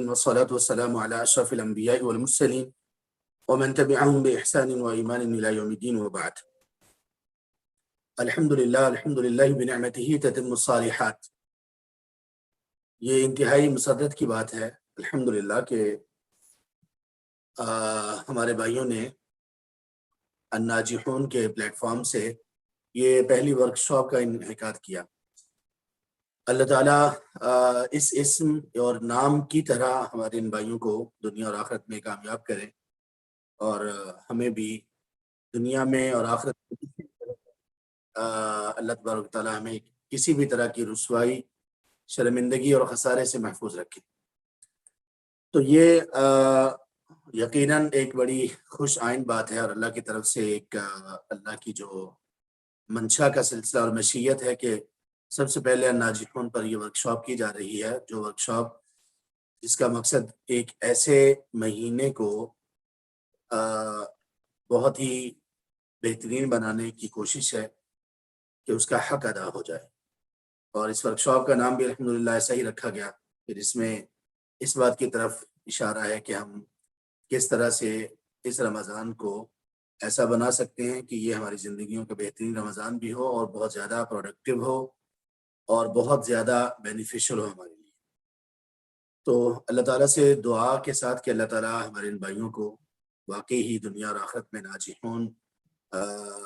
والصلاة والسلام على أشرف الأنبياء والمرسلين ومن تبعهم بإحسان وإيمان إلى يوم الدين وبعد. الحمدللہ بنعمته تتم الصالحات. یہ انتہائی مسرت کی بات ہے الحمدللہ کہ ہمارے بھائیوں نے الناجحون کے پلیٹ فارم سے یہ پہلی ورکشاپ کا انعقاد کیا. اللہ تعالیٰ اس اسم اور نام کی طرح ہمارے ان بھائیوں کو دنیا اور آخرت میں کامیاب کرے، اور ہمیں بھی دنیا میں اور آخرت میں اللہ تبارک و تعالیٰ ہمیں کسی بھی طرح کی رسوائی، شرمندگی اور خسارے سے محفوظ رکھے. تو یہ یقیناً ایک بڑی خوش آئند بات ہے، اور اللہ کی طرف سے ایک اللہ کی جو منشا کا سلسلہ اور مشیت ہے کہ سب سے پہلے الناجحون پر یہ ورکشاپ کی جا رہی ہے، جو ورکشاپ جس کا مقصد ایک ایسے مہینے کو بہت ہی بہترین بنانے کی کوشش ہے کہ اس کا حق ادا ہو جائے. اور اس ورکشاپ کا نام بھی الحمدللہ ایسا ہی رکھا گیا کہ جس میں اس بات کی طرف اشارہ ہے کہ ہم کس طرح سے اس رمضان کو ایسا بنا سکتے ہیں کہ یہ ہماری زندگیوں کا بہترین رمضان بھی ہو اور بہت زیادہ پروڈکٹیو ہو اور بہت زیادہ بینیفیشل ہو ہمارے لیے. تو اللہ تعالیٰ سے دعا کے ساتھ کہ اللہ تعالیٰ ہمارے ان بھائیوں کو واقعی ہی دنیا اور آخرت میں ناجحون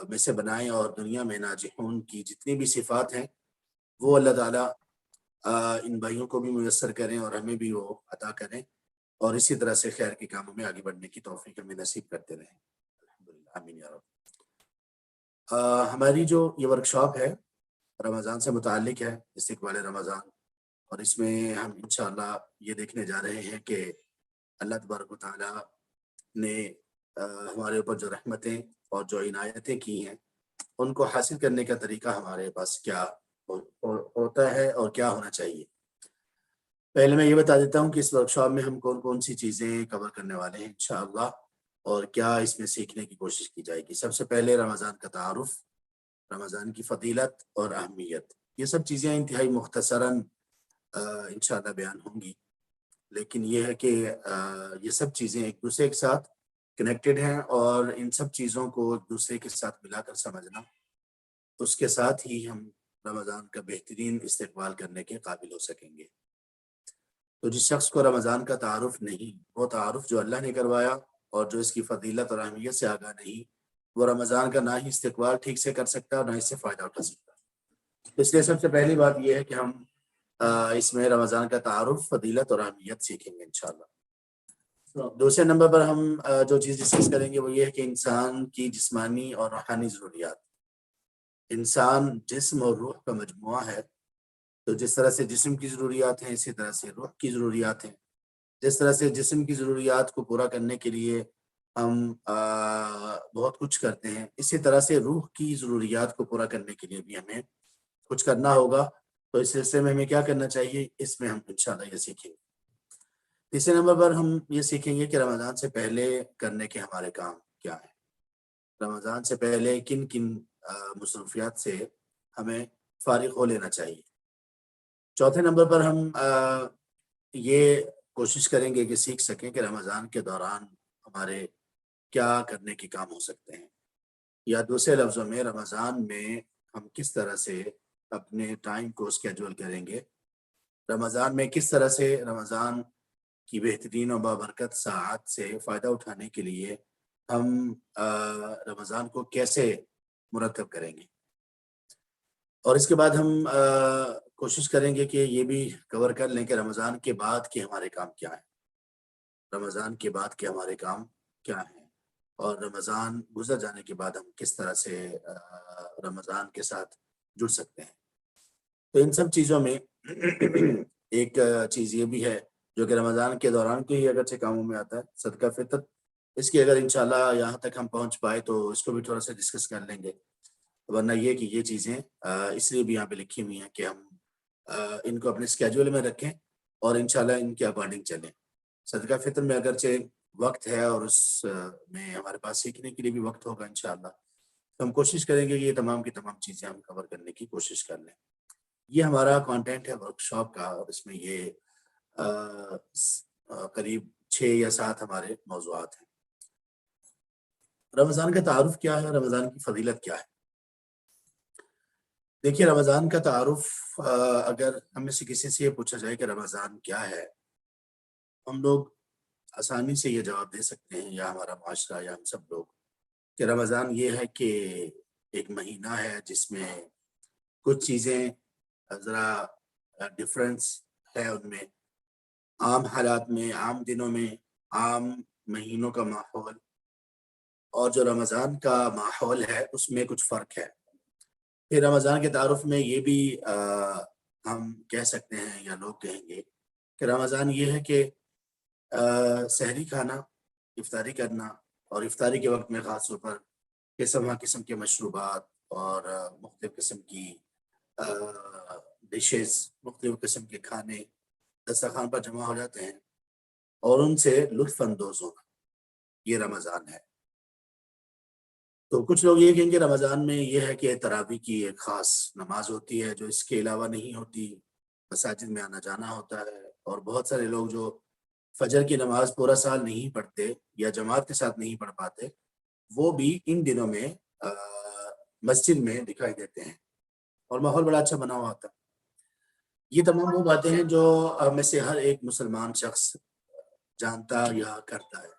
میں سے بنائیں، اور دنیا میں ناجحون کی جتنی بھی صفات ہیں وہ اللہ تعالیٰ ان بھائیوں کو بھی میسر کریں اور ہمیں بھی وہ عطا کریں، اور اسی طرح سے خیر کے کاموں میں آگے بڑھنے کی توفیق ہمیں نصیب کرتے رہیں. الحمدللہ، آمین یا رب. ہماری جو یہ ورکشاپ ہے رمضان سے متعلق ہے، استقبال رمضان، اور اس میں ہم انشاءاللہ یہ دیکھنے جا رہے ہیں کہ اللہ تبارک و تعالیٰ نے ہمارے اوپر جو رحمتیں اور جو عنایتیں کی ہیں ان کو حاصل کرنے کا طریقہ ہمارے پاس کیا ہوتا ہے اور کیا ہونا چاہیے. پہلے میں یہ بتا دیتا ہوں کہ اس ورکشاپ میں ہم کون کون سی چیزیں کور کرنے والے ہیں انشاءاللہ، اور کیا اس میں سیکھنے کی کوشش کی جائے گی. سب سے پہلے رمضان کا تعارف، رمضان کی فضیلت اور اہمیت. یہ سب چیزیں انتہائی مختصراً انشاءاللہ بیان ہوں گی، لیکن یہ ہے کہ یہ سب چیزیں ایک دوسرے کے ساتھ کنیکٹڈ ہیں، اور ان سب چیزوں کو ایک دوسرے کے ساتھ ملا کر سمجھنا، اس کے ساتھ ہی ہم رمضان کا بہترین استقبال کرنے کے قابل ہو سکیں گے. تو جس شخص کو رمضان کا تعارف نہیں، وہ تعارف جو اللہ نے کروایا اور جو اس کی فضیلت اور اہمیت سے آگاہ نہیں، وہ رمضان کا نہ ہی استقبال ٹھیک سے کر سکتا اور نہ اس سے فائدہ اٹھا سکتا. اس لیے سب سے پہلی بات یہ ہے کہ ہم اس میں رمضان کا تعارف، فضیلت اور اہمیت سیکھیں گے انشاءاللہ. دوسرے نمبر پر ہم جو چیز ڈسکس کریں گے وہ یہ ہے کہ انسان کی جسمانی اور روحانی ضروریات. انسان جسم اور روح کا مجموعہ ہے، تو جس طرح سے جسم کی ضروریات ہیں اسی طرح سے روح کی ضروریات ہیں. جس طرح سے جسم کی ضروریات کو پورا کرنے کے لیے ہم بہت کچھ کرتے ہیں، اسی طرح سے روح کی ضروریات کو پورا کرنے کے لیے بھی ہمیں کچھ کرنا ہوگا. تو اس سلسلے میں ہمیں کیا کرنا چاہیے، اس میں ہم انشاءاللہ یہ سیکھیں گے. تیسرے نمبر پر ہم یہ سیکھیں گے کہ رمضان سے پہلے کرنے کے ہمارے کام کیا ہیں. رمضان سے پہلے کن کن مصروفیات سے ہمیں فارغ ہو لینا چاہیے. چوتھے نمبر پر ہم یہ کوشش کریں گے کہ سیکھ سکیں کہ رمضان کے دوران ہمارے کیا کرنے کے کام ہو سکتے ہیں، یا دوسرے لفظوں میں رمضان میں ہم کس طرح سے اپنے ٹائم کو اسکیجول کریں گے. رمضان میں کس طرح سے رمضان کی بہترین و بابرکت ساعات سے فائدہ اٹھانے کے لیے ہم رمضان کو کیسے مرتب کریں گے. اور اس کے بعد ہم کوشش کریں گے کہ یہ بھی کور کر لیں کہ رمضان کے بعد کے ہمارے کام کیا ہیں، رمضان کے بعد کے ہمارے کام کیا ہیں، اور رمضان گزر جانے کے بعد ہم کس طرح سے رمضان کے ساتھ جڑ سکتے ہیں. تو ان سب چیزوں میں ایک چیز یہ بھی ہے جو کہ رمضان کے دوران کے ہی اگرچہ کاموں میں آتا ہے، صدقہ فطر. اس کی اگر انشاءاللہ یہاں تک ہم پہنچ پائے تو اس کو بھی تھوڑا سا ڈسکس کر لیں گے، ورنہ یہ کہ یہ چیزیں اس لیے بھی یہاں پہ لکھی ہوئی ہیں کہ ہم ان کو اپنے اسکیجول میں رکھیں اور انشاءاللہ ان کے اکارڈنگ چلیں. صدقہ فطر میں اگرچہ وقت ہے اور اس میں ہمارے پاس سیکھنے کے لیے بھی وقت ہوگا انشاءاللہ، تو ہم کوشش کریں گے کہ یہ تمام کی تمام چیزیں ہم کور کرنے کی کوشش کر لیں. یہ ہمارا کانٹینٹ ہے ورکشاپ کا، اور اس میں یہ قریب 6 یا 7 ہمارے موضوعات ہیں۔ رمضان کا تعارف کیا ہے، رمضان کی فضیلت کیا ہے؟ دیکھیے، رمضان کا تعارف اگر ہم میں سے کسی سے یہ پوچھا جائے کہ رمضان کیا ہے، ہم لوگ آسانی سے یہ جواب دے سکتے ہیں، یا ہمارا معاشرہ یا ہم سب لوگ، کہ رمضان یہ ہے کہ ایک مہینہ ہے جس میں کچھ چیزیں ذرا ڈفرینس ہے ان میں، عام حالات میں، عام دنوں میں، عام مہینوں کا ماحول اور جو رمضان کا ماحول ہے اس میں کچھ فرق ہے۔ پھر رمضان کے تعارف میں یہ بھی ہم کہہ سکتے ہیں یا لوگ کہیں گے کہ رمضان یہ ہے کہ سحری کھانا، افطاری کرنا، اور افطاری کے وقت میں خاص طور پر قسم کے مشروبات اور مختلف قسم کی ڈشز، مختلف قسم کے کھانے دسترخوان پر جمع ہو جاتے ہیں اور ان سے لطف اندوز ہونا، یہ رمضان ہے۔ تو کچھ لوگ یہ کہیں گے رمضان میں یہ ہے کہ تراویح کی ایک خاص نماز ہوتی ہے جو اس کے علاوہ نہیں ہوتی، مساجد میں آنا جانا ہوتا ہے، اور بہت سارے لوگ جو فجر کی نماز پورا سال نہیں پڑھتے یا جماعت کے ساتھ نہیں پڑھ پاتے، وہ بھی ان دنوں میں مسجد میں دکھائی دیتے ہیں اور ماحول بڑا اچھا بنا ہوا ہوتا ہے۔ یہ تمام وہ باتیں ہیں جو میں سے ہر ایک مسلمان شخص جانتا یا کرتا ہے،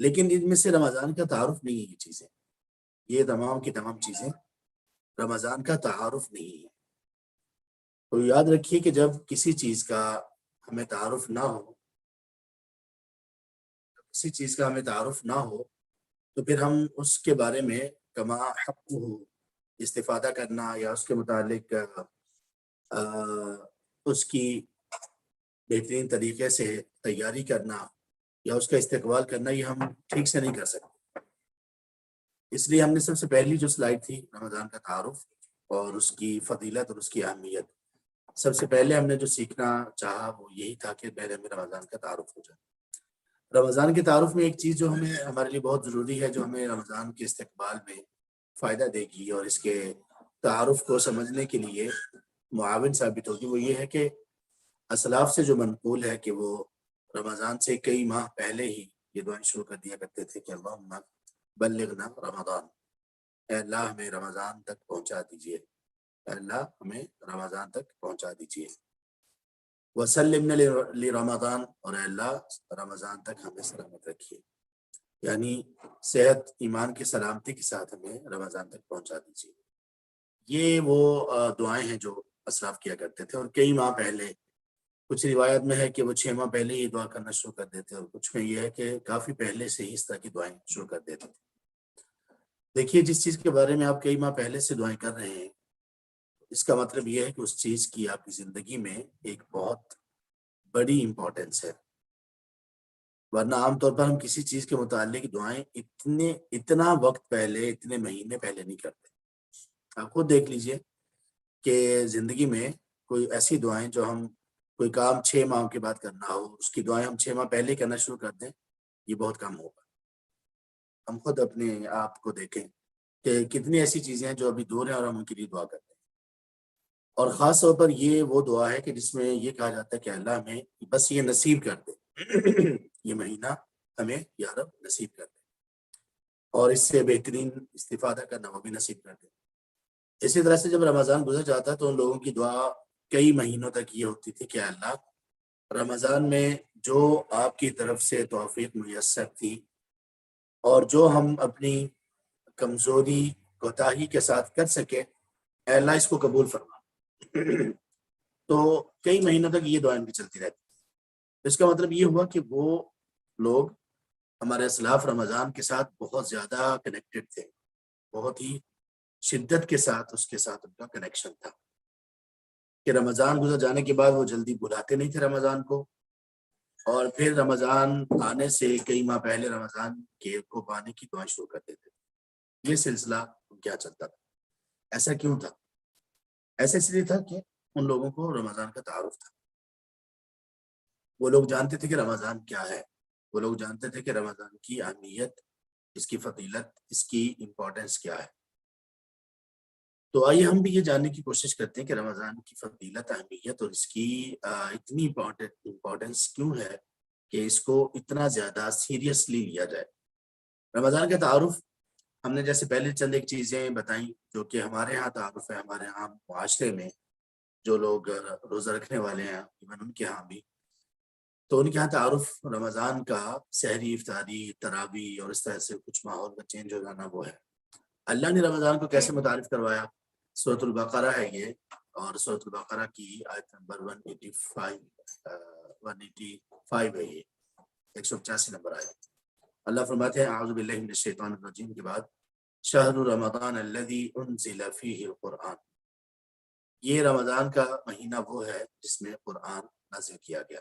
لیکن ان میں سے رمضان کا تعارف نہیں ہے۔ یہ چیزیں، یہ تمام کی تمام چیزیں رمضان کا تعارف نہیں ہے۔ تو یاد رکھیے کہ جب کسی چیز کا ہمیں تعارف نہ ہو، تو پھر ہم اس کے بارے میں کما حق ہو استفادہ کرنا یا اس کے متعلق اس کی بہترین طریقے سے تیاری کرنا یا اس کا استقبال کرنا، یہ ہم ٹھیک سے نہیں کر سکتے۔ اس لیے ہم نے سب سے پہلی جو سلائیڈ تھی رمضان کا تعارف اور اس کی فضیلت اور اس کی اہمیت، سب سے پہلے ہم نے جو سیکھنا چاہا وہ یہی تھا کہ پہلے ہمیں رمضان کا تعارف ہو جائے۔ رمضان کے تعارف میں ایک چیز جو ہمارے لیے بہت ضروری ہے، جو ہمیں رمضان کے استقبال میں فائدہ دے گی اور اس کے تعارف کو سمجھنے کے لیے معاون ثابت ہوگی، وہ یہ ہے کہ اسلاف سے جو منقول ہے کہ وہ رمضان سے کئی ماہ پہلے ہی یہ دعائیں شروع کر دیا کرتے تھے کہ اللہم بلغنا رمضان، اے اللہ ہمیں رمضان تک پہنچا دیجئے، اے اللہ ہمیں رمضان تک پہنچا دیجئے، وسلمنا لرمضان، اور اے اللہ رمضان تک ہمیں سلامت رکھیے، یعنی صحت ایمان کی سلامتی کے ساتھ ہمیں رمضان تک پہنچا دیجیے۔ یہ وہ دعائیں ہیں جو اسلاف کیا کرتے تھے، اور کئی ماہ پہلے، کچھ روایت میں ہے کہ وہ 6 ماہ پہلے ہی دعا کرنا شروع کر دیتے، اور کچھ میں یہ ہے کہ کافی پہلے سے ہی اس طرح کی دعائیں شروع کر دیتے تھے۔ دیکھیے، جس چیز کے بارے میں آپ کئی ماہ پہلے سے دعائیں کر رہے ہیں، اس کا مطلب یہ ہے کہ اس چیز کی آپ کی زندگی میں ایک بہت بڑی امپورٹنس ہے، ورنہ عام طور پر ہم کسی چیز کے متعلق دعائیں اتنا وقت پہلے، اتنے مہینے پہلے نہیں کرتے۔ آپ خود دیکھ لیجئے کہ زندگی میں کوئی ایسی دعائیں جو ہم کوئی کام 6 ماہ کے بعد کرنا ہو، اس کی دعائیں ہم 6 ماہ پہلے کرنا شروع کر دیں، یہ بہت کم ہوگا۔ ہم خود اپنے آپ کو دیکھیں کہ کتنی ایسی چیزیں ہیں جو ابھی دور ہیں اور ہم ان کے لیے دعا کرتے ہیں، اور خاص طور پر یہ وہ دعا ہے کہ جس میں یہ کہا جاتا ہے کہ اللہ ہمیں بس یہ نصیب کر دے، یہ مہینہ ہمیں یا رب نصیب کر دے، اور اس سے بہترین استفادہ کرنا وہ بھی نصیب کر دے۔ اسی طرح سے جب رمضان گزر جاتا ہے تو ان لوگوں کی دعا کئی مہینوں تک یہ ہوتی تھی کہ اللہ رمضان میں جو آپ کی طرف سے توفیق میسر تھی اور جو ہم اپنی کمزوری کوتاہی کے ساتھ کر سکے، اے اللہ اس کو قبول فرما۔ تو کئی مہینوں تک یہ دعائیں بھی چلتی رہتی۔ اس کا مطلب یہ ہوا کہ وہ لوگ، ہمارے اسلاف، رمضان کے ساتھ بہت زیادہ کنیکٹڈ تھے، بہت ہی شدت کے ساتھ اس کے ساتھ ان کا کنیکشن تھا کہ رمضان گزر جانے کے بعد وہ جلدی بلاتے نہیں تھے رمضان کو، اور پھر رمضان آنے سے کئی ماہ پہلے رمضان کے کو پانے کی دعائیں شروع کر دیتے تھے۔ یہ سلسلہ کیا چلتا تھا؟ ایسا کیوں تھا؟ ایسا اس لیے تھا کہ ان لوگوں کو رمضان کا تعارف تھا، وہ لوگ جانتے تھے کہ رمضان کیا ہے، وہ لوگ جانتے تھے کہ رمضان کی اہمیت، اس کی فضیلت، اس کی امپورٹنس کیا ہے۔ تو آئیے ہم بھی یہ جاننے کی کوشش کرتے ہیں کہ رمضان کی فضیلت، اہمیت اور اس کی اتنی امپورٹنس کیوں ہے، کہ اس کو اتنا زیادہ سیریسلی لیا جائے۔ رمضان کا تعارف ہم نے جیسے پہلے چند ایک چیزیں بتائیں جو کہ ہمارے ہاں تعارف ہے، ہمارے ہاں معاشرے میں جو لوگ روزہ رکھنے والے ہیں ایون ان کے ہاں بھی، تو ان کے ہاں تعارف رمضان کا سحری، افطاری، تراویح اور اس طرح سے کچھ ماحول کا چینج ہو جانا وہ ہے۔ اللہ نے رمضان کو کیسے متعارف کروایا؟ سورۃ البقرہ ہے یہ، اور سورۃ البقرہ کی آیت نمبر 185 ہے، یہ 185 نمبر آیت۔ اللہ فرماتے ہیں اعوذ باللہ من الشیطان الرجیم کے بعد شہر رمضان الذی انزل فیہ القرآن، یہ رمضان کا مہینہ وہ ہے جس میں قرآن نازل کیا گیا۔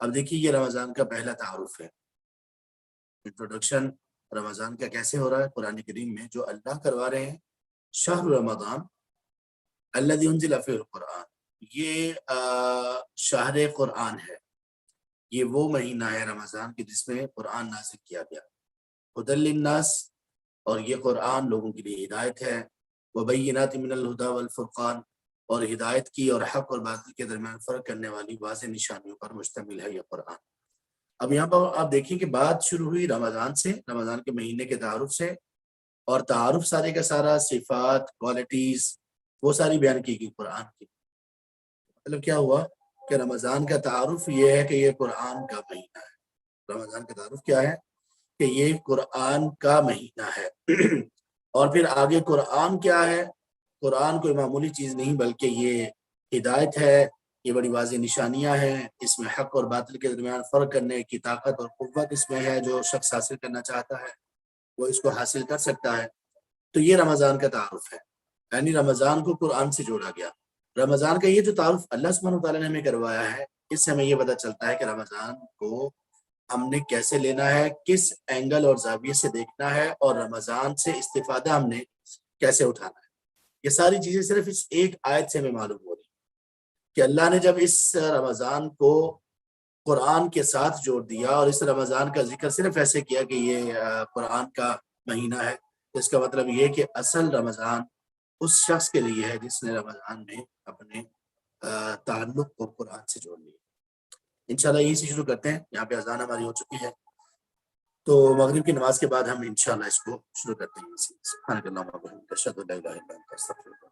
اب دیکھیے یہ رمضان کا پہلا تعارف ہے، انٹروڈکشن رمضان کا کیسے ہو رہا ہے قرآن کریم میں، جو اللہ کروا رہے ہیں۔ شہر رمضان الذی انزل فیہ القرآن، یہ شہر قرآن ہے، یہ وہ مہینہ ہے رمضان کے جس میں قرآن نازل کیا گیا۔ ہدی للناس، اور یہ قرآن لوگوں کے لیے ہدایت ہے، وبینات من الہدی والفرقان، اور ہدایت کی اور حق اور باطل کے درمیان فرق کرنے والی واضح نشانیوں پر مشتمل ہے یہ قرآن۔ اب یہاں پر آپ دیکھیں کہ بات شروع ہوئی رمضان سے، رمضان کے مہینے کے تعارف سے، اور تعارف سارے کا سارا صفات، کوالٹیز وہ ساری بیان کی گئی قرآن کی۔ مطلب کیا ہوا کہ رمضان کا تعارف یہ ہے کہ یہ قرآن کا مہینہ ہے۔ رمضان کا تعارف کیا ہے کہ یہ قرآن کا مہینہ ہے۔ اور پھر آگے قرآن کیا ہے؟ قرآن کوئی معمولی چیز نہیں بلکہ یہ ہدایت ہے، یہ بڑی واضح نشانیاں ہیں، اس میں حق اور باطل کے درمیان فرق کرنے کی طاقت اور قوت اس میں ہے، جو شخص حاصل کرنا چاہتا ہے وہ اس کو حاصل کر سکتا ہے۔ تو یہ رمضان کا تعارف ہے، یعنی رمضان کو قرآن سے جوڑا گیا۔ رمضان کا یہ جو تعارف اللہ سبحانہ وتعالیٰ نے ہمیں کروایا ہے، اس سے ہمیں یہ پتہ چلتا ہے کہ رمضان کو ہم نے کیسے لینا ہے، کس اینگل اور زاویے سے دیکھنا ہے، اور رمضان سے استفادہ ہم نے کیسے اٹھانا ہے۔ یہ ساری چیزیں صرف اس ایک آیت سے ہمیں معلوم ہو رہی کہ اللہ نے جب اس رمضان کو قرآن کے ساتھ جوڑ دیا اور اس رمضان کا ذکر صرف ایسے کیا کہ یہ قرآن کا مہینہ ہے، تو اس کا مطلب یہ کہ اصل رمضان اس شخص کے لیے ہے جس نے رمضان میں اپنے تعلق کو قرآن سے جوڑ لیا۔ انشاءاللہ یہیں سے شروع کرتے ہیں، یہاں پہ اذان ہماری ہو چکی ہے، تو مغرب کی نماز کے بعد ہم انشاءاللہ اس کو شروع کرتے ہیں۔ سبحانک اللہم و بحمدک، اشہد ان لا الہ الا انت، استغفرک۔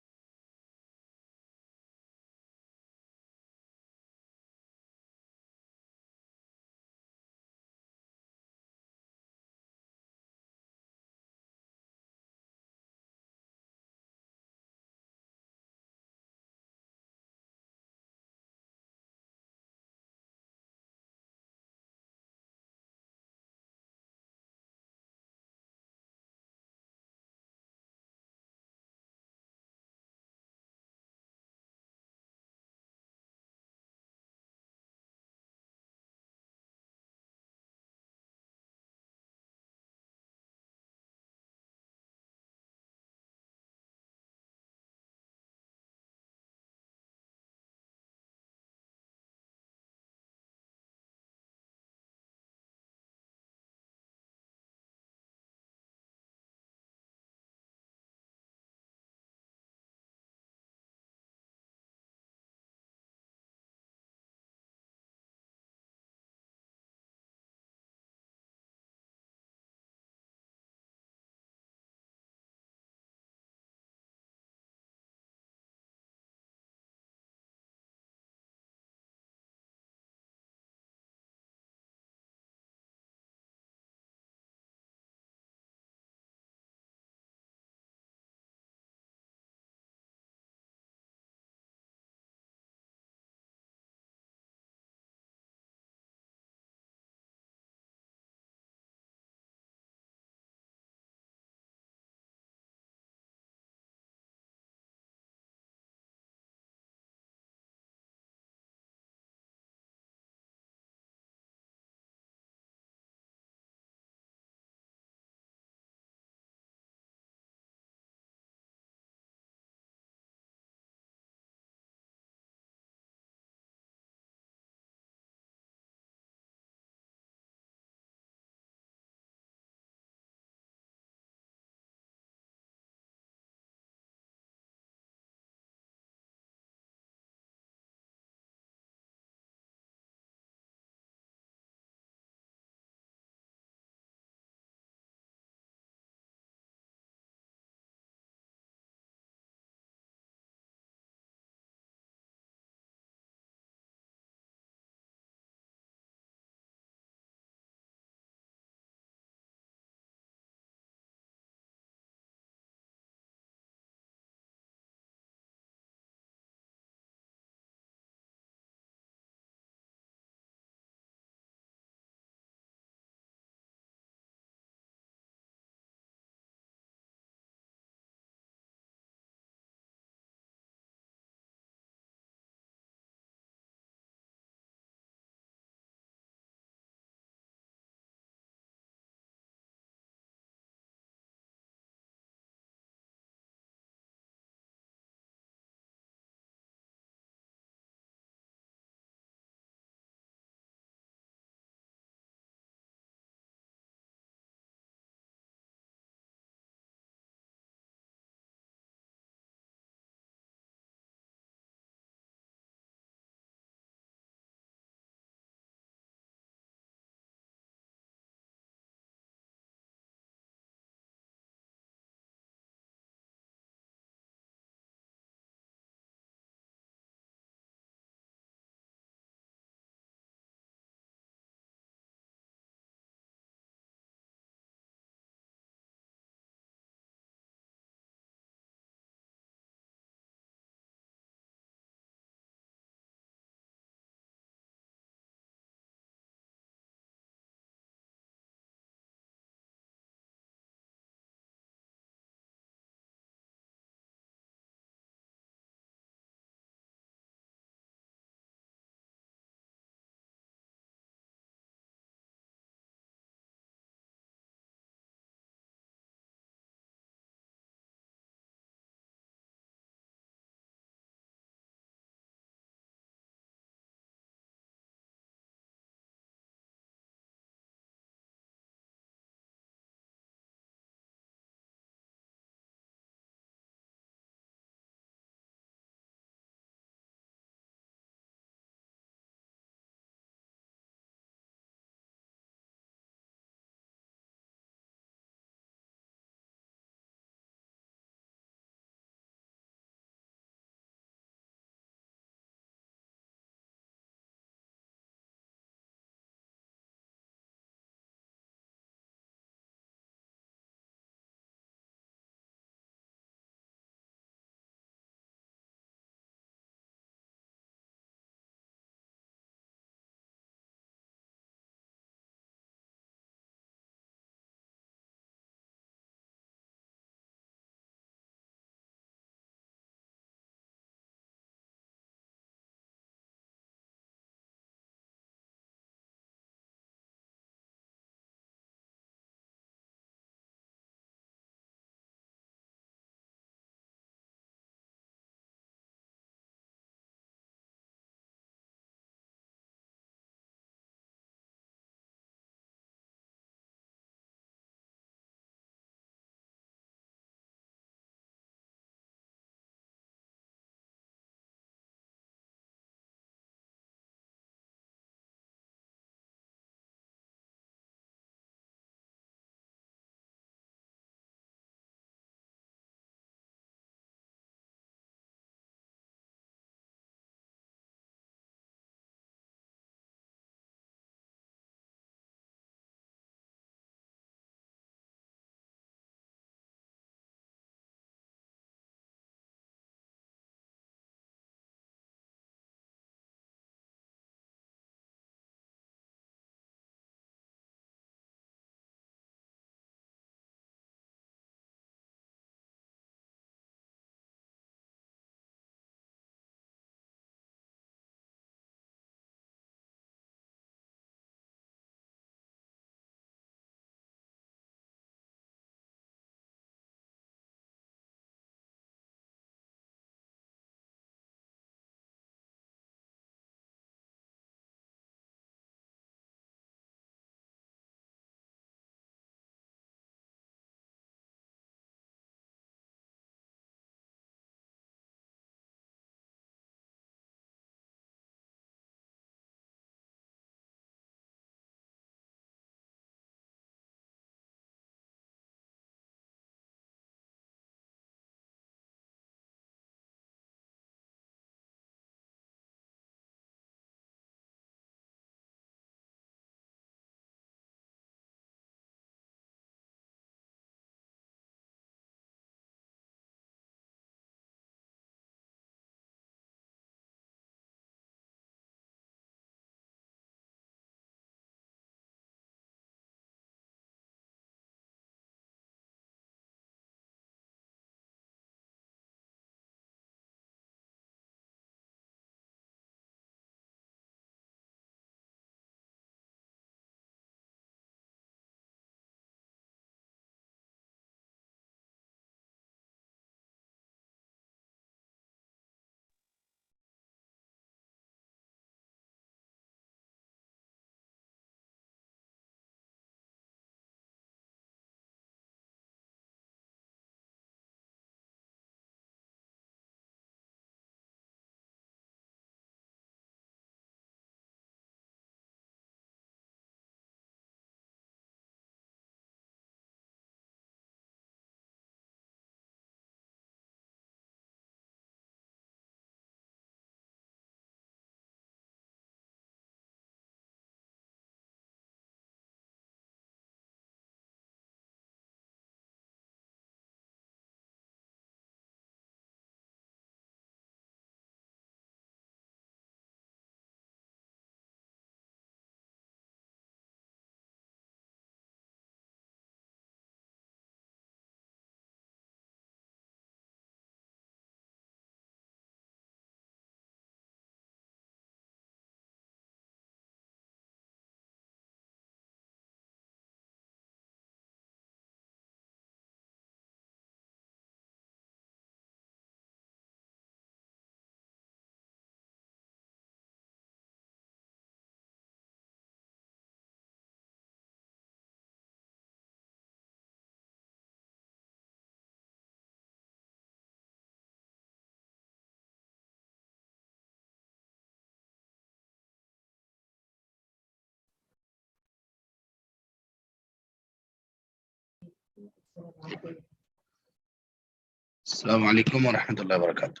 السلام علیکم ورحمۃ اللہ وبرکاتہ.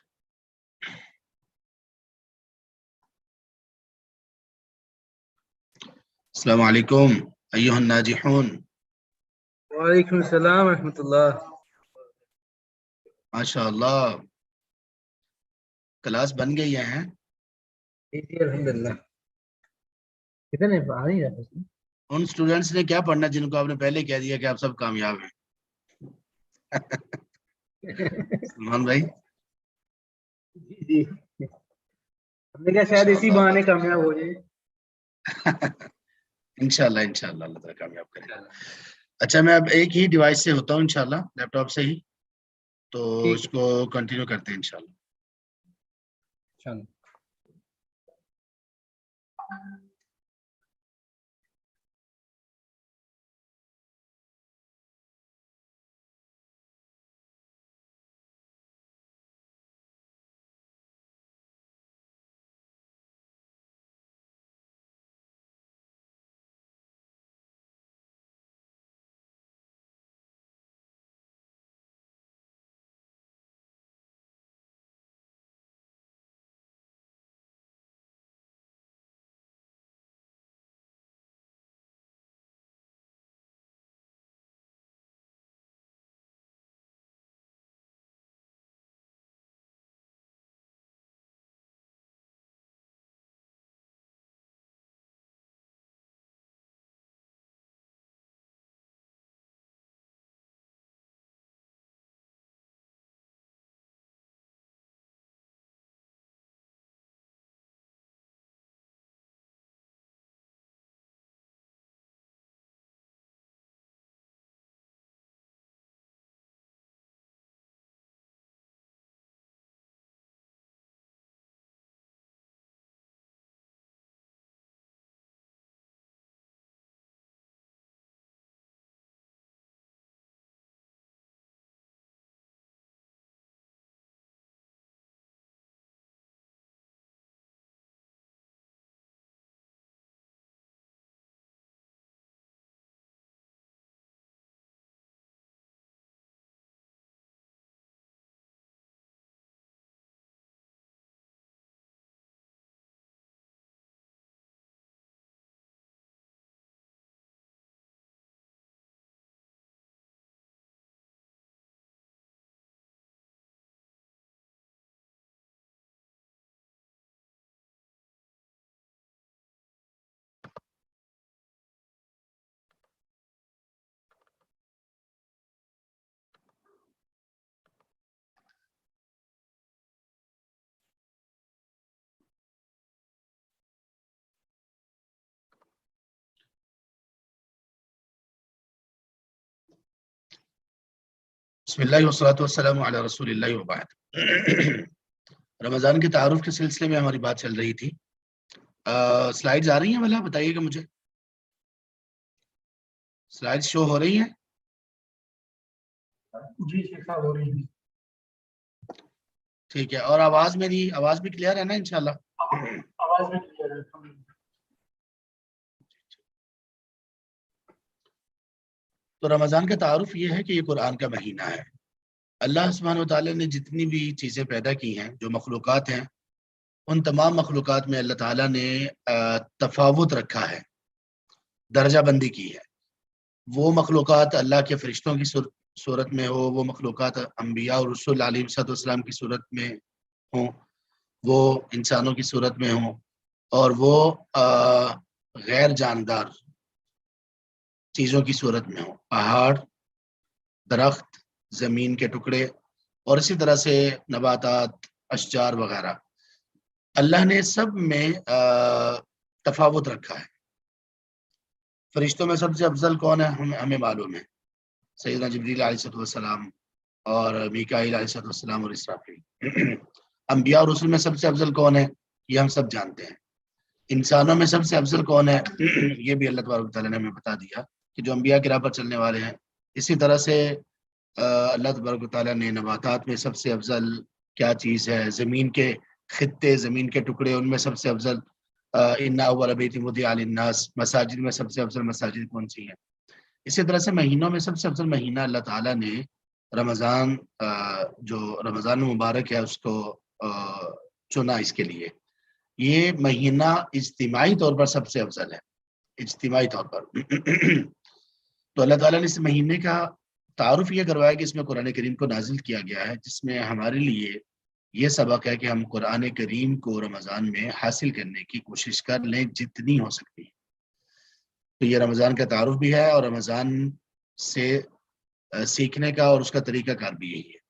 السلام علیکم ایھا الناجحون. وعلیکم السلام ورحمۃ اللہ. ماشاء اللہ کلاس بن گئی ہے. جی الحمد للہ. کتنے آ نہیں رہا اس میں. ان اسٹوڈینٹس نے کیا پڑھنا جن کو آپ نے پہلے کہہ دیا کہ آپ سب کامیاب ہیں. سلمان بھائی جی ہم نے کہا شاید اسی بہانے کامیاب ہو جائے. انشاءاللہ اللہ تعالیٰ کامیاب کرے. اچھا میں اب ایک ہی ڈیوائس سے ہوتا ہوں انشاءاللہ، لیپ ٹاپ سے ہی، تو اس کو کنٹینیو کرتے ہیں انشاءاللہ. بسم اللہ والصلاۃ والسلام علی رسول اللہ وبعد. رمضان کے تعارف کے سلسلے میں ہماری بات چل رہی تھی. سلائیڈز آ رہی ہیں؟ بھلا بتائیے گا مجھے. سلائیڈ شو ہو رہی ہیں؟ جی شیخ صاحب ہو رہی ہے. ٹھیک ہے. اور آواز بھی کلیئر ہے نا انشاءاللہ؟ آواز بھی کلیئر ہے. تو رمضان کا تعارف یہ ہے کہ یہ قرآن کا مہینہ ہے. اللہ سبحانہ و تعالیٰ نے جتنی بھی چیزیں پیدا کی ہیں، جو مخلوقات ہیں، ان تمام مخلوقات میں اللہ تعالیٰ نے تفاوت رکھا ہے، درجہ بندی کی ہے. وہ مخلوقات اللہ کے فرشتوں کی صورت میں ہو، وہ مخلوقات انبیاء اور رسول علیہ السلام کی صورت میں ہوں، وہ انسانوں کی صورت میں ہوں، اور وہ غیر جاندار چیزوں کی صورت میں ہوں، پہاڑ، درخت، زمین کے ٹکڑے، اور اسی طرح سے نباتات، اشجار وغیرہ. اللہ نے سب میں تفاوت رکھا ہے. فرشتوں میں سب سے افضل کون ہے ہمیں معلوم ہے، سیدنا جبریل علیہ السلام اور میکائیل علیہ السلام اور اسرافیل. انبیاء اور رسول میں سب سے افضل کون ہے یہ ہم سب جانتے ہیں. انسانوں میں سب سے افضل کون ہے یہ بھی اللہ تبارک و تعالیٰ نے ہمیں بتا دیا کہ جو انبیاء کی راہ پر چلنے والے ہیں. اسی طرح سے اللہ تبارک و تعالیٰ نے نباتات میں سب سے افضل کیا چیز ہے، زمین کے خطے، زمین کے ٹکڑے، ان میں سب سے افضل ان اول بیت وضع للناس، مساجد میں سب سے افضل مساجد کون سی ہیں. اسی طرح سے مہینوں میں سب سے افضل مہینہ اللہ تعالیٰ نے رمضان جو رمضان مبارک ہے اس کو چنا اس کے لیے. یہ مہینہ اجتماعی طور پر سب سے افضل ہے، اجتماعی طور پر. تو اللہ تعالیٰ نے اس مہینے کا تعارف یہ کروایا کہ اس میں قرآن کریم کو نازل کیا گیا ہے، جس میں ہمارے لیے یہ سبق ہے کہ ہم قرآن کریم کو رمضان میں حاصل کرنے کی کوشش کر لیں جتنی ہو سکتی ہے. تو یہ رمضان کا تعارف بھی ہے اور رمضان سے سیکھنے کا اور اس کا طریقہ کار بھی یہی ہے.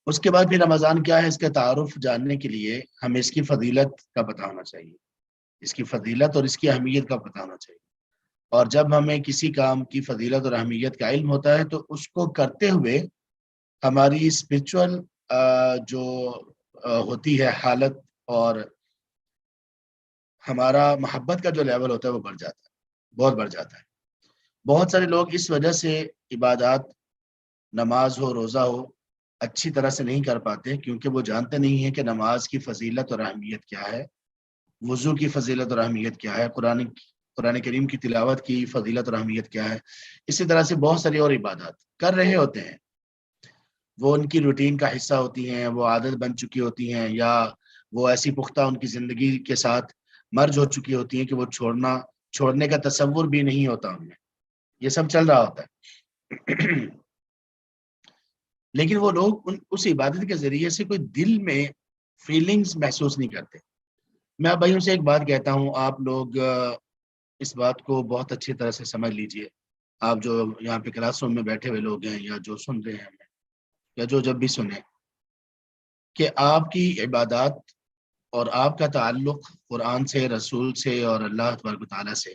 اس کے بعد پھر رمضان کیا ہے، اس کا تعارف جاننے کے لیے ہمیں اس کی فضیلت کا پتہ ہونا چاہیے، اس کی فضیلت اور اس کی اہمیت کا پتہ ہونا چاہیے. اور جب ہمیں کسی کام کی فضیلت اور اہمیت کا علم ہوتا ہے تو اس کو کرتے ہوئے ہماری اسپرچول جو ہوتی ہے حالت اور ہمارا محبت کا جو لیول ہوتا ہے وہ بڑھ جاتا ہے، بہت بڑھ جاتا ہے. بہت سارے لوگ اس وجہ سے عبادات، نماز ہو، روزہ ہو، اچھی طرح سے نہیں کر پاتے کیونکہ وہ جانتے نہیں ہیں کہ نماز کی فضیلت اور اہمیت کیا ہے، وضو کی فضیلت اور اہمیت کیا ہے، قرآن کریم کی تلاوت کی فضیلت اور اہمیت کیا ہے. اسی طرح سے بہت ساری اور عبادات کر رہے ہوتے ہیں، وہ ان کی روٹین کا حصہ ہوتی ہیں، وہ عادت بن چکی ہوتی ہیں، یا وہ ایسی پختہ ان کی زندگی کے ساتھ مرج ہو چکی ہوتی ہیں کہ وہ چھوڑنے کا تصور بھی نہیں ہوتا ان میں. یہ سب چل رہا ہوتا ہے. لیکن وہ لوگ اس عبادت کے ذریعے سے کوئی دل میں فیلنگز محسوس نہیں کرتے. میں بھائیوں سے ایک بات کہتا ہوں، آپ لوگ اس بات کو بہت اچھی طرح سے سمجھ لیجئے. آپ جو یہاں پہ کلاس روم میں بیٹھے ہوئے لوگ ہیں یا جو سن رہے ہیں یا جو جب بھی سنیں، کہ آپ کی عبادات اور آپ کا تعلق قرآن سے، رسول سے اور اللہ تبارک و تعالیٰ سے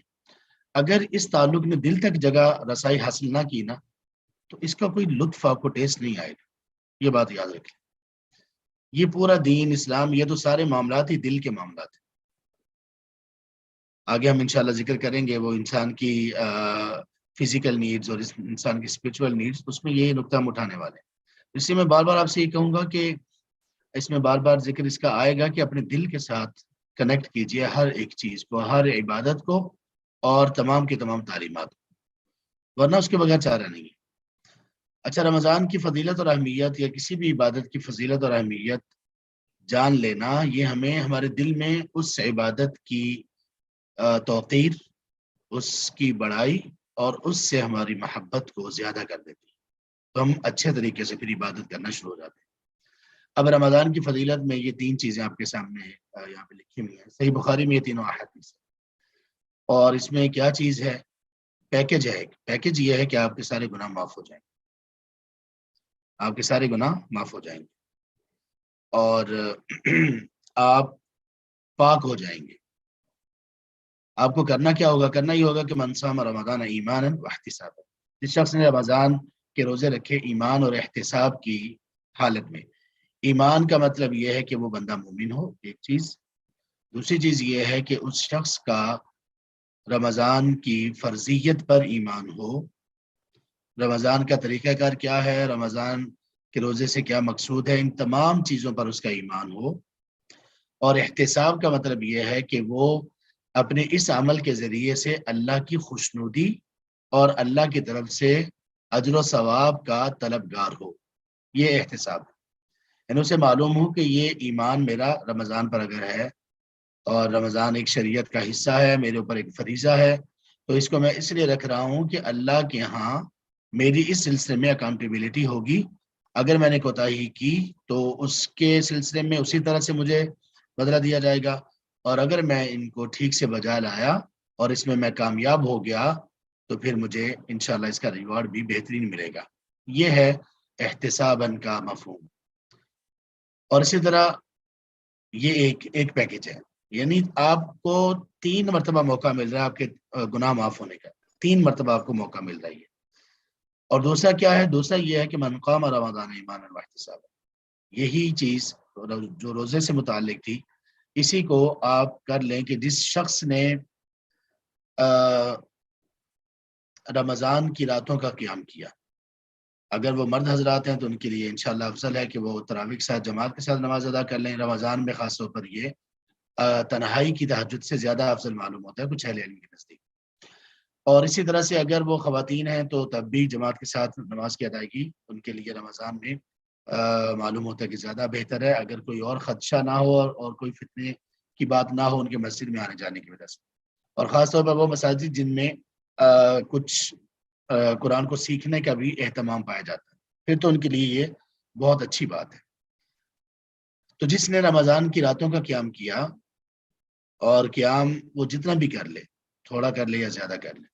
اگر اس تعلق نے دل تک جگہ رسائی حاصل نہ کی نا تو اس کا کوئی لطف آپ کو ٹیسٹ نہیں آئے گا. یہ بات یاد رکھیں. یہ پورا دین اسلام، یہ تو سارے معاملات ہی دل کے معاملات ہیں. آگے ہم انشاءاللہ ذکر کریں گے وہ انسان کی فزیکل نیڈز اور انسان کی اسپرچول نیڈز، اس میں یہی نقطہ ہم اٹھانے والے ہیں. اس لیے میں بار بار آپ سے یہ کہوں گا کہ اس میں بار بار ذکر اس کا آئے گا کہ اپنے دل کے ساتھ کنیکٹ کیجئے ہر ایک چیز کو، ہر عبادت کو اور تمام کی تمام تعلیمات کو، ورنہ اس کے بغیر چارہ نہیں ہے. اچھا، رمضان کی فضیلت اور اہمیت یا کسی بھی عبادت کی فضیلت اور اہمیت جان لینا، یہ ہمیں ہمارے دل میں اس عبادت کی توقیر، اس کی بڑائی اور اس سے ہماری محبت کو زیادہ کر دیتی ہے. تو ہم اچھے طریقے سے پھر عبادت کرنا شروع ہو جاتے ہیں. اب رمضان کی فضیلت میں یہ 3 چیزیں آپ کے سامنے یہاں پہ لکھی ہوئی ہیں. صحیح بخاری میں یہ تینوں احادیث ہیں. اور اس میں کیا چیز ہے؟ پیکج ہے. پیکج یہ ہے کہ آپ کے سارے گناہ معاف ہو جائیں گے، آپ کے سارے گناہ معاف ہو جائیں گے اور آپ پاک ہو جائیں گے. آپ کو کرنا کیا ہوگا؟ کرنا یہ ہوگا کہ من صام رمضان ایمانا واحتسابا، جس شخص نے رمضان کے روزے رکھے ایمان اور احتساب کی حالت میں. ایمان کا مطلب یہ ہے کہ وہ بندہ مومن ہو، ایک چیز. دوسری چیز یہ ہے کہ اس شخص کا رمضان کی فرضیت پر ایمان ہو، رمضان کا طریقہ کار کیا ہے، رمضان کے روزے سے کیا مقصود ہے، ان تمام چیزوں پر اس کا ایمان ہو. اور احتساب کا مطلب یہ ہے کہ وہ اپنے اس عمل کے ذریعے سے اللہ کی خوشنودی اور اللہ کی طرف سے اجر و ثواب کا طلبگار ہو. یہ احتساب ہے. یعنی اسے معلوم ہو کہ یہ ایمان میرا رمضان پر اگر ہے اور رمضان ایک شریعت کا حصہ ہے، میرے اوپر ایک فریضہ ہے، تو اس کو میں اس لیے رکھ رہا ہوں کہ اللہ کے ہاں میری اس سلسلے میں اکاؤنٹیبلٹی ہوگی. اگر میں نے کوتاہی کی تو اس کے سلسلے میں اسی طرح سے مجھے بدلہ دیا جائے گا، اور اگر میں ان کو ٹھیک سے بجا لایا اور اس میں کامیاب ہو گیا تو پھر مجھے انشاءاللہ اس کا ریوارڈ بھی بہترین ملے گا. یہ ہے احتساباً کا مفہوم. اور اسی طرح یہ ایک پیکج ہے. یعنی آپ کو 3 مرتبہ موقع مل رہا ہے آپ کے گناہ معاف ہونے کا. 3 مرتبہ آپ کو موقع مل رہا ہے. اور دوسرا کیا ہے؟ دوسرا یہ ہے کہ من قام رمضان ایمانا واحتسابا. یہی چیز جو روزے سے متعلق تھی، اسی کو آپ کر لیں کہ جس شخص نے رمضان کی راتوں کا قیام کیا، اگر وہ مرد حضرات ہیں تو ان کے لیے انشاءاللہ افضل ہے کہ وہ تراویح کے ساتھ جماعت کے ساتھ نماز ادا کر لیں. رمضان میں خاص طور پر یہ تنہائی کی تہجد سے زیادہ افضل معلوم ہوتا ہے کچھ اہل علم کے نزدیک. اور اسی طرح سے اگر وہ خواتین ہیں تو تب بھی جماعت کے ساتھ نماز کی ادائیگی ان کے لیے رمضان میں معلوم ہوتا ہے کہ زیادہ بہتر ہے، اگر کوئی اور خدشہ نہ ہو اور کوئی فتنے کی بات نہ ہو ان کے مسجد میں آنے جانے کی وجہ سے، اور خاص طور پر وہ مساجد جن میں کچھ قرآن کو سیکھنے کا بھی اہتمام پایا جاتا ہے، پھر تو ان کے لیے یہ بہت اچھی بات ہے۔ تو جس نے رمضان کی راتوں کا قیام کیا، اور قیام وہ جتنا بھی کر لے، تھوڑا کر لے یا زیادہ کر لے،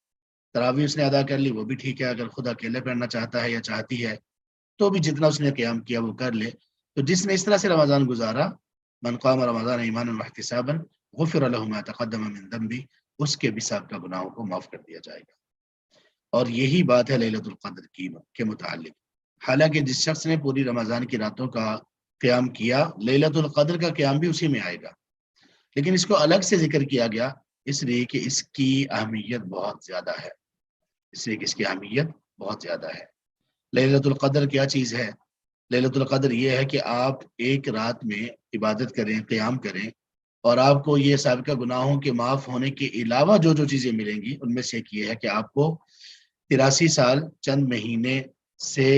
تراویح اس نے ادا کر لی وہ بھی ٹھیک ہے، اگر خود اکیلے پڑھنا چاہتا ہے یا چاہتی ہے تو بھی جتنا اس نے قیام کیا وہ کر لے۔ تو جس نے اس طرح سے رمضان گزارا، من قام رمضان ایمانا واحتسابا غفر له ما تقدم من ذنبه، اس کے بھی سابقہ گناہوں کو معاف کر دیا جائے گا۔ اور یہی بات ہے لیلۃ القدر کے متعلق۔ حالانکہ جس شخص نے پوری رمضان کی راتوں کا قیام کیا، لیلۃ القدر کا قیام بھی اسی میں آئے گا، لیکن اس کو الگ سے ذکر کیا گیا اس لیے کہ اس کی اہمیت بہت زیادہ ہے، اس لیے کہ اس کی اہمیت بہت زیادہ ہے۔ لیلۃ القدر کیا چیز ہے؟ لیلۃ القدر یہ ہے کہ آپ ایک رات میں عبادت کریں، قیام کریں، اور آپ کو یہ سابقہ گناہوں کے معاف ہونے کے علاوہ جو جو چیزیں ملیں گی ان میں سے ایک یہ ہے کہ آپ کو 83 سال چند مہینے سے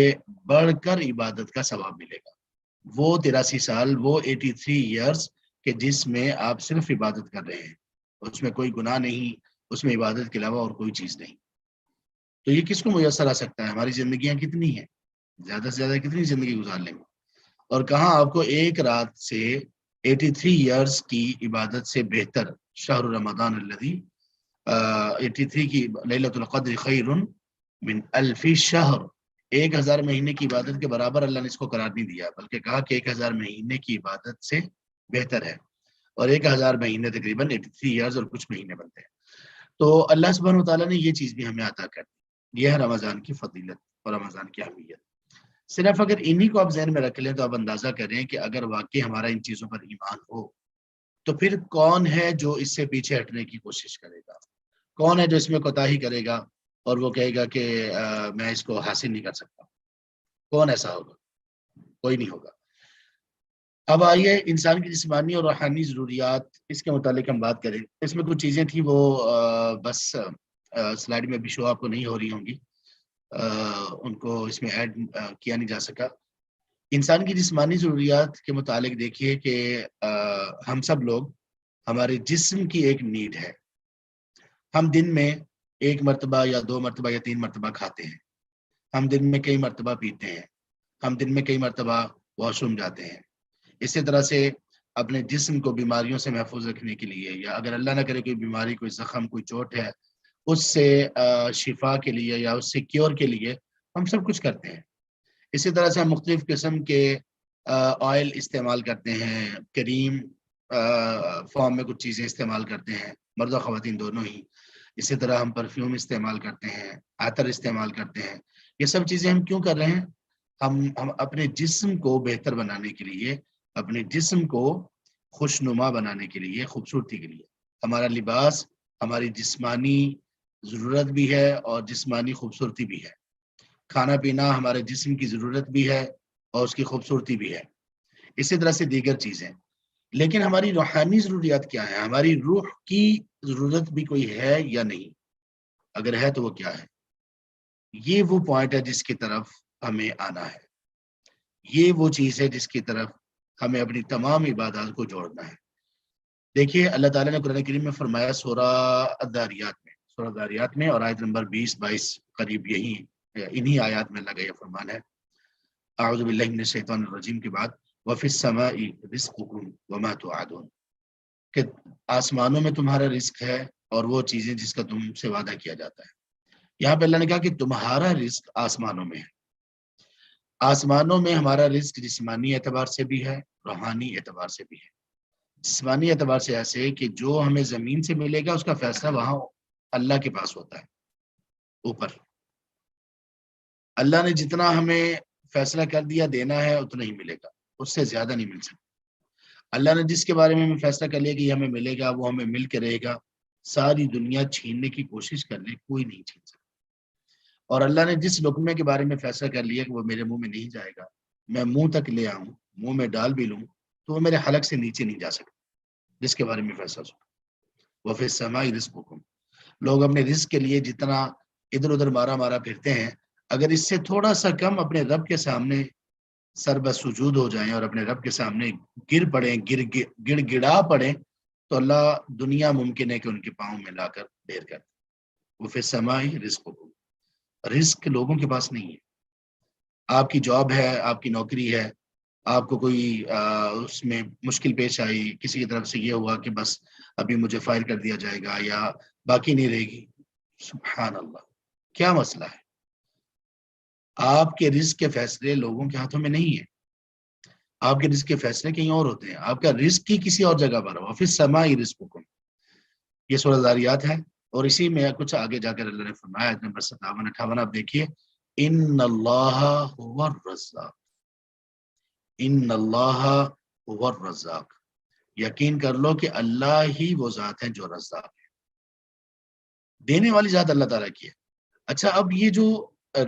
بڑھ کر عبادت کا ثواب ملے گا۔ وہ 83 سال، وہ 83 ایئرس کہ جس میں آپ صرف عبادت کر رہے ہیں، اس میں کوئی گناہ نہیں، اس میں عبادت کے علاوہ اور کوئی چیز نہیں۔ تو یہ کس کو میسر آ سکتا ہے؟ ہماری زندگیاں کتنی ہیں، زیادہ سے زیادہ کتنی زندگی گزار لیں گے، اور کہاں آپ کو ایک رات سے 83 ایئرس کی عبادت سے بہتر شہر رمضان الذی 83 کی لیلۃ القدر خیر من الف شہر، 1000 مہینے کی عبادت کے برابر اللہ نے اس کو قرار نہیں دیا، بلکہ کہا کہ 1000 مہینے کی عبادت سے بہتر ہے، اور 1000 مہینے تقریباً 83 ایئرز اور کچھ مہینے بنتے ہیں۔ تو اللہ سبحانہ وتعالیٰ نے یہ چیز بھی ہمیں عطا کر دی۔ یہ ہے رمضان کی فضیلت اور رمضان کی اہمیت۔ صرف اگر انہی کو آپ ذہن میں رکھ لیں تو آپ اندازہ کریں کہ اگر واقعی ہمارا ان چیزوں پر ایمان ہو تو پھر کون ہے جو اس سے پیچھے ہٹنے کی کوشش کرے گا؟ کون ہے جو اس میں کوتاہی کرے گا اور وہ کہے گا کہ میں اس کو حاصل نہیں کر سکتا؟ کون ایسا ہوگا؟ کوئی نہیں ہوگا۔ اب آئیے انسان کی جسمانی اور روحانی ضروریات، اس کے متعلق ہم بات کریں۔ اس میں کچھ چیزیں تھیں وہ بس سلائیڈ میں بھی شو آپ کو نہیں ہو رہی ہوں گی، ان کو اس میں ایڈ کیا نہیں جا سکا۔ انسان کی جسمانی ضروریات کے متعلق دیکھیے کہ ہم سب لوگ، ہمارے جسم کی ایک نیڈ ہے۔ ہم دن میں 1 مرتبہ یا 2 مرتبہ یا 3 مرتبہ کھاتے ہیں، ہم دن میں کئی مرتبہ پیتے ہیں، ہم دن میں کئی مرتبہ واش روم جاتے ہیں۔ اسی طرح سے اپنے جسم کو بیماریوں سے محفوظ رکھنے کے لیے، یا اگر اللہ نہ کرے کوئی بیماری، کوئی زخم، کوئی چوٹ ہے، اس سے شفا کے لیے یا اس سے کیور کے لیے ہم سب کچھ کرتے ہیں۔ اسی طرح سے ہم مختلف قسم کے آئل استعمال کرتے ہیں، کریم فارم میں کچھ چیزیں استعمال کرتے ہیں، مرد و خواتین دونوں ہی۔ اسی طرح ہم پرفیوم استعمال کرتے ہیں، عطر استعمال کرتے ہیں۔ یہ سب چیزیں ہم کیوں کر رہے ہیں؟ ہم اپنے جسم کو بہتر بنانے کے لیے، اپنے جسم کو خوشنما بنانے کے لیے، خوبصورتی کے لیے۔ ہمارا لباس ہماری جسمانی ضرورت بھی ہے اور جسمانی خوبصورتی بھی ہے، کھانا پینا ہمارے جسم کی ضرورت بھی ہے اور اس کی خوبصورتی بھی ہے، اسی طرح سے دیگر چیزیں۔ لیکن ہماری روحانی ضروریات کیا ہے؟ ہماری روح کی ضرورت بھی کوئی ہے یا نہیں؟ اگر ہے تو وہ کیا ہے؟ یہ وہ پوائنٹ ہے جس کی طرف ہمیں آنا ہے، یہ وہ چیز ہے جس کی طرف ہمیں اپنی تمام عبادات کو جوڑنا ہے۔ دیکھیے اللہ تعالیٰ نے قرآن کریم میں فرمایا سورہ الذاریات میں اور آیت نمبر 20-22 قریب انہی آیات میں اللہ کا یہ فرمان ہے، اعوذ باللہ من الشیطان الرجیم کے بعد وفی السماء رزقکم وما توعدون، کہ آسمانوں میں تمہارا رزق ہے اور وہ چیزیں جس کا تم سے وعدہ کیا جاتا ہے۔ یہاں پہ اللہ نے کہا کہ تمہارا رزق آسمانوں میں ہے۔ آسمانوں میں ہمارا رزق جسمانی اعتبار سے بھی ہے، روحانی اعتبار سے بھی ہے۔ جسمانی اعتبار سے ایسے کہ جو ہمیں زمین سے ملے گا اس کا فیصلہ وہاں اللہ کے پاس ہوتا ہے، اوپر۔ اللہ نے جتنا ہمیں فیصلہ کر دیا دینا ہے اتنا ہی ملے گا، اس سے زیادہ نہیں مل سکتا۔ اللہ نے جس کے بارے میں ہمیں فیصلہ کر لیا کہ یہ ہمیں ملے گا، وہ ہمیں مل کے رہے گا، ساری دنیا چھیننے کی کوشش کر لے کوئی نہیں چھین سکتا۔ اور اللہ نے جس لقمے کے بارے میں فیصلہ کر لیا کہ وہ میرے منہ میں نہیں جائے گا، میں منہ تک لے آؤں، منہ میں ڈال بھی لوں تو وہ میرے حلق سے نیچے نہیں جا سکتا، جس کے بارے میں فیصلہ سنا۔ وفی السماء رزقکم، لوگ اپنے رزق کے لیے جتنا ادھر ادھر مارا پھرتے ہیں، اگر اس سے تھوڑا سا کم اپنے رب کے سامنے سر بسجود ہو جائیں اور اپنے رب کے سامنے گر پڑیں، گڑ گڑا پڑیں، تو اللہ دنیا ممکن ہے کہ ان کے پاؤں میں لا کر دیر کر دے۔ وہ فی السماء رزقکم، رزق لوگوں کے پاس نہیں ہے۔ آپ کی جاب ہے، آپ کی نوکری ہے، آپ کو کوئی اس میں مشکل پیش آئی، کسی کی طرف سے یہ ہوا کہ بس ابھی مجھے فائر کر دیا جائے گا یا باقی نہیں رہے گی، سبحان اللہ، کیا مسئلہ ہے؟ آپ کے رزق کے فیصلے لوگوں کے ہاتھوں میں نہیں ہیں، آپ کے رزق کے فیصلے کہیں اور ہوتے ہیں، آپ کا رزق ہی کسی اور جگہ پر ہو۔ فی السماء رزقکم، یہ سورہ ذاریات ہے، اور اسی میں کچھ آگے جا کر اللہ نے فرمایا آیت نمبر 57-58، آپ دیکھیے، ان اللہ هو الرزاق، ان اللہ هو الرزاق، یقین کر لو کہ اللہ ہی وہ ذات ہے جو رزاق ہے، دینے والی ذات اللہ تعالیٰ کی ہے۔ اچھا، اب یہ جو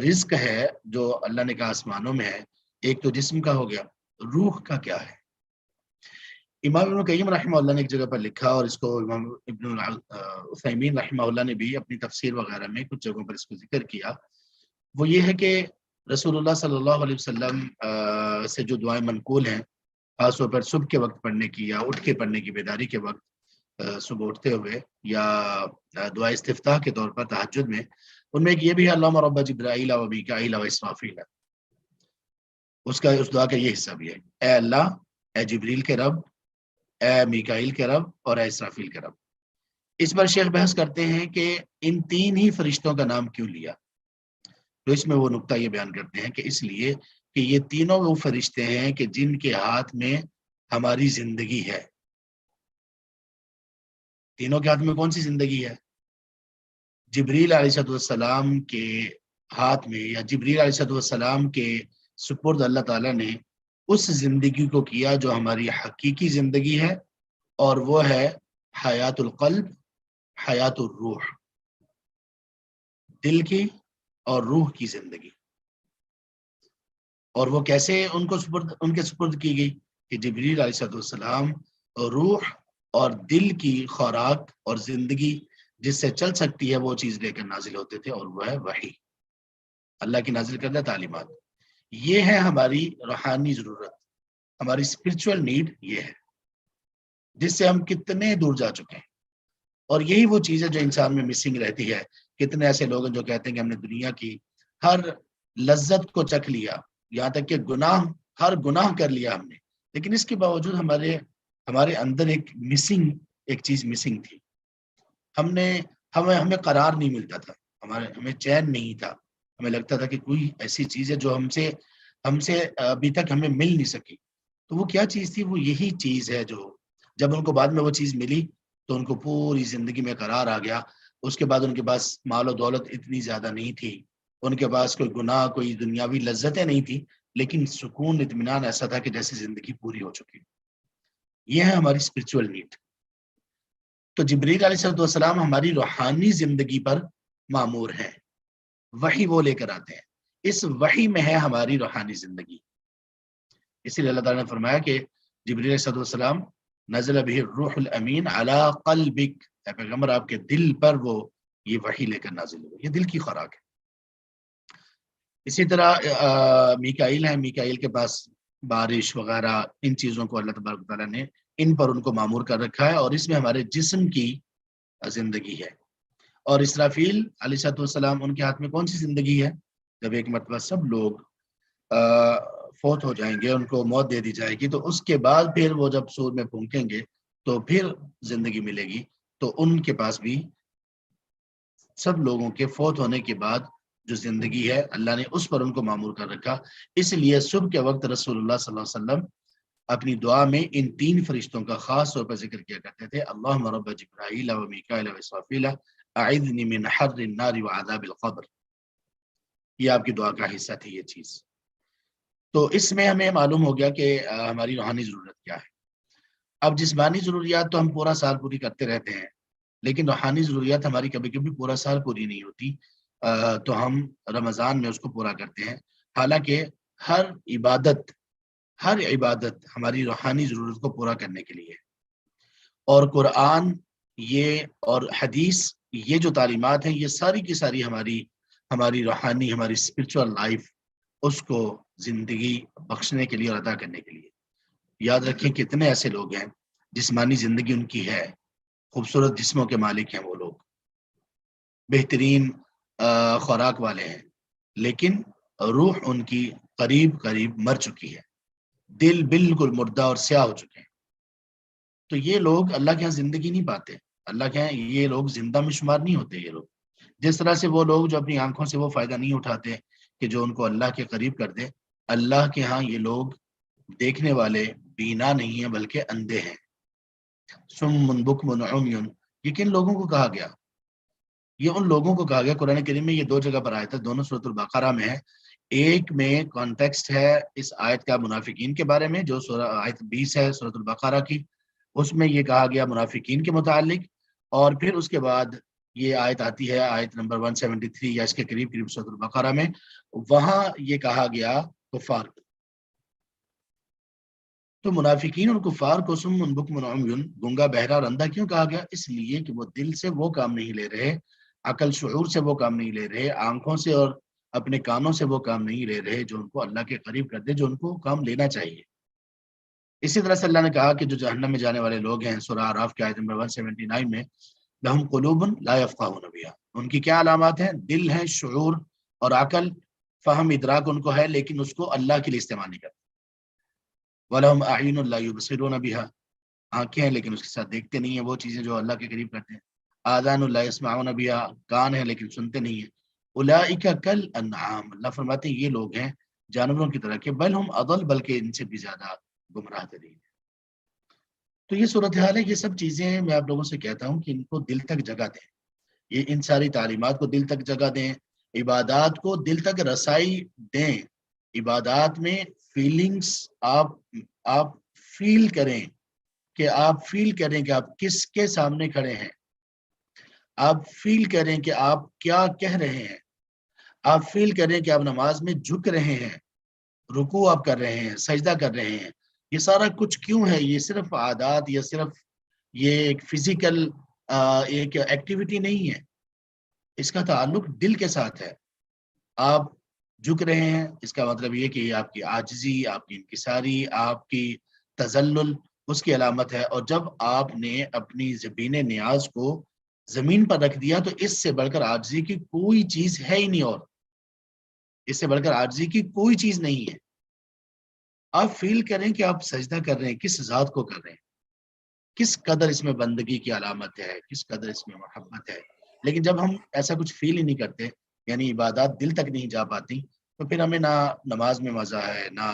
رزق ہے جو اللہ نے کہا آسمانوں میں ہے، ایک تو جسم کا ہو گیا، روح کا کیا ہے؟ امام ابن قیم رحمہ اللہ نے ایک جگہ پر لکھا، اور اس کو امام ابن عثیمین رحمہ اللہ نے بھی اپنی تفسیر وغیرہ میں کچھ جگہوں پر اس کو ذکر کیا، وہ یہ ہے کہ رسول اللہ صلی اللہ علیہ وسلم سے جو دعائیں منقول ہیں، خاص طور پر صبح کے وقت پڑھنے کی یا اٹھ کے پڑھنے کی، بیداری کے وقت صبح اٹھتے ہوئے، یا دعا استفتاح کے طور پر تہجد میں، ان میں ایک یہ بھی ہے اللہم رب جبرائیل و میکائیل و اسرافیل، اس دعا کا یہ حصہ بھی ہے، اے اللہ، اے جبریل کے رب، اے میکائیل کے رب، اور اے اسرافیل کے رب۔ اس پر شیخ بحث کرتے ہیں کہ ان تین ہی فرشتوں کا نام کیوں لیا؟ تو اس میں وہ نقطہ یہ بیان کرتے ہیں کہ اس لیے کہ یہ تینوں وہ فرشتے ہیں کہ جن کے ہاتھ میں ہماری زندگی ہے۔ تینوں کے ہاتھ میں کون سی زندگی ہے؟ جبریل علیہ السلام کے ہاتھ میں، یا جبریل علیہ السلام کے سپرد اللہ تعالیٰ نے اس زندگی کو کیا جو ہماری حقیقی زندگی ہے، اور وہ ہے حیات القلب، حیات الروح، دل کی اور روح کی زندگی۔ اور وہ کیسے ان کے سپرد کی گئی کہ جبریل علیہ السلام روح اور دل کی خوراک اور زندگی جس سے چل سکتی ہے وہ چیز لے کر نازل ہوتے تھے، اور وہ ہے وحی، اللہ کی نازل کردہ تعلیمات۔ یہ ہے ہماری روحانی ضرورت، ہماری اسپرچول نیڈ، یہ ہے جس سے ہم کتنے دور جا چکے ہیں، اور یہی وہ چیز ہے جو انسان میں مسنگ رہتی ہے۔ کتنے ایسے لوگ ہیں جو کہتے ہیں کہ ہم نے دنیا کی ہر لذت کو چکھ لیا، یہاں تک کہ ہر گناہ کر لیا ہم نے، لیکن اس کے باوجود ہمارے اندر ایک چیز مسنگ تھی۔ ہمیں قرار نہیں ملتا تھا، ہمیں چین نہیں تھا، ہمیں لگتا تھا کہ کوئی ایسی چیز ہے جو ہم سے ابھی تک ہمیں مل نہیں سکی۔ تو وہ کیا چیز تھی؟ وہ یہی چیز ہے جو جب ان کو بعد میں وہ چیز ملی تو ان کو پوری زندگی میں قرار آ گیا۔ اس کے بعد ان کے پاس مال و دولت اتنی زیادہ نہیں تھی، ان کے پاس کوئی گناہ، کوئی دنیاوی لذتیں نہیں تھی، لیکن سکون، اطمینان ایسا تھا کہ جیسے زندگی پوری ہو چکی۔ یہ ہے ہماری اسپرچول نیڈ۔ تو جبریل علیہ السلام ہماری روحانی زندگی پر مامور ہیں، وحی وہ لے کر آتے ہیں، اس وحی میں ہے ہماری روحانی زندگی۔ اسی لیے اللہ تعالیٰ نے فرمایا کہ جبریل علیہ السلام نزل به الروح الامین علی قلبک، اے پیغمبر آپ کے دل پر وہ یہ وحی لے کر نازل ہوئے، یہ دل کی خوراک ہے۔ اسی طرح میکائیل ہیں، میکائیل کے پاس بارش وغیرہ ان چیزوں کو اللہ تبارک و تعالیٰ نے ان پر ان کو مامور کر رکھا ہے، اور اس میں ہمارے جسم کی زندگی ہے۔ اور اسرافیل علیہ السلام، ان کے ہاتھ میں کون سی زندگی ہے؟ جب ایک مرتبہ سب لوگ فوت ہو جائیں گے، ان کو موت دے دی جائے گی، تو اس کے بعد پھر وہ جب سور میں پھونکیں گے تو پھر زندگی ملے گی۔ تو ان کے پاس بھی سب لوگوں کے فوت ہونے کے بعد جو زندگی ہے اللہ نے اس پر ان کو معمور کر رکھا۔ اس لیے صبح کے وقت رسول اللہ صلی اللہ علیہ وسلم اپنی دعا میں ان تین فرشتوں کا خاص طور پر ذکر کیا کرتے تھے، اللہم رب جبرائیل و میکائیل و اسرافیل اعذنی من حر النار و عذاب القبر۔ یہ آپ کی دعا کا حصہ تھی یہ چیز۔ تو اس میں ہمیں معلوم ہو گیا کہ ہماری روحانی ضرورت کیا ہے۔ اب جسمانی ضروریات تو ہم پورا سال پوری کرتے رہتے ہیں، لیکن روحانی ضروریات ہماری کبھی کبھی پورا سال پوری نہیں ہوتی، تو ہم رمضان میں اس کو پورا کرتے ہیں۔ حالانکہ ہر عبادت ہماری روحانی ضرورت کو پورا کرنے کے لیے، اور قرآن یہ اور حدیث، یہ جو تعلیمات ہیں یہ ساری کی ساری ہماری روحانی، ہماری اسپرچول لائف، اس کو زندگی بخشنے کے لیے اور ادا کرنے کے لیے. یاد رکھیں کتنے ایسے لوگ ہیں جسمانی زندگی ان کی ہے، خوبصورت جسموں کے مالک ہیں وہ لوگ، بہترین خوراک والے ہیں، لیکن روح ان کی قریب قریب مر چکی ہے، دل بالکل مردہ اور سیاہ ہو چکے ہیں. تو یہ لوگ اللہ کے ہاں زندگی نہیں پاتے، اللہ کے ہاں یہ لوگ زندہ میں شمار نہیں ہوتے. یہ لوگ جس طرح سے وہ لوگ جو اپنی آنکھوں سے وہ فائدہ نہیں اٹھاتے کہ جو ان کو اللہ کے قریب کر دے، اللہ کے ہاں یہ لوگ دیکھنے والے بینا نہیں ہیں بلکہ اندھے ہیں. صم بکم عمی، یہ کن لوگوں کو کہا گیا؟ یہ ان لوگوں کو کہا گیا. قرآن کریم میں یہ 2 جگہ پر آیت ہے، دونوں سورۃ البقرہ میں ہے. ایک میں کانٹیکسٹ ہے اس آیت کا منافقین کے بارے میں، جو آیت 20 ہے سورۃ البقرہ کی، اس میں یہ کہا گیا منافقین کے متعلق. اور پھر اس کے بعد یہ آیت آتی ہے، آیت نمبر 173 یا اس کے قریب قریب سورۃ البقرہ میں، وہاں یہ کہا گیا کفار کو. تو منافقین اور کفار کو صم بکم عمی، گنگا بہرا اور اندھا کیوں کہا گیا؟ اس لیے کہ وہ دل سے وہ کام نہیں لے رہے، عقل شعور سے وہ کام نہیں لے رہے، آنکھوں سے اور اپنے کانوں سے وہ کام نہیں لے رہے جو ان کو اللہ کے قریب کر دے، جو ان کو کام لینا چاہیے. اسی طرح سے اللہ نے کہا کہ جو جہنم میں جانے والے لوگ ہیں، سورہ اعراف کی آیت نمبر 179 میں، لہم قلوب لا یفقہون بہا، ان کی کیا علامات ہیں؟ دل ہیں، شعور اور عقل، فہم ادراک ان کو ہے، لیکن اس کو اللہ کے لیے استعمال نہیں کرتے. وَلَهُمْ أَعْيُنٌ لَا يُبْصِرُونَ بِهَا، آنکھیں ہیں لیکن اس کے ساتھ دیکھتے نہیں ہیں وہ چیزیں جو اللہ کے قریب کرتے ہیں. آذان لا يسمعون بها، کان ہے لیکن سنتے نہیں ہیں. اولئک کالانعام، اللہ فرماتے ہیں یہ لوگ ہیں جانوروں کی طرح کے، بل ہم اضل، بلکہ ان سے بھی زیادہ گمراہ ترین. تو یہ صورتحال ہے. یہ سب چیزیں میں آپ لوگوں سے کہتا ہوں کہ ان کو دل تک جگہ دیں، یہ ان ساری تعلیمات کو دل تک جگہ دیں، عبادات کو دل تک رسائی دیں. عبادات میں فیلنگز آپ فیل کریں، کہ آپ فیل کریں کہ آپ کس کے سامنے کھڑے ہیں، آپ فیل کریں کہ آپ کیا کہہ رہے ہیں، آپ فیل کریں کہ آپ نماز میں جھک رہے ہیں، رکوع آپ کر رہے ہیں، سجدہ کر رہے ہیں. یہ سارا کچھ کیوں ہے؟ یہ صرف عادات یا صرف یہ ایک فزیکل ایک ایکٹیویٹی نہیں ہے، اس کا تعلق دل کے ساتھ ہے. آپ جھک رہے ہیں، اس کا مطلب یہ کہ یہ آپ کی عاجزی، آپ کی انکساری، آپ کی تذلل اس کی علامت ہے. اور جب آپ نے اپنی زبین نیاز کو زمین پر رکھ دیا تو اس سے بڑھ کر عاجزی کی کوئی چیز ہے ہی نہیں، اور اس سے بڑھ کر عاجزی کی کوئی چیز نہیں ہے. آپ فیل کریں کہ آپ سجدہ کر رہے ہیں، کس ذات کو کر رہے ہیں، کس قدر اس میں بندگی کی علامت ہے، کس قدر اس میں محبت ہے. لیکن جب ہم ایسا کچھ فیل ہی نہیں کرتے، یعنی عبادات دل تک نہیں جا پاتی، تو پھر ہمیں نہ نماز میں مزہ ہے، نہ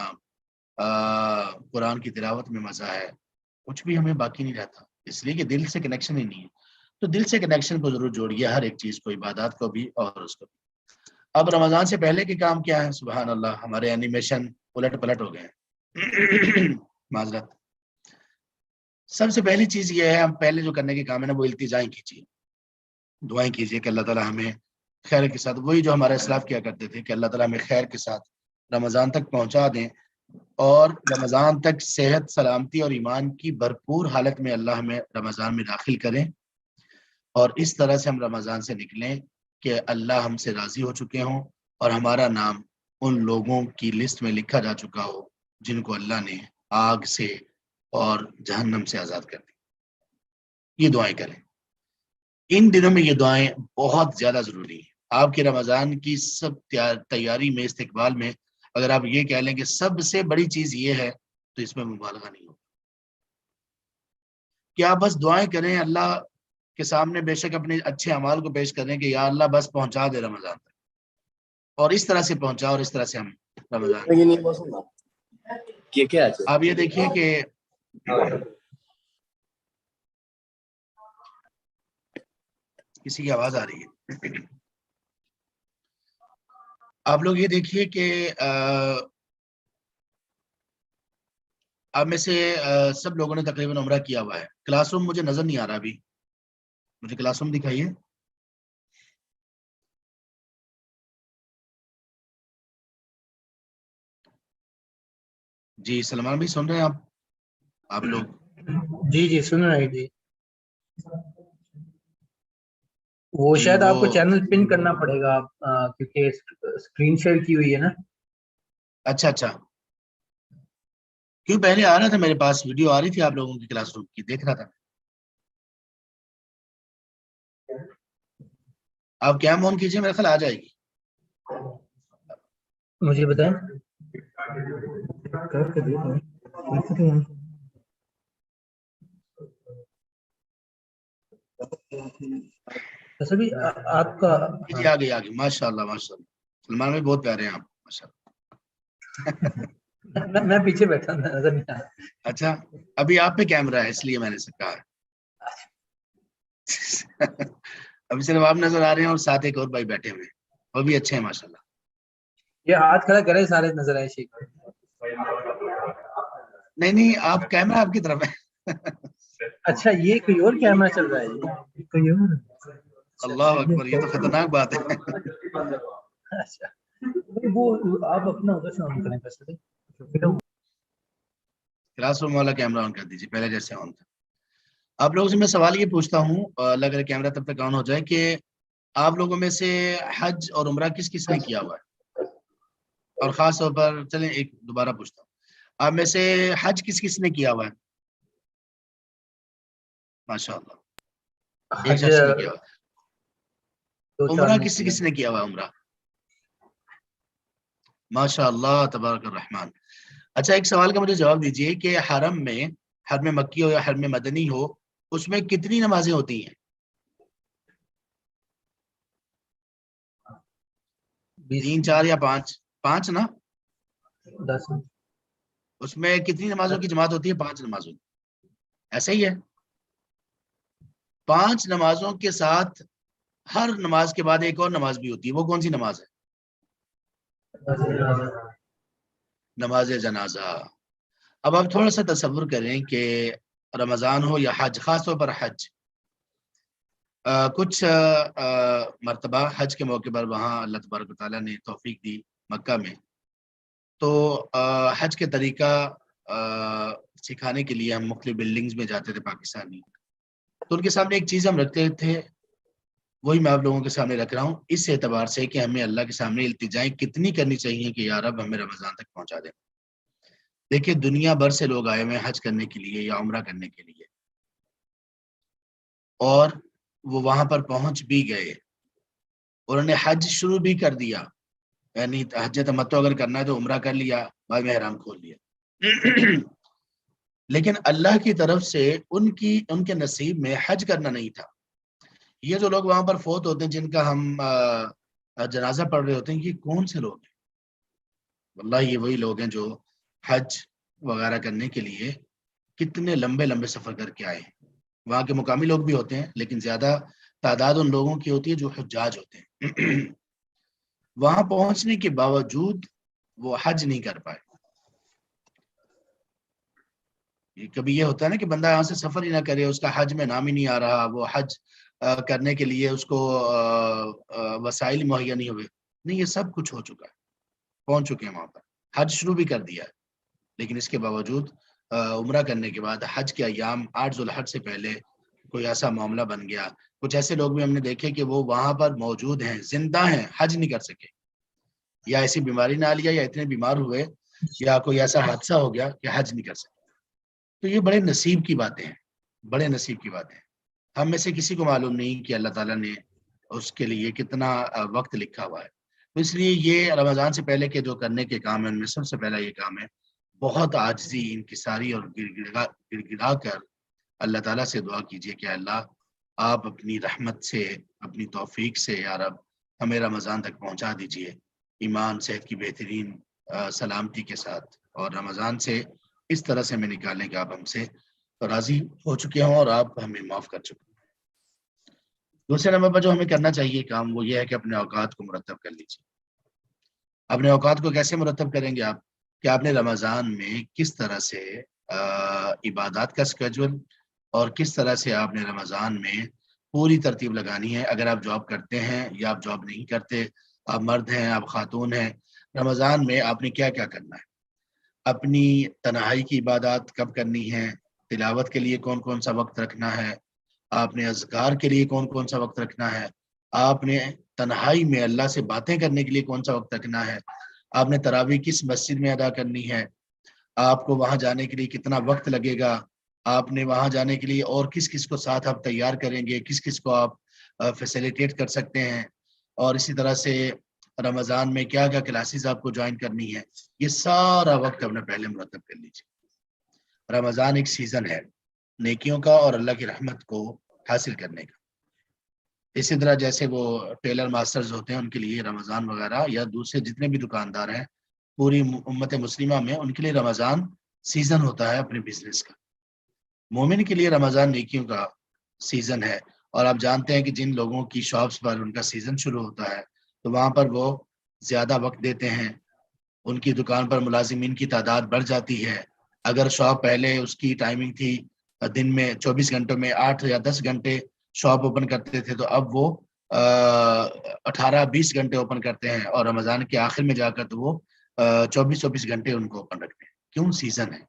قرآن کی تلاوت میں مزہ ہے، کچھ بھی ہمیں باقی نہیں رہتا، اس لیے کہ دل سے کنیکشن ہی نہیں ہے. تو دل سے کنیکشن کو ضرور جوڑیے، ہر ایک چیز کو، عبادات کو بھی اور اس کو بھی. اب رمضان سے پہلے کے کام کیا ہے؟ سبحان اللہ، ہمارے اینیمیشن الٹ پلٹ ہو گئے ہیں. معذرت. سب سے پہلی چیز یہ ہے، ہم پہلے جو کرنے کے کام ہے نا، وہ التجائیں کیجیے، دعائیں کیجیے کہ اللہ تعالیٰ ہمیں خیر کے ساتھ، وہی جو ہمارے اسلاف کیا کرتے تھے، کہ اللہ تعالیٰ ہمیں خیر کے ساتھ رمضان تک پہنچا دیں، اور رمضان تک صحت، سلامتی اور ایمان کی بھرپور حالت میں اللہ ہمیں رمضان میں داخل کریں، اور اس طرح سے ہم رمضان سے نکلیں کہ اللہ ہم سے راضی ہو چکے ہوں، اور ہمارا نام ان لوگوں کی لسٹ میں لکھا جا چکا ہو جن کو اللہ نے آگ سے اور جہنم سے آزاد کر دی. یہ دعائیں کریں. ان دنوں میں یہ دعائیں بہت زیادہ ضروری ہیں. آپ کے رمضان کی سب تیاری میں، استقبال میں، اگر آپ یہ کہہ لیں کہ سب سے بڑی چیز یہ ہے، تو اس میں مبالغہ نہیں ہوگا. کہ آپ بس دعائیں کریں، اللہ کے سامنے بے شک اپنے اچھے اعمال کو پیش کریں کہ یا اللہ بس پہنچا دے رمضان تک، اور اس طرح سے پہنچا، اور اس طرح سے ہم رمضان. آپ یہ دیکھیے کہ کسی کی آواز آ رہی ہے. آپ لوگ یہ دیکھیے کہ آپ میں سے سب لوگوں نے تقریباً عمرہ کیا ہوا ہے. کلاس روم مجھے نظر نہیں آ رہا، ابھی مجھے کلاس روم دکھائیے. جی سلمان بھی سن رہے ہیں آپ لوگ؟ جی جی سن رہے ہیں جی. وہ جی شاید وہ آپ کو چینل پن کرنا پڑے گا کیونکہ اسکرین شیئر کی ہوئی ہے نا. اچھا اچھا، کیوں پہلے آ رہا تھا میرے پاس، ویڈیو آ رہی تھی آپ لوگوں کی کلاس روم کی، دیکھ رہا تھا. آپ کیم آن کیجیے، میرا خیال آ جائے گی. مجھے بتائیں. کر کے ویسے بھی آپ کا جی آ گئی ماشاء اللہ ماشاء اللہ. سلمان بھائی بہت پیارے ہیں آپ ماشاء اللہ. میں پیچھے بیٹھا ہوں، نظر نہیں آ رہا. اچھا، ابھی آپ پہ کیمرہ ہے اس لیے میں نے سے کہا. ابھی صرف آپ نظر آ رہے ہیں اور ساتھ ایک اور بھائی بیٹھے ہوئے ہیں، وہ بھی اچھے ہیں ماشاء اللہ. یہ ہاتھ کھڑا کرے سارے نظر آئے شیخ. نہیں آپ کیمرہ آپ کی طرف ہے. اچھا یہ کوئی اور کیمرہ چل رہا ہے، یہ کوئی اور. اللہ اکبر، یہ تو خطرناک بات ہے. اچھا وہ آپ اپنا ادھر سے آن کریں پیسے. کلاس روم والا کیمرہ آن کر دیجیے پہلے جیسے آن تھا. آپ لوگوں سے میں سوال یہ پوچھتا ہوں، اللہ اگر کیمرہ تب تک آن ہو جائے، کہ آپ لوگوں میں سے حج اور عمرہ کس کس نے کیا ہوا ہے؟ اور خاص طور پر چلیں ایک دوبارہ پوچھتا ہوں، آپ میں سے حج کس کس نے کیا ہوا ہے؟ ماشاء اللہ، ایک حج شخص نے کیا ہوا ہے. 2-4 عمرہ نے کس کیا. کس نے کیا ہوا ہے؟ عمرہ ماشاء اللہ تبارک الرحمن. اچھا ایک سوال کا مجھے جواب دیجئے کہ حرم میں، حرم مکی ہو یا حرم مدنی ہو، اس میں کتنی نمازیں ہوتی ہیں؟ 3 4 یا 5؟ 5 نا. 10. اس میں کتنی نمازوں کی جماعت ہوتی ہے؟ 5 نمازوں. ایسا ہی ہے. 5 نمازوں کے ساتھ ہر نماز کے بعد ایک اور نماز بھی ہوتی ہے، وہ کون سی نماز ہے؟ نماز جنازہ. اب آپ تھوڑا سا تصور کریں کہ رمضان ہو یا حج، خاص طور پر حج. کچھ مرتبہ حج کے موقع پر وہاں اللہ تبارک و تعالیٰ نے توفیق دی مکہ میں، تو حج کے طریقہ سکھانے کے لیے ہم مختلف بلڈنگز میں جاتے تھے پاکستانی، تو ان کے سامنے ایک چیز ہم رکھتے تھے، وہی میں آپ لوگوں کے سامنے رکھ رہا ہوں، اس اعتبار سے کہ ہمیں اللہ کے سامنے التجائیں کتنی کرنی چاہیے کہ یا رب ہمیں رمضان تک پہنچا دیں. دیکھیں دنیا بھر سے لوگ آئے ہوئے ہیں حج کرنے کے لیے یا عمرہ کرنے کے لیے، اور وہ وہاں پر پہنچ بھی گئے، انہوں نے حج شروع بھی کر دیا، یعنی حج تمتع اگر کرنا ہے تو عمرہ کر لیا، بعد میں احرام کھول لیا. لیکن اللہ کی طرف سے ان کے نصیب میں حج کرنا نہیں تھا. یہ جو لوگ وہاں پر فوت ہوتے ہیں، جن کا ہم جنازہ پڑھ رہے ہوتے ہیں، یہ کون سے لوگ ہیں؟ واللہ یہ وہی لوگ ہیں جو حج وغیرہ کرنے کے لیے کتنے لمبے لمبے سفر کر کے آئے ہیں. وہاں کے مقامی لوگ بھی ہوتے ہیں، لیکن زیادہ تعداد ان لوگوں کی ہوتی ہے جو حجاج ہوتے ہیں. وہاں پہنچنے کے باوجود وہ حج نہیں کر پائے. کبھی یہ ہوتا ہے نا کہ بندہ یہاں سے سفر ہی نہ کرے، اس کا حج میں نام ہی نہیں آ رہا، وہ حج کرنے کے لیے اس کو وسائل مہیا نہیں ہوئے. نہیں، یہ سب کچھ ہو چکا ہے، پہنچ چکے ہیں وہاں پر، حج شروع بھی کر دیا ہے. لیکن اس کے باوجود عمرہ کرنے کے بعد حج کے ایام 8 ذوالحج سے پہلے کوئی ایسا معاملہ بن گیا. کچھ ایسے لوگ بھی ہم نے دیکھے کہ وہ وہاں پر موجود ہیں، زندہ ہیں، حج نہیں کر سکے، یا ایسی بیماری نہ لیا، یا اتنے بیمار ہوئے، یا کوئی ایسا حادثہ ہو گیا کہ حج نہیں کر سکے. تو یہ بڑے نصیب کی باتیں ہیں، بڑے نصیب کی باتیں ہیں. ہم میں سے کسی کو معلوم نہیں کہ اللہ تعالیٰ نے اس کے لیے کتنا وقت لکھا ہوا ہے. تو اس لیے یہ رمضان سے پہلے کے جو کرنے کے کام ہیں، ان میں سب سے پہلا یہ کام ہے بہت عاجزی، انکساری اور گڑ گڑا کر اللہ تعالیٰ سے دعا کیجیے کہ اللہ آپ اپنی رحمت سے، اپنی توفیق سے یا رب ہمیں رمضان تک پہنچا دیجیے، ایمان صحت کی بہترین سلامتی کے ساتھ، اور رمضان سے اس طرح سے ہمیں نکالنے کہ آپ ہم سے راضی ہو چکے ہوں اور آپ ہمیں معاف کر چکے. دوسرے نمبر پر جو ہمیں کرنا چاہیے کام، وہ یہ ہے کہ اپنے اوقات کو مرتب کر لیجیے. اپنے اوقات کو کیسے مرتب کریں گے آپ؟ کہ آپ نے رمضان میں کس طرح سے عبادات کا اسکیجول، اور کس طرح سے آپ نے رمضان میں پوری ترتیب لگانی ہے. اگر آپ جاب کرتے ہیں یا آپ جاب نہیں کرتے، آپ مرد ہیں، آپ خاتون ہیں، رمضان میں آپ نے کیا کیا کرنا ہے؟ اپنی تنہائی کی عبادات کب کرنی ہے؟ تلاوت کے لیے کون کون سا وقت رکھنا ہے؟ آپ نے اذکار کے لیے کون کون سا وقت رکھنا ہے؟ آپ نے تنہائی میں اللہ سے باتیں کرنے کے لیے کون سا وقت رکھنا ہے، آپ نے تراویح کس مسجد میں ادا کرنی ہے، آپ کو وہاں جانے کے لیے کتنا وقت لگے گا، آپ نے وہاں جانے کے لیے اور کس کس کو ساتھ آپ تیار کریں گے، کس کس کو آپ فیسیلیٹیٹ کر سکتے ہیں، اور اسی طرح سے رمضان میں کیا کیا کلاسز آپ کو جوائن کرنی ہے، یہ سارا وقت اپنے پہلے مرتب کر لیجیے۔ رمضان ایک سیزن ہے نیکیوں کا اور اللہ کی رحمت کو حاصل کرنے کا۔ اسی طرح جیسے وہ ٹیلر ماسٹرز ہوتے ہیں ان کے لیے رمضان وغیرہ، یا دوسرے جتنے بھی دکاندار ہیں پوری امت مسلمہ میں، ان کے لیے رمضان سیزن ہوتا ہے اپنے بزنس کا۔ مومن کے لیے رمضان نیکیوں کا سیزن ہے، اور آپ جانتے ہیں کہ جن لوگوں کی شاپس پر ان کا سیزن شروع ہوتا ہے تو وہاں پر وہ زیادہ وقت دیتے ہیں، ان کی دکان پر ملازمین کی تعداد بڑھ جاتی ہے۔ اگر شاپ پہلے اس کی ٹائمنگ تھی دن میں 24 گھنٹوں میں 8 یا 10 گھنٹے شاپ اوپن کرتے تھے، تو اب وہ 18-20 گھنٹے اوپن کرتے ہیں، اور رمضان کے آخر میں جا کر تو وہ 24 گھنٹے ان کو اوپن رکھتے ہیں۔ کیوں؟ سیزن ہے۔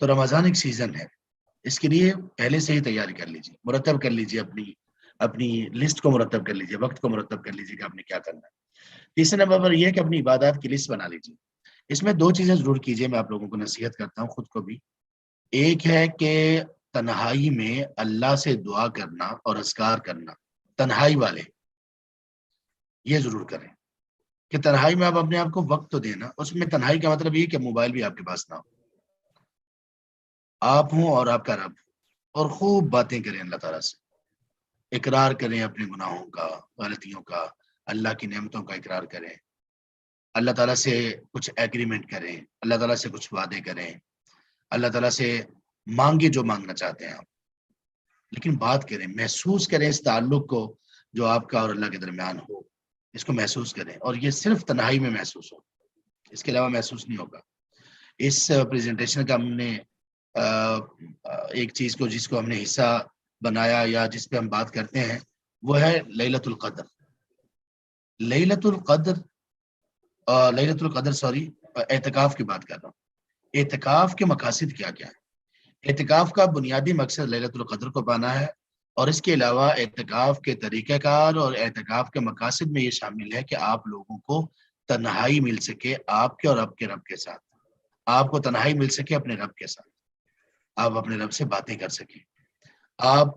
تو رمضان ایک سیزن ہے، اس کے لیے پہلے سے ہی تیاری کر لیجیے، مرتب کر لیجیے، اپنی لسٹ کو مرتب کر لیجیے، وقت کو مرتب کر لیجیے کہ آپ نے کیا کرنا ہے۔ تیسرے نمبر پر یہ ہے کہ اپنی عبادات کی لسٹ بنا لیجیے۔ اس میں 2 چیزیں ضرور کیجیے، میں آپ لوگوں کو نصیحت کرتا ہوں، خود کو بھی۔ ایک ہے کہ تنہائی میں اللہ سے دعا کرنا اور اذکار کرنا، تنہائی والے یہ ضرور کریں کہ تنہائی میں آپ اپنے آپ کو وقت تو دینا۔ اس میں تنہائی کا مطلب یہ کہ موبائل بھی آپ کے پاس نہ ہو، آپ ہوں اور آپ کا رب، اور خوب باتیں کریں اللہ تعالیٰ سے، اقرار کریں اپنے گناہوں کا، غلطیوں کا، اللہ کی نعمتوں کا اقرار کریں، اللہ تعالیٰ سے کچھ ایگریمنٹ کریں، اللہ تعالیٰ سے کچھ وعدے کریں، اللہ تعالیٰ سے مانگے جو مانگنا چاہتے ہیں آپ، لیکن بات کریں، محسوس کریں اس تعلق کو جو آپ کا اور اللہ کے درمیان ہو، اس کو محسوس کریں، اور یہ صرف تنہائی میں محسوس ہو، اس کے علاوہ محسوس نہیں ہوگا۔ اس پریزنٹیشن کا ہم نے ایک چیز کو جس کو ہم نے حصہ بنایا یا جس پہ ہم بات کرتے ہیں وہ ہے لیلۃ القدر۔ لیلۃ القدر لیلۃ القدر سوری اعتکاف کی بات کر رہا ہوں۔ اعتکاف کے مقاصد کیا کیا ہے؟ اعتکاف کا بنیادی مقصد لیلۃ القدر کو پانا ہے، اور اس کے علاوہ اعتکاف کے طریقہ کار اور اعتکاف کے مقاصد میں یہ شامل ہے کہ آپ لوگوں کو تنہائی مل سکے آپ کے اور آپ کے رب کے ساتھ، آپ کو تنہائی مل سکے اپنے رب کے ساتھ، آپ اپنے رب سے باتیں کر سکیں، آپ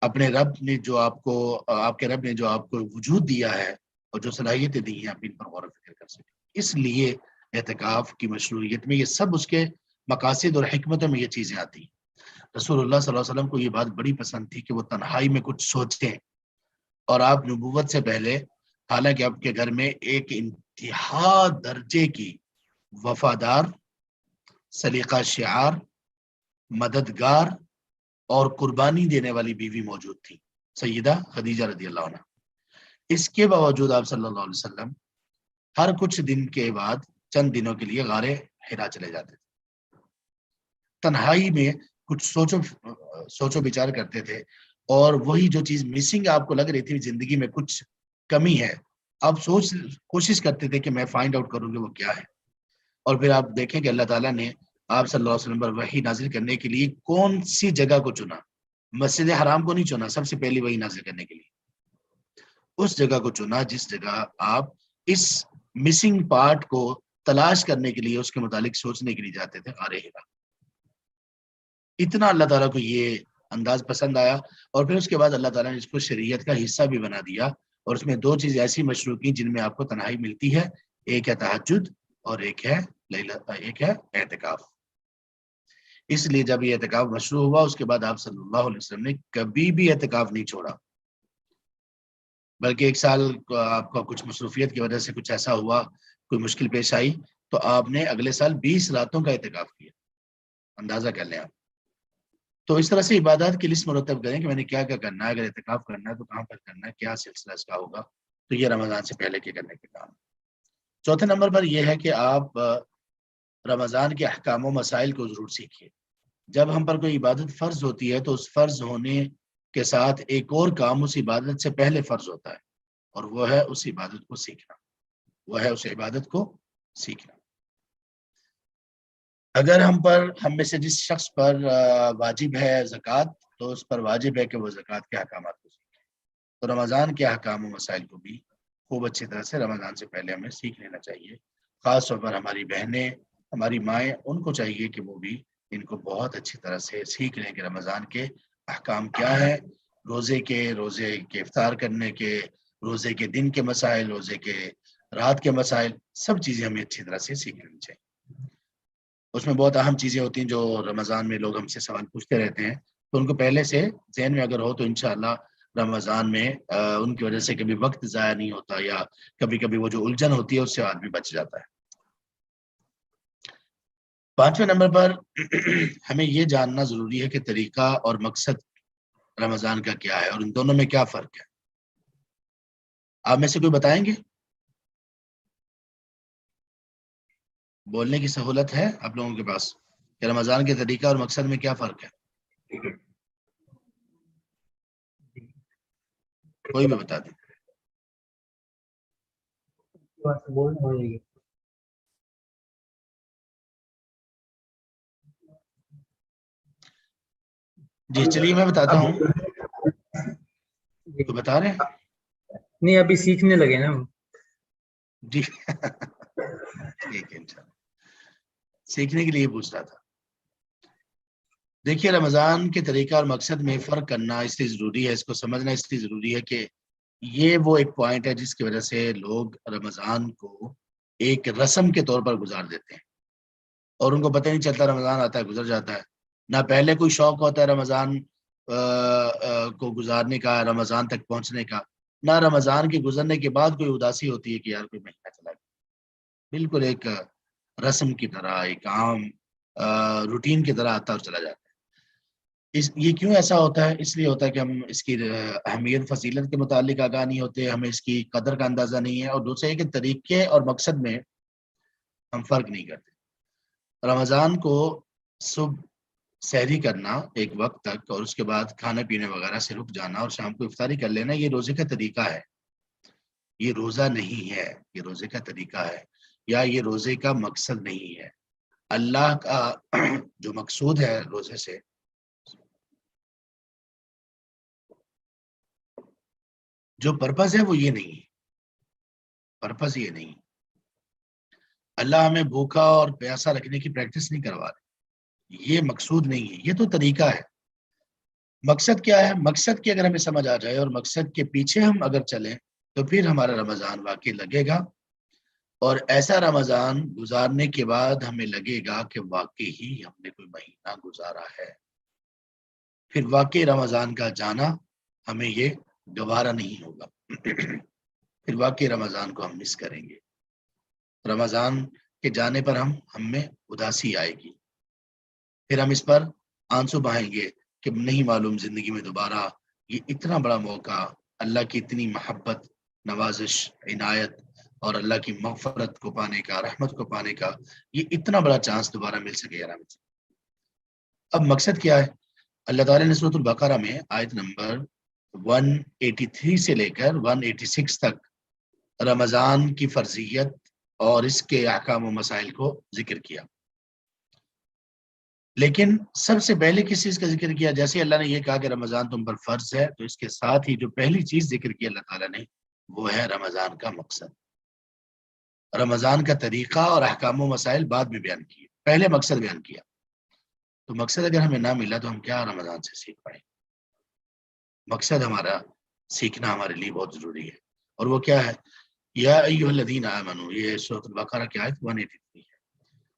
اپنے رب نے جو آپ کو آپ کے رب نے جو آپ کو وجود دیا ہے اور جو صلاحیتیں دی ہیں آپ ان پر غور و فکر کر سکیں۔ اس لیے اعتکاف کی مشروعیت میں یہ سب اس کے مقاصد اور حکمتوں میں یہ چیزیں آتی ہیں۔ رسول اللہ صلی اللہ علیہ وسلم کو یہ بات بڑی پسند تھی کہ وہ تنہائی میں کچھ سوچیں، اور آپ نبوت سے پہلے حالانکہ آپ کے گھر میں ایک انتہا درجے کی وفادار، سلیقہ شعار، مددگار اور قربانی دینے والی بیوی موجود تھی، سیدہ خدیجہ رضی اللہ عنہ۔ اس کے باوجود آپ صلی اللہ علیہ وسلم ہر کچھ دن کے بعد چند دنوں کے لیے غار حرا چلے جاتے تھے، تنہائی میں کچھ سوچو بچار کرتے تھے، اور وہی جو چیز مسنگ آپ کو لگ رہی تھی زندگی میں کچھ کمی ہے، آپ کوشش کرتے تھے کہ میں فائنڈ آؤٹ کروں گی وہ کیا ہے، اور پھر آپ دیکھیں کہ اللہ تعالیٰ نے آپ صلی اللہ علیہ وسلم پر وحی نازل کرنے کے لیے کون سی جگہ کو چنا۔ مسجد حرام کو نہیں چنا سب سے پہلی وحی نازل کرنے کے لیے، اس جگہ کو چنا جس جگہ آپ اس مسنگ پارٹ کو تلاش کرنے کے لیے، اس کے متعلق سوچنے کے لیے جاتے تھے، غار حرا۔ اتنا اللہ تعالیٰ کو یہ انداز پسند آیا، اور پھر اس کے بعد اللہ تعالیٰ نے اس کو شریعت کا حصہ بھی بنا دیا، اور اس میں 2 چیزیں ایسی مشروع کی جن میں آپ کو تنہائی ملتی ہے، ایک ہے تہجد اور ایک ہے اعتکاف۔ اس لیے جب یہ اعتکاف مشروع ہوا اس کے بعد آپ صلی اللہ علیہ وسلم نے کبھی بھی اعتکاف نہیں چھوڑا، بلکہ ایک سال آپ کا کچھ مصروفیت کی وجہ سے کچھ ایسا ہوا، کوئی مشکل پیش آئی، تو آپ نے اگلے سال 20 راتوں کا اعتکاف کیا، اندازہ کر لیں آپ۔ تو اس طرح سے عبادات کی لسٹ مرتب کریں کہ میں نے کیا کیا کرنا ہے، اگر اعتکاف کرنا ہے تو کہاں پر کرنا ہے، کیا سلسلہ اس کا ہوگا، تو یہ رمضان سے پہلے کے کرنے کے کام۔ چوتھے نمبر پر یہ ہے کہ آپ رمضان کے احکام و مسائل کو ضرور سیکھیے۔ جب ہم پر کوئی عبادت فرض ہوتی ہے تو اس فرض ہونے کے ساتھ ایک اور کام اس عبادت سے پہلے فرض ہوتا ہے، اور وہ ہے اس عبادت کو سیکھنا، وہ ہے اس عبادت کو سیکھنا۔ اگر ہم میں سے جس شخص پر واجب ہے زکوٰۃ، تو اس پر واجب ہے کہ وہ زکوٰۃ کے احکامات کو سیکھے۔ تو رمضان کے احکام و مسائل کو بھی خوب اچھی طرح سے رمضان سے پہلے ہمیں سیکھ لینا چاہیے. خاص طور پر ہماری بہنیں، ہماری مائیں، ان کو چاہیے کہ وہ بھی ان کو بہت اچھی طرح سے سیکھ لیں کہ رمضان کے احکام کیا ہے، روزے کے افطار کرنے کے، روزے کے دن کے مسائل، روزے کے رات کے مسائل، سب چیزیں ہمیں اچھی طرح سے سیکھ لینی چاہیے. اس میں بہت اہم چیزیں ہوتی ہیں جو رمضان میں لوگ ہم سے سوال پوچھتے رہتے ہیں، تو ان کو پہلے سے ذہن میں اگر ہو تو انشاءاللہ رمضان میں ان کی وجہ سے کبھی وقت ضائع نہیں ہوتا، یا کبھی کبھی وہ جو الجھن ہوتی ہے اس سے آدمی بچ جاتا ہے. 5ویں نمبر پر ہمیں یہ جاننا ضروری ہے کہ طریقہ اور مقصد رمضان کا کیا ہے اور ان دونوں میں کیا فرق ہے. آپ میں سے کوئی بتائیں گے؟ بولنے کی سہولت ہے آپ لوگوں کے پاس کہ رمضان کے طریقہ اور مقصد میں کیا فرق ہے؟ کوئی بھی بتا دیں. جی چلیے میں بتاتا ہوں. تو بتا رہے ہیں؟ نہیں ابھی سیکھنے لگے نا. جی ٹھیک ہے، انشاءاللہ سیکھنے کے لیے پوچھ رہا تھا. دیکھیے رمضان کے طریقہ اور مقصد میں فرق کرنا اس لیے ضروری ہے، اس کو سمجھنا اس لیے ضروری ہے کہ یہ وہ ایک پوائنٹ ہے جس کی وجہ سے لوگ رمضان کو ایک رسم کے طور پر گزار دیتے ہیں اور ان کو پتہ نہیں چلتا، رمضان آتا ہے گزر جاتا ہے. نہ پہلے کوئی شوق ہوتا ہے رمضان کو گزارنے کا، رمضان تک پہنچنے کا، نہ رمضان کے گزرنے کے بعد کوئی اداسی ہوتی ہے کہ یار کوئی مہینہ چلا گیا. بالکل ایک رسم کی طرح، ایک عام روٹین کی طرح آتا اور چلا جاتا ہے. یہ کیوں ایسا ہوتا ہے؟ اس لیے ہوتا ہے کہ ہم اس کی اہمیت فضیلت کے متعلق آگاہ نہیں ہوتے، ہمیں اس کی قدر کا اندازہ نہیں ہے، اور دوسرے کہ طریقے اور مقصد میں ہم فرق نہیں کرتے. رمضان کو صبح سحری کرنا ایک وقت تک اور اس کے بعد کھانے پینے وغیرہ سے رک جانا اور شام کو افطاری کر لینا، یہ روزے کا طریقہ ہے. یہ روزہ نہیں ہے، یہ روزے کا طریقہ ہے، یا یہ روزے کا مقصد نہیں ہے. اللہ کا جو مقصود ہے روزے سے، جو پرپز ہے وہ یہ نہیں ہے. پرپز یہ نہیں. اللہ ہمیں بھوکا اور پیاسا رکھنے کی پریکٹس نہیں کروا رہے، یہ مقصود نہیں ہے، یہ تو طریقہ ہے. مقصد کیا ہے؟ مقصد کی اگر ہمیں سمجھ آ جائے اور مقصد کے پیچھے ہم اگر چلیں تو پھر ہمارا رمضان واقعی لگے گا، اور ایسا رمضان گزارنے کے بعد ہمیں لگے گا کہ واقعی ہی ہم نے کوئی مہینہ گزارا ہے. پھر واقعی رمضان کا جانا ہمیں یہ گوارا نہیں ہوگا. پھر واقعی رمضان کو ہم مس کریں گے. رمضان کے جانے پر ہم میں اداسی آئے گی، پھر ہم اس پر آنسو بہائیں گے کہ نہیں معلوم زندگی میں دوبارہ یہ اتنا بڑا موقع، اللہ کی اتنی محبت، نوازش، عنایت اور اللہ کی مغفرت کو پانے کا، رحمت کو پانے کا، یہ اتنا بڑا چانس دوبارہ مل سکے یا نہ مل سکے. اب مقصد کیا ہے؟ اللہ تعالیٰ نے سورۃ البقرہ میں آیت نمبر 183 سے لے کر 186 تک رمضان کی فرضیت اور اس کے احکام و مسائل کو ذکر کیا. لیکن سب سے پہلے کس چیز کا ذکر کیا؟ جیسے اللہ نے یہ کہا کہ رمضان تم پر فرض ہے، تو اس کے ساتھ ہی جو پہلی چیز ذکر کی اللہ تعالیٰ نے وہ ہے رمضان کا مقصد. رمضان کا طریقہ اور احکام و مسائل بعد میں بیان کیے، پہلے مقصد بیان کیا. تو مقصد اگر ہمیں نہ ملا تو ہم کیا رمضان سے سیکھ پائیں؟ مقصد ہمارا سیکھنا ہمارے لیے بہت ضروری ہے، اور وہ کیا ہے؟ یا ایھا الذین آمنوا، یہ سورۃ البقرہ کی آیت 183 ہے.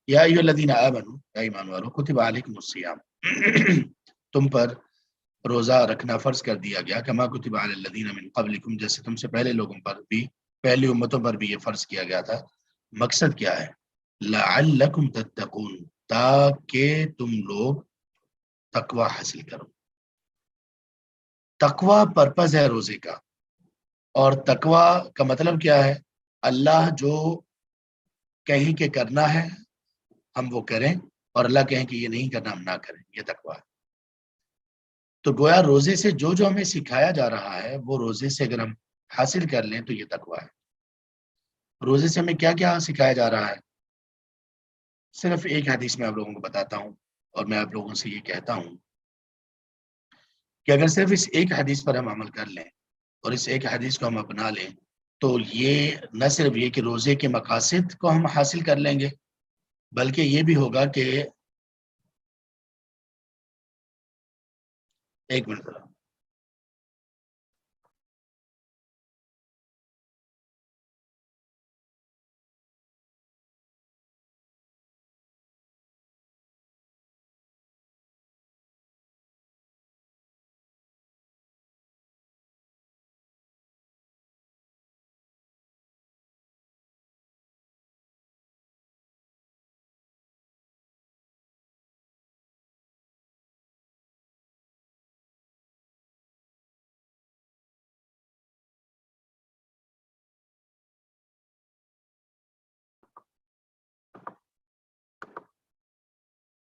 یا ایھا الذین آمنوا، اے ایمان والو، کتب علیکم الصیام، تم پر روزہ رکھنا فرض کر دیا گیا، کما کتب علی الذین من قبلکم، جیسے تم سے پہلے لوگوں پر بھی، پہلی امتوں پر بھی یہ فرض کیا گیا تھا. مقصد کیا ہے؟ لعلکم تتقون، تاکہ تم لوگ تقوی حاصل کرو. تقوی پرپز ہے روزے کا، اور تقوی کا مطلب کیا ہے؟ اللہ جو کہیں کہ کرنا ہے ہم وہ کریں، اور اللہ کہیں کہ یہ نہیں کرنا ہم نہ کریں، یہ تقوی ہے. تو گویا روزے سے جو ہمیں سکھایا جا رہا ہے وہ روزے سے اگر ہم حاصل کر لیں تو یہ تقوی ہے. روزے سے ہمیں کیا کیا سکھایا جا رہا ہے؟ صرف ایک حدیث میں آپ لوگوں کو بتاتا ہوں، اور میں آپ لوگوں سے یہ کہتا ہوں کہ اگر صرف اس ایک حدیث پر ہم عمل کر لیں اور اس ایک حدیث کو ہم اپنا لیں تو یہ نہ صرف یہ کہ روزے کے مقاصد کو ہم حاصل کر لیں گے، بلکہ یہ بھی ہوگا کہ ایک منٹ ذرا۔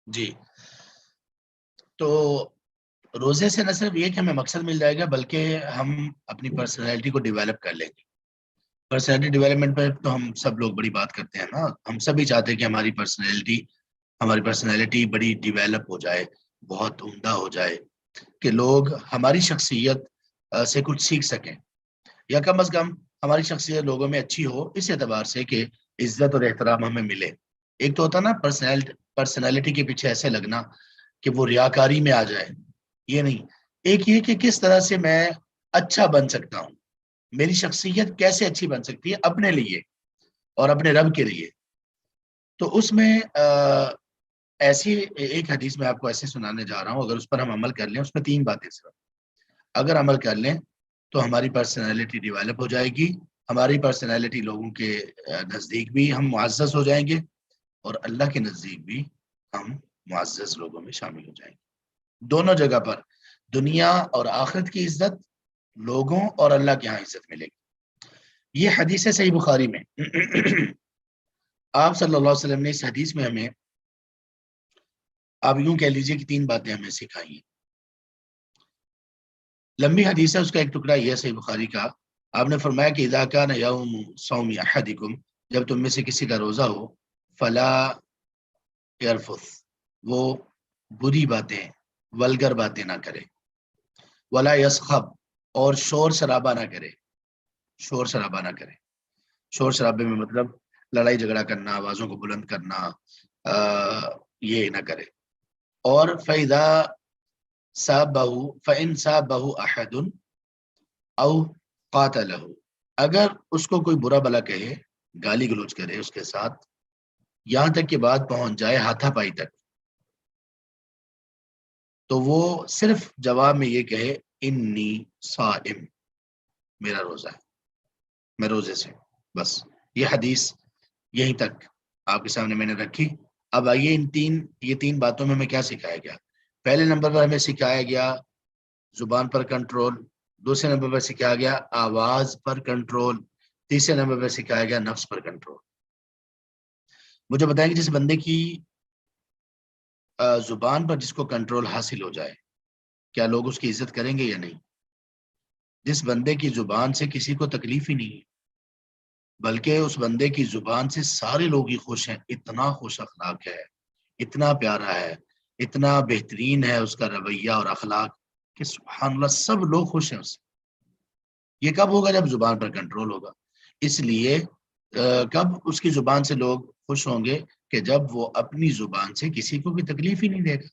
جی، تو روزے سے نہ صرف یہ کہ ہمیں مقصد مل جائے گا، بلکہ ہم اپنی پرسنالٹی کو ڈیولپ کر لیں گے۔ پرسنالٹی ڈیولپمنٹ پہ تو ہم سب لوگ بڑی بات کرتے ہیں نا، ہم سبھی چاہتے ہیں کہ ہماری پرسنالٹی بڑی ڈیولپ ہو جائے، بہت عمدہ ہو جائے، کہ لوگ ہماری شخصیت سے کچھ سیکھ سکیں، یا کم از کم ہماری شخصیت لوگوں میں اچھی ہو اس اعتبار سے کہ عزت اور احترام ہمیں ملے۔ ایک تو ہوتا نا پرسنالٹی کے پیچھے ایسے لگنا کہ وہ ریاکاری میں آ جائے، یہ نہیں۔ ایک یہ کہ کس طرح سے میں اچھا بن سکتا ہوں، میری شخصیت کیسے اچھی بن سکتی ہے اپنے لیے اور اپنے رب کے لیے۔ تو اس میں ایسی ایک حدیث میں آپ کو ایسے سنانے جا رہا ہوں، اگر اس پر ہم عمل کر لیں، اس میں 3 باتیں صرف اگر عمل کر لیں تو ہماری پرسنالٹی ڈیولپ ہو جائے گی، ہماری پرسنالٹی لوگوں کے نزدیک بھی ہم معزز ہو جائیں گے، اور اللہ کے نزدیک بھی ہم معزز لوگوں میں شامل ہو جائیں گے۔ دونوں جگہ پر دنیا اور آخرت کی عزت لوگوں اور اللہ کے ہاں عزت ملے گی۔ یہ حدیث ہے صحیح بخاری میں۔ آپ صلی اللہ علیہ وسلم نے اس حدیث میں ہمیں، آپ یوں کہہ لیجئے کہ 3 باتیں ہمیں سکھائی ہیں۔ لمبی حدیث ہے، اس کا ایک ٹکڑا یہ ہے صحیح بخاری کا۔ آپ نے فرمایا کہ اذا کان یوم صوم احدکم، جب تم میں سے کسی کا روزہ ہو، فلا یرفث، وہ بری باتیں، ولگر باتیں نہ کرے، ولا یسخب، اور شور شرابہ نہ کرے۔ شور شرابہ نہ کرے، شور شرابے میں مطلب لڑائی جھگڑا کرنا، آوازوں کو بلند کرنا، یہ نہ کرے۔ اور فَإِذَا سَابَهُ فَإِن سَابَهُ أَحَدٌ أَوْ قَاتَلَهُ، اگر اس کو کوئی برا بلا کہے، گالی گلوچ کرے اس کے ساتھ، یہاں تک کہ بات پہنچ جائے ہاتھا پائی تک، تو وہ صرف جواب میں یہ کہے انی صائم، میرا روزہ ہے، میں روزے سے، بس۔ یہ حدیث یہیں تک آپ کے سامنے میں نے رکھی۔ اب آئیے یہ تین باتوں میں ہمیں کیا سکھایا گیا۔ پہلے نمبر پر ہمیں سکھایا گیا زبان پر کنٹرول، دوسرے نمبر پر سکھایا گیا آواز پر کنٹرول، تیسرے نمبر پر سکھایا گیا نفس پر کنٹرول۔ مجھے بتائیں کہ جس بندے کی زبان پر جس کو کنٹرول حاصل ہو جائے، کیا لوگ اس کی عزت کریں گے یا نہیں؟ جس بندے کی زبان سے کسی کو تکلیف ہی نہیں، بلکہ اس بندے کی زبان سے سارے لوگ ہی خوش ہیں، اتنا خوش اخلاق ہے، اتنا پیارا ہے، اتنا بہترین ہے اس کا رویہ اور اخلاق کہ سبحان اللہ سب لوگ خوش ہیں اس سے۔ یہ کب ہوگا؟ جب زبان پر کنٹرول ہوگا۔ اس لیے کب اس کی زبان سے لوگ خوش ہوں گے؟ کہ جب وہ اپنی زبان سے کسی کو بھی تکلیف ہی نہیں دے گا۔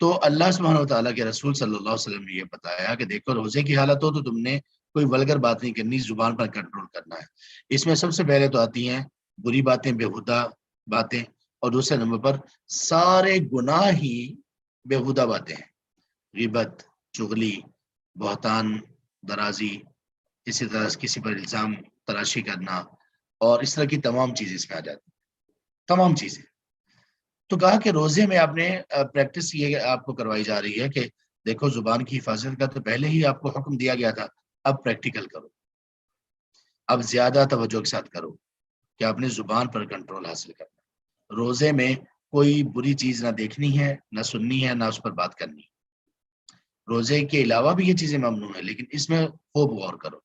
تو اللہ سبحانہ وتعالیٰ کے رسول صلی اللہ علیہ وسلم نے یہ بتایا کہ دیکھو روزے کی حالت ہو تو تم نے کوئی ولگر بات نہیں کرنی، زبان پر کنٹرول کرنا ہے۔ اس میں سب سے پہلے تو آتی ہیں بری باتیں، بےہودہ باتیں، اور دوسرے نمبر پر سارے گناہ ہی بےہودہ باتیں ہیں، غیبت، چغلی، بہتان درازی، اسی طرح کسی پر الزام تراشی کرنا، اور اس طرح کی تمام چیزیں اس میں آ جاتی ہیں، تمام چیزیں۔ تو کہا کہ روزے میں آپ نے پریکٹس یہ آپ کو کروائی جا رہی ہے کہ دیکھو زبان کی حفاظت کا تو پہلے ہی آپ کو حکم دیا گیا تھا، اب پریکٹیکل کرو، اب زیادہ توجہ کے ساتھ کرو کہ اپنی زبان پر کنٹرول حاصل کرنا۔ روزے میں کوئی بری چیز نہ دیکھنی ہے، نہ سننی ہے، نہ اس پر بات کرنی۔ روزے کے علاوہ بھی یہ چیزیں ممنوع ہیں، لیکن اس میں خوب غور کرو۔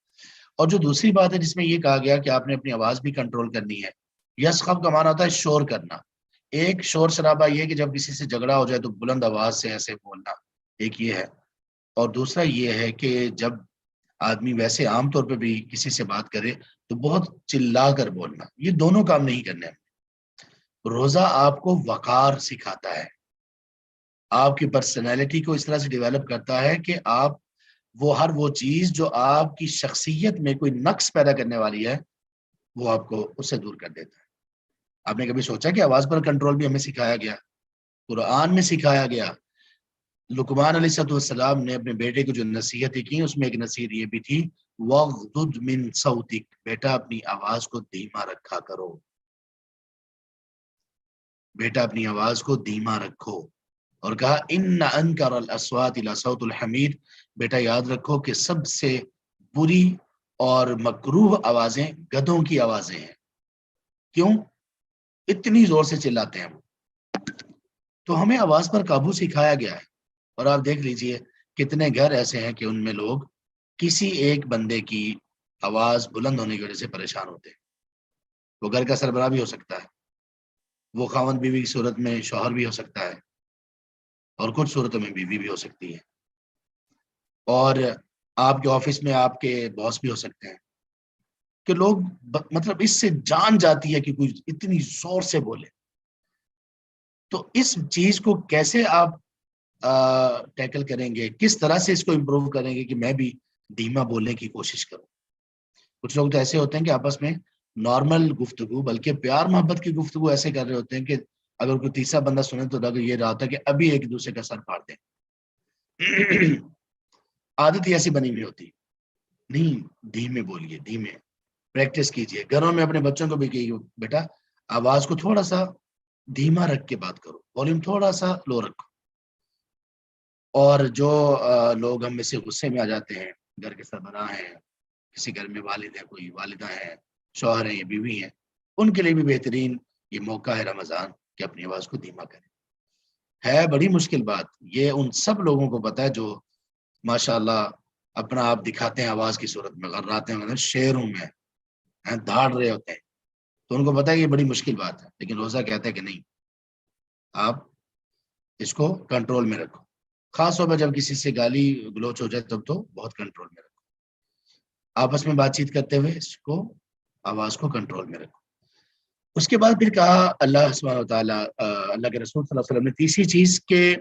اور جو دوسری بات ہے جس میں یہ کہا گیا کہ آپ نے اپنی آواز بھی کنٹرول کرنی ہے، یسخب کا معنی ہوتا ہے شور کرنا۔ ایک شور شرابہ یہ کہ جب کسی سے جھگڑا ہو جائے تو بلند آواز سے ایسے بولنا، ایک یہ ہے۔ اور دوسرا یہ ہے کہ جب آدمی ویسے عام طور پہ بھی کسی سے بات کرے تو بہت چلا کر بولنا، یہ دونوں کام نہیں کرنے ہیں۔ روزہ آپ کو وقار سکھاتا ہے، آپ کی پرسنالٹی کو اس طرح سے ڈیولپ کرتا ہے کہ آپ ہر وہ چیز جو آپ کی شخصیت میں کوئی نقص پیدا کرنے والی ہے وہ آپ کو اس سے دور کر دیتا ہے۔ آپ نے کبھی سوچا کہ آواز پر کنٹرول بھی ہمیں سکھایا گیا، قرآن میں سکھایا گیا۔ لقمان علیہ السلام نے اپنے بیٹے کو جو نصیحتیں کی اس میں ایک نصیحت یہ بھی تھی، وَغْضُضْ مِنْ صَوْتِكَ، بیٹا اپنی آواز کو دھیما رکھا کرو، بیٹا اپنی آواز کو دھیما رکھو۔ اور کہا ان انکر الاصوات لصوت الحمیر، بیٹا یاد رکھو کہ سب سے بری اور مکروہ آوازیں گدھوں کی آوازیں ہیں۔ کیوں؟ اتنی زور سے چلاتے ہیں وہ۔ تو ہمیں آواز پر قابو سکھایا گیا ہے، اور آپ دیکھ لیجئے کتنے گھر ایسے ہیں کہ ان میں لوگ کسی ایک بندے کی آواز بلند ہونے کی وجہ سے پریشان ہوتے ہیں۔ وہ گھر کا سربراہ بھی ہو سکتا ہے، وہ خاوند بیوی کی صورت میں شوہر بھی ہو سکتا ہے، اور کچھ صورتوں میں بیوی بھی ہو سکتی ہے، اور آپ کے آفس میں آپ کے باس بھی ہو سکتے ہیں، کہ لوگ مطلب اس سے جان جاتی ہے کہ کوئی اتنی زور سے بولے۔ تو اس چیز کو کیسے آپ ٹیکل کریں گے، کس طرح سے اس کو امپروو کریں گے کہ میں بھی دھیما بولنے کی کوشش کروں؟ کچھ لوگ تو ایسے ہوتے ہیں کہ آپس میں نارمل گفتگو بلکہ پیار محبت کی گفتگو ایسے کر رہے ہوتے ہیں کہ اگر کوئی تیسرا بندہ سنے تو لگ یہ رہا ہوتا ہے کہ ابھی ایک دوسرے کا سر پھاڑ دیں۔ عادت ہی ایسی بنی ہوئی ہوتی نہیں۔ دھیمے بولیے، دھیمے پریکٹس کیجئے، گھروں میں اپنے بچوں کو بھی کہیے بیٹا آواز کو تھوڑا سا دھیما رکھ کے بات کرو، والیوم تھوڑا سا لو رکھو۔ اور جو لوگ ہم میں سے غصے میں آ جاتے ہیں، گھر کے سربراہ ہیں، کسی گھر میں والد ہے، کوئی والدہ ہے، شوہر ہیں یا بیوی ہیں، ان کے لیے بھی بہترین یہ موقع ہے رمضان کہ اپنی آواز کو دھیما کریں۔ ہے بڑی مشکل بات، یہ ان سب لوگوں کو پتا ہے جو ماشاءاللہ اپنا آپ دکھاتے ہیں آواز کی صورت میں، غراتے ہیں شعروں میں دھاڑ رہے ہوتے ہیں، تو ان کو پتا ہے یہ بڑی مشکل بات ہے، لیکن روزہ کہتا ہے کہ نہیں، آپ اس کو کنٹرول میں رکھو۔ خاص طور پر جب کسی سے گالی گلوچ ہو جائے تب تو بہت کنٹرول میں رکھو۔ آپس میں بات چیت کرتے ہوئے اس کو آواز کو کنٹرول میں رکھو۔ اس کے بعد پھر کہا اللہ سبحانہ وتعالیٰ، اللہ کے رسول صلی اللہ علیہ وسلم نے تیسری چیز کہ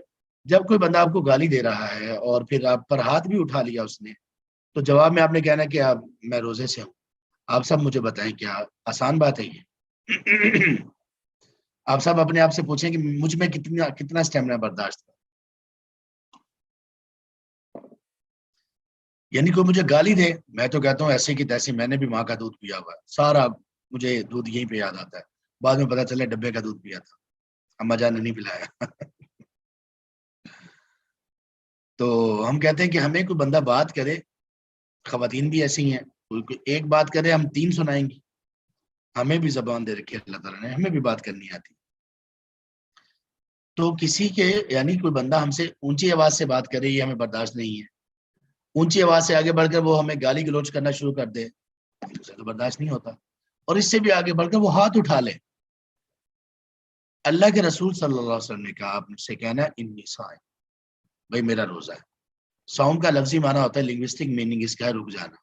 جب کوئی بندہ آپ کو گالی دے رہا ہے اور پھر آپ پر ہاتھ بھی اٹھا لیا اس نے، تو جواب میں آپ نے کہنا کہ میں روزے سے ہوں، آپ سب مجھے بتائیں کیا آسان بات ہے یہ؟ آپ سب اپنے آپ سے پوچھیں کہ مجھ میں کتنا اسٹیمنا برداشت ہے۔ یعنی کوئی مجھے گالی دے، میں تو کہتا ہوں ایسے کی تیسے، میں نے بھی ماں کا دودھ پیا ہوا ہے، سارا مجھے دودھ یہیں پہ یاد آتا ہے، بعد میں پتا چلے ڈبے کا دودھ پیا تھا، اما جان نے نہیں پلایا۔ تو ہم کہتے ہیں کہ ہمیں کوئی بندہ بات کرے، خواتین بھی ایسی ہیں، کوئی ایک بات کرے ہم 3 سنائیں گی، ہمیں بھی زبان دے رکھی اللہ تعالیٰ نے، ہمیں بھی بات کرنی آتی۔ تو کسی کے یعنی کوئی بندہ ہم سے اونچی آواز سے بات کرے یہ ہمیں برداشت نہیں ہے، اونچی آواز سے آگے بڑھ کر وہ ہمیں گالی گلوچ کرنا شروع کر دے، اسے تو برداشت نہیں ہوتا، اور اس سے بھی آگے بڑھ کر وہ ہاتھ اٹھا لے۔ اللہ کے رسول صلی اللہ علیہ وسلم نے کہا آپ سے کہنا انی صائم، بھائی میرا روزہ ہے۔ صوم کا لفظی معنی ہوتا ہے، لنگوسٹک میننگ اس کا ہے رک جانا،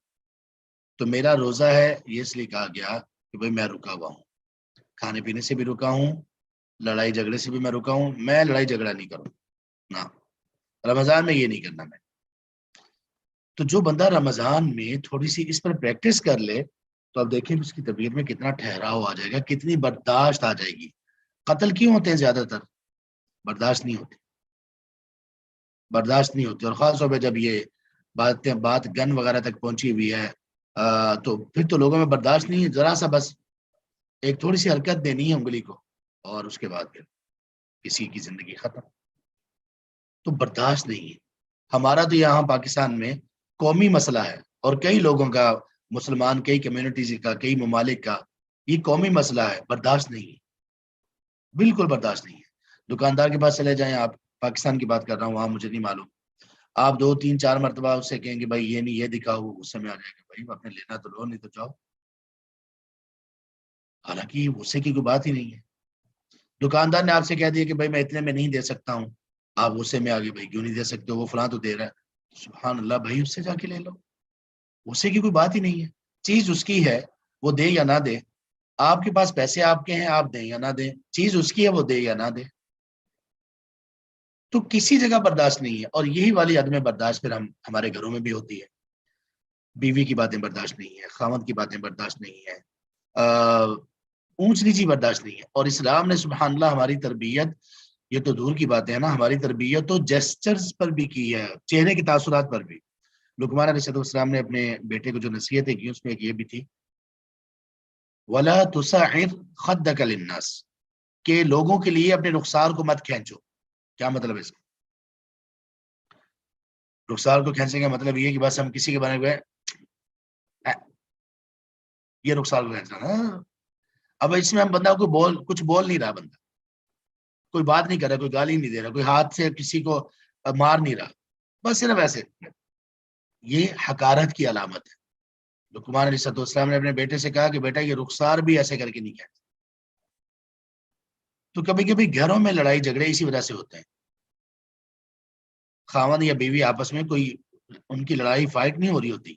تو میرا روزہ ہے یہ اس لیے کہا گیا کہ بھائی میں رکا ہوا ہوں، کھانے پینے سے بھی رکا ہوں، لڑائی جھگڑے سے بھی میں رکا ہوں، میں لڑائی جھگڑا نہیں کروں نا، رمضان میں یہ نہیں کرنا میں۔ تو جو بندہ رمضان میں تھوڑی سی اس پر پریکٹس کر لے تو اب دیکھیں اس کی طبیعت میں کتنا ٹھہراؤ آ جائے گا، کتنی برداشت آ جائے گی۔ قتل کیوں ہوتے ہیں زیادہ تر؟ برداشت نہیں ہوتی، برداشت نہیں ہوتی، اور خاص طور پہ جب یہ بات گن وغیرہ تک پہنچی ہوئی ہے تو پھر تو لوگوں میں برداشت نہیں ہے، ذرا سا بس ایک تھوڑی سی حرکت دینی ہے انگلی کو اور اس کے بعد پھر کسی کی زندگی ختم۔ تو برداشت نہیں ہے۔ ہمارا تو یہاں پاکستان میں قومی مسئلہ ہے، اور کئی لوگوں کا، مسلمان کئی کمیونٹیز کا، کئی ممالک کا یہ قومی مسئلہ ہے، برداشت نہیں ہے، بالکل برداشت نہیں ہے۔ دکاندار کے پاس چلے جائیں آپ، پاکستان کی بات کر رہا ہوں، وہاں مجھے نہیں معلوم، آپ 2 3 4 مرتبہ اس سے کہیں گے بھائی یہ نہیں یہ دکھاؤ، وہ غصے میں آ جائے گا، بھائی آپ نے لینا تو لو نہیں تو جاؤ، حالانکہ غصے کی کوئی بات ہی نہیں ہے۔ دکاندار نے آپ سے کہہ دیا کہ بھائی میں اتنے میں نہیں دے سکتا ہوں، آپ غصے میں آ گئے، بھائی کیوں نہیں دے سکتے، وہ فلاں تو دے رہا ہے، سبحان اللہ بھائی، اس سے جا کے لے لو، اسے کی کوئی بات ہی نہیں ہے، چیز اس کی ہے، وہ دے یا نہ دے، آپ کے پاس پیسے آپ کے ہیں، آپ دیں یا نہ دیں، چیز اس کی ہے، وہ دے یا نہ دے، تو کسی جگہ برداشت نہیں ہے۔ اور یہی والی عدم برداشت پھر ہمارے گھروں میں بھی ہوتی ہے، بیوی کی باتیں برداشت نہیں ہے، خاوند کی باتیں برداشت نہیں ہے، اونچ نیچی برداشت نہیں ہے۔ اور اسلام نے سبحان اللہ ہماری تربیت، یہ تو دور کی بات ہے نا، ہماری تربیت تو جیسچرز پر بھی کی ہے، چہرے کے تاثرات پر بھی۔ لقمان علیہ السلام نے اپنے بیٹے کو جو نصیحتیں کی اس میں ایک یہ بھی تھی، وَلَا تُسَعِّرْ خَدَّكَ لِلنَّاسِ، کہ لوگوں کے لیے اپنے رخسار کو مت کھینچو۔ کیا مطلب ہے اس کا؟ رخسار کو کھینچنے کا مطلب یہ ہے کہ بس ہم کسی کے بارے میں یہ رخسار کو کھینچنا نا، اب اس میں ہم بندہ کو کچھ بول نہیں رہا، بندہ کوئی بات نہیں کر رہا، کوئی گالی نہیں دے رہا، کوئی ہاتھ سے کسی کو مار نہیں رہا، بس صرف ایسے، یہ حقارت کی علامت ہے۔ لقمان علیہ السلام نے اپنے بیٹے سے کہا کہ بیٹا یہ رخسار بھی ایسے کر کے نہیں کہتے۔ تو کبھی کبھی گھروں میں لڑائی جھگڑے اسی وجہ سے ہوتے ہیں، خاوند یا بیوی آپس میں کوئی ان کی لڑائی فائٹ نہیں ہو رہی ہوتی،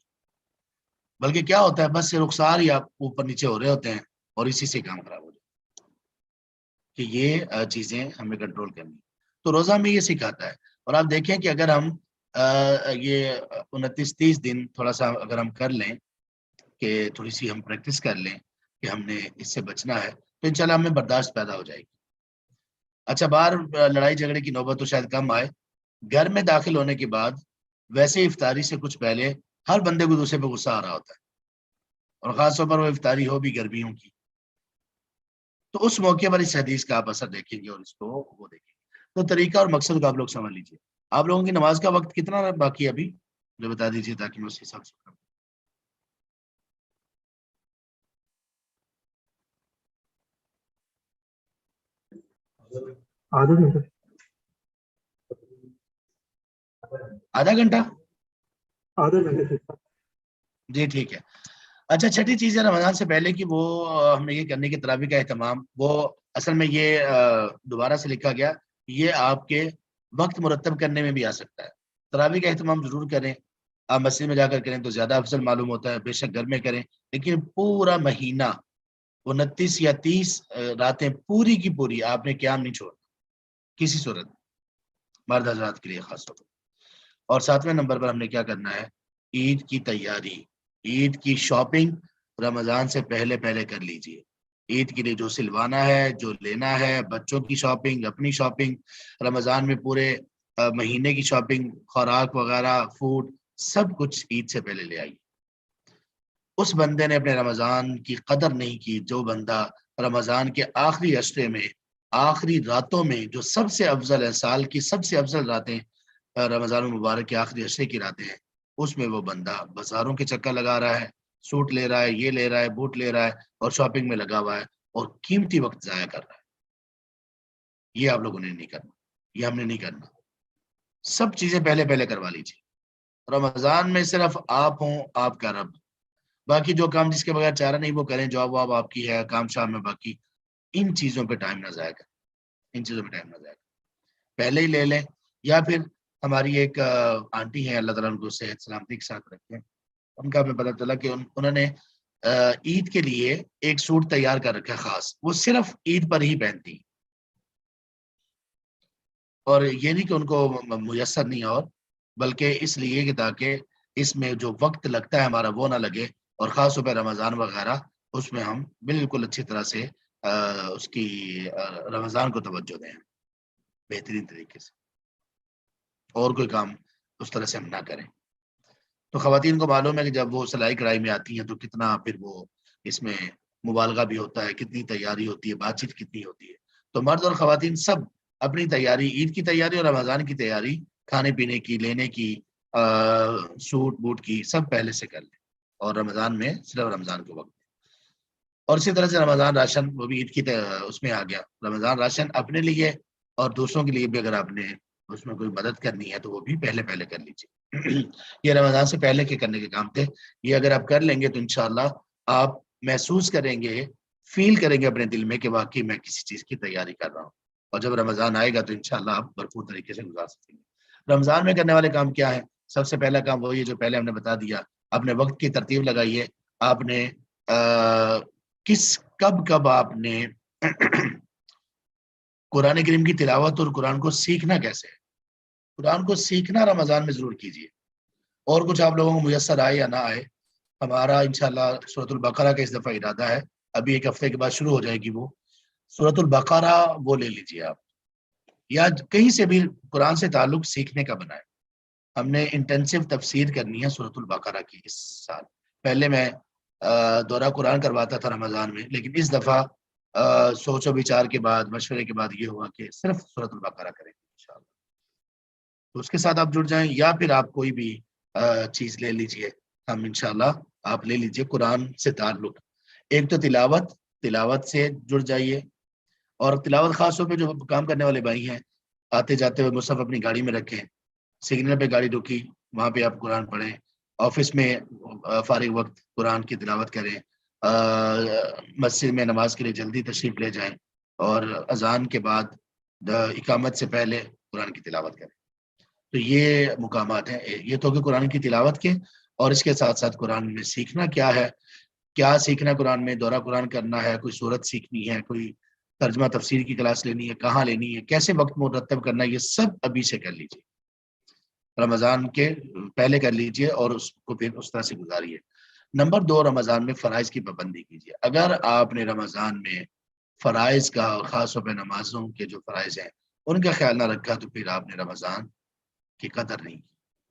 بلکہ کیا ہوتا ہے بس رخسار یا اوپر نیچے ہو رہے ہوتے ہیں، اور اسی سے کام خراب ہو جاتا ہے کہ یہ چیزیں ہمیں کنٹرول کرنی۔ تو روزہ میں یہ سکھاتا ہے، اور آپ دیکھیں کہ اگر ہم یہ 29-30 دن تھوڑا سا اگر ہم کر لیں، کہ تھوڑی سی ہم پریکٹس کر لیں کہ ہم نے اس سے بچنا ہے، تو انشاءاللہ ہمیں برداشت پیدا ہو جائے گی۔ اچھا، باہر لڑائی جھگڑے کی نوبت تو شاید کم آئے، گھر میں داخل ہونے کے بعد ویسے افطاری سے کچھ پہلے ہر بندے کو دوسرے پہ غصہ آ رہا ہوتا ہے، اور خاص طور پر وہ افطاری ہو بھی گرمیوں کی، تو اس موقع پر اس حدیث کا آپ اثر دیکھیں گے اور اس کو وہ دیکھیں گے۔ تو طریقہ اور مقصد کو آپ لوگ سمجھ لیجیے۔ آپ لوگوں کی نماز کا وقت کتنا باقی ہے ابھی، جو بتا دیجیے تاکہ میں اس حساب سے کروں۔ آدھے گھنٹے آدھا گھنٹہ؟ آدھے گھنٹے سے جی ٹھیک ہے۔ اچھا، چھٹی چیز ہے رمضان سے پہلے کی، وہ ہم نے یہ کرنے کی تراویح کا اہتمام، وہ اصل میں یہ دوبارہ سے لکھا گیا، یہ آپ کے وقت مرتب کرنے میں بھی آ سکتا ہے۔ تراویح کا اہتمام ضرور کریں، آپ مسجد میں جا کر کریں تو زیادہ افضل معلوم ہوتا ہے، بے شک گھر میں کریں، لیکن پورا مہینہ 29 یا 30 راتیں پوری کی پوری آپ نے قیام نہیں چھوڑنا کسی صورت میں، مرد حضرات کے لیے خاص طور پر۔ اور 7ویں نمبر پر ہم نے کیا کرنا ہے، عید کی تیاری، عید کی شاپنگ رمضان سے پہلے پہلے کر لیجئے۔ عید کے لیے جو سلوانا ہے، جو لینا ہے، بچوں کی شاپنگ، اپنی شاپنگ، رمضان میں پورے مہینے کی شاپنگ، خوراک وغیرہ، فوڈ، سب کچھ عید سے پہلے لے آئیے۔ اس بندے نے اپنے رمضان کی قدر نہیں کی جو بندہ رمضان کے آخری عشرے میں، آخری راتوں میں، جو سب سے افضل ہے، سال کی سب سے افضل راتیں رمضان المبارک کے آخری عشرے کی راتیں ہیں، اس میں وہ بندہ بازاروں کے چکر لگا رہا ہے، سوٹ لے رہا ہے، یہ لے رہا ہے، بوٹ لے رہا ہے، اور شاپنگ میں لگا ہوا ہے، اور قیمتی وقت ضائع کر رہا ہے۔ یہ آپ لوگوں نے نہیں کرنا، یہ ہم نے نہیں کرنا۔ سب چیزیں پہلے پہلے کروا لیجیے۔ رمضان میں صرف آپ ہوں، آپ کا رب، باقی جو کام جس کے بغیر چارہ نہیں وہ کریں، جاب واب آپ کی ہے، کام شام میں، باقی ان چیزوں پہ ٹائم نہ ضائع کریں، ان چیزوں پہ ٹائم نہ ضائع کریں، پہلے ہی لے لیں۔ یا پھر ہماری ایک آنٹی ہیں، اللہ تعالیٰ ان کو صحت سلامتی کے ساتھ رکھیں، ان کا ہمیں پتہ چلا کہ انہوں نے عید کے لیے ایک سوٹ تیار کر رکھا ہے خاص، وہ صرف عید پر ہی پہنتی، اور یہ نہیں کہ ان کو میسر نہیں، اور بلکہ اس لیے کہ تاکہ اس میں جو وقت لگتا ہے ہمارا وہ نہ لگے، اور خاص طور پہ رمضان وغیرہ اس میں ہم بالکل اچھی طرح سے اس کی رمضان کو توجہ دیں بہترین طریقے سے، اور کوئی کام اس طرح سے ہم نہ کریں۔ تو خواتین کو معلوم ہے کہ جب وہ سلائی کڑھائی میں آتی ہیں تو کتنا پھر وہ اس میں مبالغہ بھی ہوتا ہے، کتنی تیاری ہوتی ہے، بات چیت کتنی ہوتی ہے۔ تو مرد اور خواتین سب اپنی تیاری، عید کی تیاری اور رمضان کی تیاری، کھانے پینے کی، لینے کی، سوٹ بوٹ کی، سب پہلے سے کر لیں، اور رمضان میں صرف رمضان کے وقت۔ اور اسی طرح سے رمضان راشن، وہ بھی عید کی اس میں آ گیا، رمضان راشن اپنے لیے اور دوسروں کے لیے بھی، اگر آپ نے اس میں کوئی مدد کرنی ہے تو وہ بھی پہلے پہلے کر لیجیے۔ یہ رمضان سے پہلے کے کرنے کے کام تھے، یہ اگر آپ کر لیں گے تو انشاءاللہ آپ محسوس کریں گے، فیل کریں گے اپنے دل میں کہ واقعی میں کسی چیز کی تیاری کر رہا ہوں، اور جب رمضان آئے گا تو انشاءاللہ آپ بھرپور طریقے سے گزار سکیں گے۔ رمضان میں کرنے والے کام کیا ہیں؟ سب سے پہلا کام وہی ہے جو پہلے ہم نے بتا دیا، اپنے وقت کی ترتیب لگائیے. آپ نے کب آپ نے قرآن کریم کی تلاوت اور قرآن کو سیکھنا کیسے ہے. قرآن کو سیکھنا رمضان میں ضرور کیجیے، اور کچھ آپ لوگوں کو میسر آئے یا نہ آئے. ہمارا انشاءاللہ سورۃ البقرہ کا اس دفعہ ارادہ ہے، ابھی ایک ہفتے کے بعد شروع ہو جائے گی وہ سورۃ البقرہ، وہ لے لیجیے آپ، یا کہیں سے بھی قرآن سے تعلق سیکھنے کا بنائے. ہم نے انٹینسیو تفسیر کرنی ہے سورۃ البقرہ کی اس سال. پہلے میں دورہ قرآن کرواتا تھا رمضان میں، لیکن اس دفعہ سوچ و بچار کے بعد، مشورے کے بعد یہ ہوا کہ صرف سورۃ البقرہ کریں گے انشاءاللہ. تو اس کے ساتھ آپ جڑ جائیں، یا پھر آپ کوئی بھی چیز لے لیجئے. ہم انشاءاللہ آپ لے لیجئے قرآن سے تعلق. ایک تو تلاوت سے جڑ جائیے، اور تلاوت خاص طور پہ جو کام کرنے والے بھائی ہیں، آتے جاتے ہوئے مصحف اپنی گاڑی میں رکھیں، سگنل پہ گاڑی رکی وہاں پہ آپ قرآن پڑھیں. آفس میں فارغ وقت قرآن کی تلاوت کریں. مسجد میں نماز کے لیے جلدی تشریف لے جائیں، اور اذان کے بعد اقامت سے پہلے قرآن کی تلاوت کریں. تو یہ مقامات ہیں. یہ تو کہ قرآن کی تلاوت کے، اور اس کے ساتھ ساتھ قرآن میں سیکھنا کیا ہے، کیا سیکھنا ہے. قرآن میں دورہ قرآن کرنا ہے، کوئی صورت سیکھنی ہے، کوئی ترجمہ تفسیر کی کلاس لینی ہے، کہاں لینی ہے، کیسے وقت مرتب کرنا ہے، یہ سب ابھی سے کر لیجیے. رمضان کے پہلے کر لیجیے اور اس کو پھر اس طرح سے گزاریے. نمبر 2، رمضان میں فرائض کی پابندی کیجیے. اگر آپ نے رمضان میں فرائض کا، خاص طور پہ نمازوں کے جو فرائض ہیں ان کا خیال نہ رکھا، تو پھر آپ نے رمضان کی قدر نہیں کی،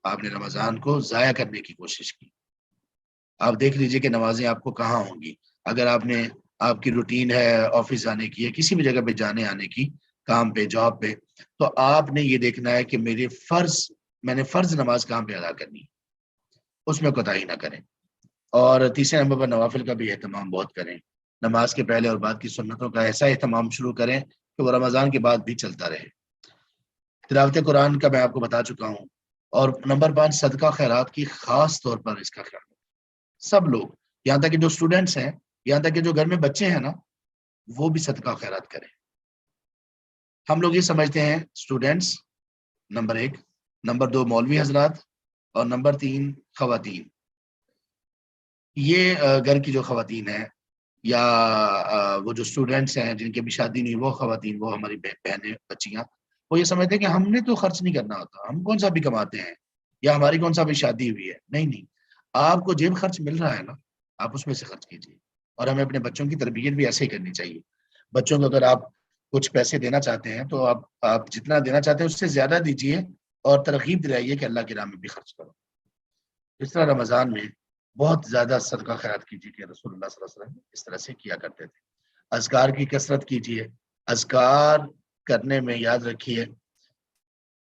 آپ نے رمضان کو ضائع کرنے کی کوشش کی. آپ دیکھ لیجئے کہ نمازیں آپ کو کہاں ہوں گی. اگر آپ کی روٹین ہے آفس جانے کی، ہے کسی بھی جگہ پہ جانے آنے کی، کام پہ، جاب پہ، تو آپ نے یہ دیکھنا ہے کہ میں نے فرض نماز کہاں پہ ادا کرنی ہے، اس میں کوتاہی نہ کریں. اور تیسرے نمبر پر نوافل کا بھی اہتمام بہت کریں. نماز کے پہلے اور بعد کی سنتوں کا ایسا اہتمام شروع کریں کہ وہ رمضان کے بعد بھی چلتا رہے. تلاوت قرآن کا میں آپ کو بتا چکا ہوں. اور نمبر 5، صدقہ خیرات کی خاص طور پر اس کا خیال. سب لوگ، یہاں تک کہ جو اسٹوڈنٹس ہیں، یہاں تک کہ جو گھر میں بچے ہیں نا، وہ بھی صدقہ خیرات کریں. ہم لوگ یہ سمجھتے ہیں اسٹوڈنٹس نمبر 1، نمبر 2 مولوی حضرات، اور نمبر 3 خواتین. یہ گھر کی جو خواتین ہیں، یا وہ جو اسٹوڈنٹس ہیں جن کی بھی شادی نہیں، وہ خواتین، وہ ہماری بہنیں، بچیاں، وہ یہ سمجھتے ہیں کہ ہم نے تو خرچ نہیں کرنا ہوتا، ہم کون سا بھی کماتے ہیں، یا ہماری کون سا بھی شادی ہوئی ہے. نہیں، آپ کو جیب خرچ مل رہا ہے نا، آپ اس میں سے خرچ کیجیے. اور ہمیں اپنے بچوں کی تربیت بھی ایسے ہی کرنی چاہیے. بچوں کو اگر آپ کچھ پیسے دینا چاہتے ہیں تو آپ جتنا دینا چاہتے ہیں اس سے زیادہ دیجیے، اور ترغیب دلائیے کہ اللہ کی راہ میں بھی خرچ کرو. اس طرح رمضان میں بہت زیادہ صدقہ خیرات کیجیے کہ رسول اللہ صلی اللہ علیہ وسلم اس طرح سے کیا کرتے تھے. اذکار کی کثرت کیجیے. اذکار کرنے میں یاد رکھیے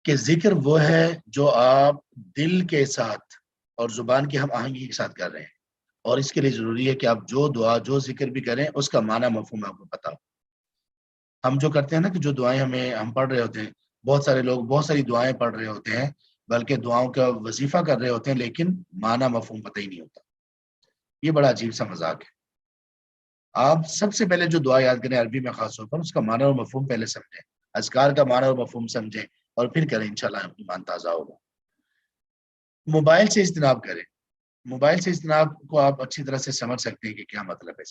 کہ ذکر وہ ہے جو آپ دل کے ساتھ اور زبان کی ہم آہنگی کے ساتھ کر رہے ہیں. اور اس کے لیے ضروری ہے کہ آپ جو دعا، جو ذکر بھی کریں، اس کا معنی مفہوم آپ کو پتا ہو. ہم جو کرتے ہیں نا کہ جو دعائیں ہم پڑھ رہے ہوتے ہیں، بہت سارے لوگ بہت ساری دعائیں پڑھ رہے ہوتے ہیں، بلکہ دعاؤں کا وظیفہ کر رہے ہوتے ہیں، لیکن معنی مفہوم پتہ ہی نہیں ہوتا. یہ بڑا عجیب سا مذاق ہے. آپ سب سے پہلے جو دعا یاد کریں عربی میں خاص طور پر، اس کا معنی اور مفہوم پہلے سمجھیں، اذکار کا معنی اور مفہوم سمجھیں، اور پھر کریں. انشاءاللہ ایمان تازہ ہوگا. موبائل سے اجتناب کریں. موبائل سے اجتناب کو آپ اچھی طرح سے سمجھ سکتے ہیں کہ کیا مطلب ہے.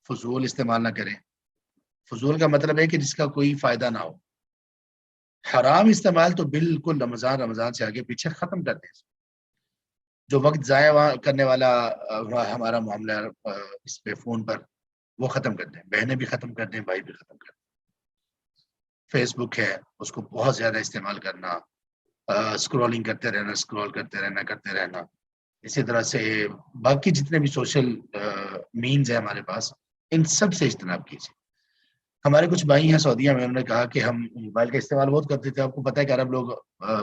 فضول استعمال نہ کریں. فضول کا مطلب ہے کہ جس کا کوئی فائدہ نہ ہو. حرام استعمال تو بالکل رمضان سے آگے پیچھے ختم کر دیں. جو وقت ضائع کرنے والا ہمارا معاملہ اس پہ فون پر، وہ ختم کر دیں. بہنیں بھی ختم کر دیں، بھائی بھی ختم کر دیں. فیس بک ہے، اس کو بہت زیادہ استعمال کرنا، اسکرولنگ کرتے رہنا. اسی طرح سے باقی جتنے بھی سوشل مینز ہیں ہمارے پاس، ان سب سے اجتناب کیجیے. ہمارے کچھ بھائی ہیں سعودیہ میں، انہوں نے کہا کہ ہم موبائل کا استعمال بہت کرتے تھے. آپ کو پتہ ہے کہ عرب لوگ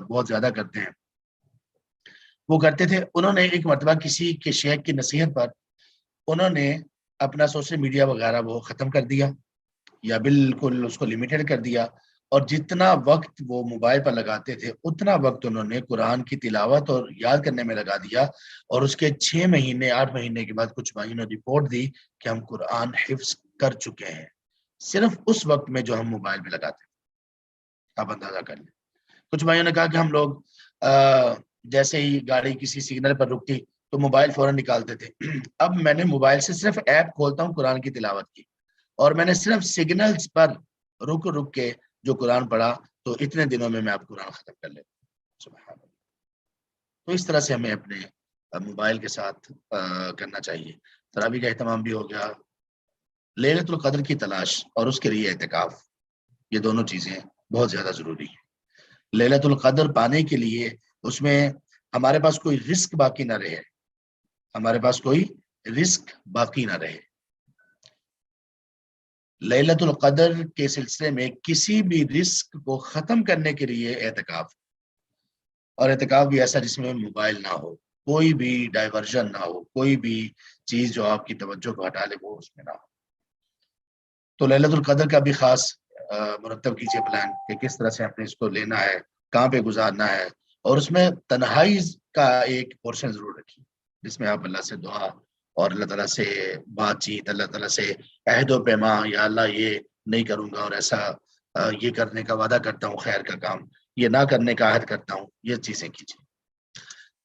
بہت زیادہ کرتے ہیں. وہ کرتے تھے. انہوں نے ایک مرتبہ کسی کے شیخ کی نصیحت پر انہوں نے اپنا سوشل میڈیا وغیرہ وہ ختم کر دیا، یا بالکل اس کو لمیٹڈ کر دیا. اور جتنا وقت وہ موبائل پر لگاتے تھے، اتنا وقت انہوں نے قرآن کی تلاوت اور یاد کرنے میں لگا دیا. اور اس کے 6 مہینے 8 مہینے کے بعد کچھ بھائیوں نے رپورٹ دی کہ ہم قرآن حفظ کر چکے ہیں، صرف اس وقت میں جو ہم موبائل پہ لگاتے ہیں. آپ اندازہ کر لیں. کچھ بھائیوں نے کہا کہ ہم لوگ جیسے ہی گاڑی کسی سگنل پر رکتی تو موبائل فوراً نکالتے تھے. اب میں نے موبائل سے صرف ایپ کھولتا ہوں قرآن کی تلاوت کی، اور میں نے صرف سگنلز پر رک کے جو قرآن پڑھا تو اتنے دنوں میں اب قرآن ختم کر لیتا ہوں. سبحان اللہ. تو اس طرح سے ہمیں اپنے موبائل کے ساتھ کرنا چاہیے. تراویح کا اہتمام بھی ہو گیا. لیلۃ القدر کی تلاش اور اس کے لیے اعتکاف، یہ دونوں چیزیں بہت زیادہ ضروری ہیں. لیلۃ القدر پانے کے لیے اس میں ہمارے پاس کوئی رزق باقی نہ رہے، ہمارے پاس کوئی رزق باقی نہ رہے. لیلۃ القدر کے سلسلے میں کسی بھی رزق کو ختم کرنے کے لیے اعتکاف، اور اعتکاف بھی ایسا جس میں موبائل نہ ہو، کوئی بھی ڈائیورژن نہ ہو، کوئی بھی چیز جو آپ کی توجہ کو ہٹا لے وہ اس میں نہ ہو. تو لیلۃ القدر کا بھی خاص مرتب کیجیے پلان کہ کس طرح سے اپنے اس کو لینا ہے، کہاں پہ گزارنا ہے. اور اس میں تنہائی کا ایک پورشن ضرور رکھیے جس میں آپ اللہ سے دعا اور اللہ تعالیٰ سے بات چیت، اللہ تعالیٰ سے عہد و پیما، یا اللہ یہ نہیں کروں گا اور ایسا یہ کرنے کا وعدہ کرتا ہوں خیر کا کام، یہ نہ کرنے کا عہد کرتا ہوں، یہ چیزیں کیجیے.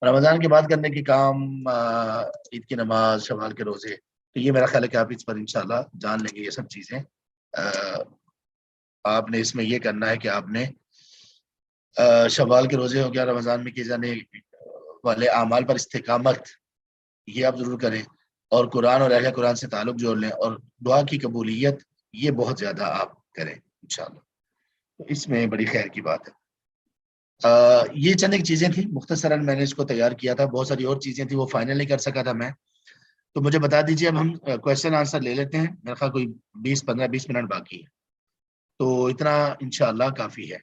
رمضان کے بعد کرنے کی کام عید کی نماز، شوال کے روزے، تو یہ میرا خیال ہے کہ آپ اس پر انشاءاللہ جان لیں گے. یہ سب چیزیں آپ نے اس میں یہ کرنا ہے کہ آپ نے شوال کے روزے ہو گیا، رمضان میں کیے جانے والے اعمال پر استقامت، یہ آپ ضرور کریں. اور قرآن اور اہل قرآن سے تعلق جوڑ لیں، اور دعا کی قبولیت یہ بہت زیادہ آپ کریں انشاءاللہ. تو اس میں بڑی خیر کی بات ہے. یہ چند ایک چیزیں تھیں مختصراً میں نے اس کو تیار کیا تھا. بہت ساری اور چیزیں تھیں وہ فائنل نہیں کر سکا تھا میں. تو مجھے بتا دیجیے، اب ہم کویشچن آنسر لے لیتے ہیں. میرے خیال کوئی 20 منٹ باقی ہے، تو اتنا انشاءاللہ کافی ہے.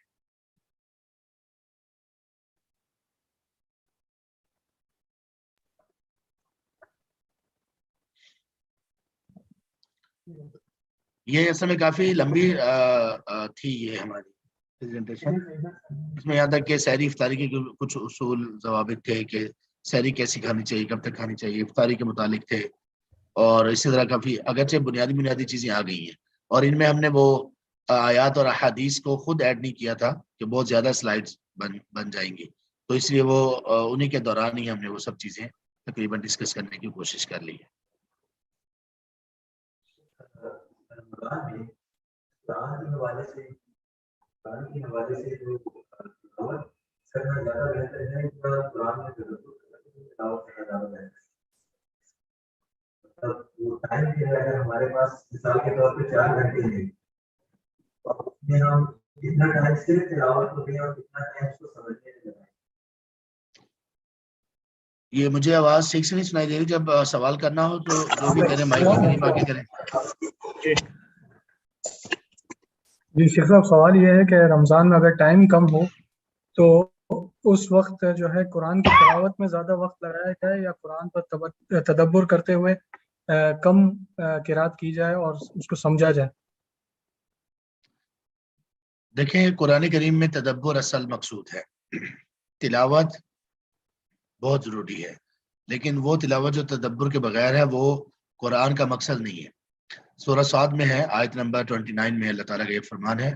یہ اصل میں کافی لمبی تھی یہ ہماری پریزنٹیشن. اس میں یہاں تک کہ سحری افطاری کے کچھ اصول ضوابط تھے کہ سحری کیسی کھانی چاہیے، کب تک کھانی چاہیے، افطاری کے متعلق تھے. اور اسی طرح کافی اگرچہ بنیادی چیزیں آ گئی ہیں، اور ان میں ہم نے وہ آیات اور احادیث کو خود ایڈ نہیں کیا تھا کہ بہت زیادہ سلائیڈز بن جائیں گی، تو اس لیے وہ انہی کے دوران ہی ہم نے وہ سب چیزیں تقریباً ڈسکس کرنے کی کوشش کر لی ہے. ہمارے پاس مثال کے طور پہ 4 گھنٹے ہیں، ہم اتنا ٹائم صرف تلاوت کو دیں اور اتنا ٹائم اس کو سمجھنے میں لگائیں. یہ مجھے آواز ٹھیک سے نہیں سنائی دے رہی. جب سوال کرنا ہو تو جو بھی کریں مائک کے قریب آ کے کریں. جی شیخ صاحب، سوال یہ ہے کہ رمضان میں اگر ٹائم کم ہو تو اس وقت جو ہے قرآن کی تلاوت میں زیادہ وقت لگایا جائے یا قرآن پر تدبر کرتے ہوئے کم قرات کی جائے اور اس کو سمجھا جائے؟ دیکھیں، قرآن کریم میں تدبر اصل مقصود ہے. تلاوت بہت ضروری ہے، لیکن وہ تلاوت جو تدبر کے بغیر ہے وہ قرآن کا مقصد نہیں ہے. سورہ صاد میں ہے، آیت نمبر 29 میں اللہ تعالیٰ کا یہ فرمان ہے،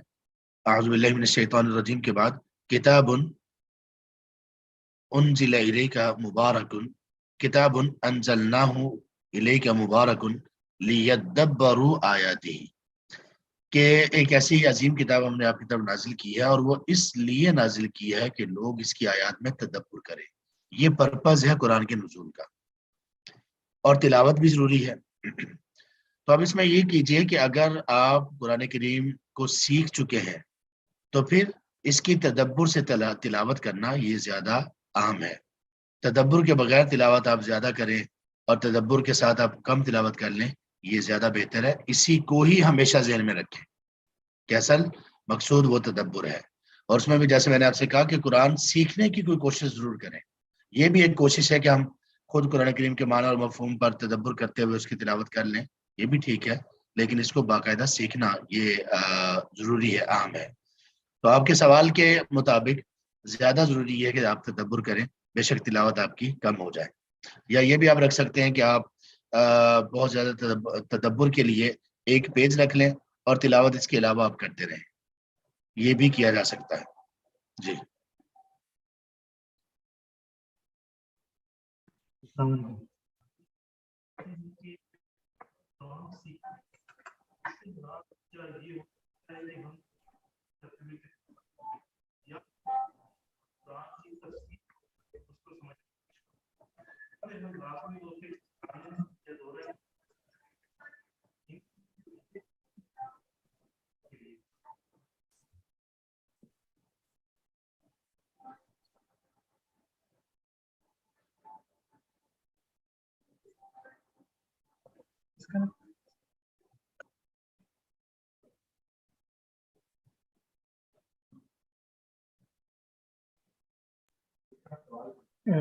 اعوذ باللہ من الشیطان الرجیم کے بعد، کتاب انزل الیک مبارک، کتاب انزلناہ الیک مبارک لیدبروا آیاتہ، کہ ایک ایسی عظیم کتاب ہم نے آپ کی طرف نازل کی ہے اور وہ اس لیے نازل کی ہے کہ لوگ اس کی آیات میں تدبر کریں. یہ پرپز ہے قرآن کے نزول کا، اور تلاوت بھی ضروری ہے. تو اب اس میں یہ کیجئے کہ اگر آپ قرآن کریم کو سیکھ چکے ہیں تو پھر اس کی تدبر سے تلاوت کرنا یہ زیادہ اہم ہے. تدبر کے بغیر تلاوت آپ زیادہ کریں اور تدبر کے ساتھ آپ کم تلاوت کر لیں، یہ زیادہ بہتر ہے. اسی کو ہی ہمیشہ ذہن میں رکھیں کہ اصل مقصود وہ تدبر ہے. اور اس میں بھی جیسے میں نے آپ سے کہا کہ قرآن سیکھنے کی کوئی کوشش ضرور کریں. یہ بھی ایک کوشش ہے کہ ہم خود قرآن کریم کے معنی اور مفہوم پر تدبر کرتے ہوئے اس کی تلاوت کر لیں، یہ بھی ٹھیک ہے، لیکن اس کو باقاعدہ سیکھنا یہ ضروری ہے، اہم ہے. تو آپ کے سوال کے مطابق زیادہ ضروری ہے کہ آپ تدبر کریں، بے شک تلاوت آپ کی کم ہو جائے. یا یہ بھی آپ رکھ سکتے ہیں کہ آپ بہت زیادہ تدبر کے لیے ایک پیج رکھ لیں اور تلاوت اس کے علاوہ آپ کرتے رہیں، یہ بھی کیا جا سکتا ہے. جی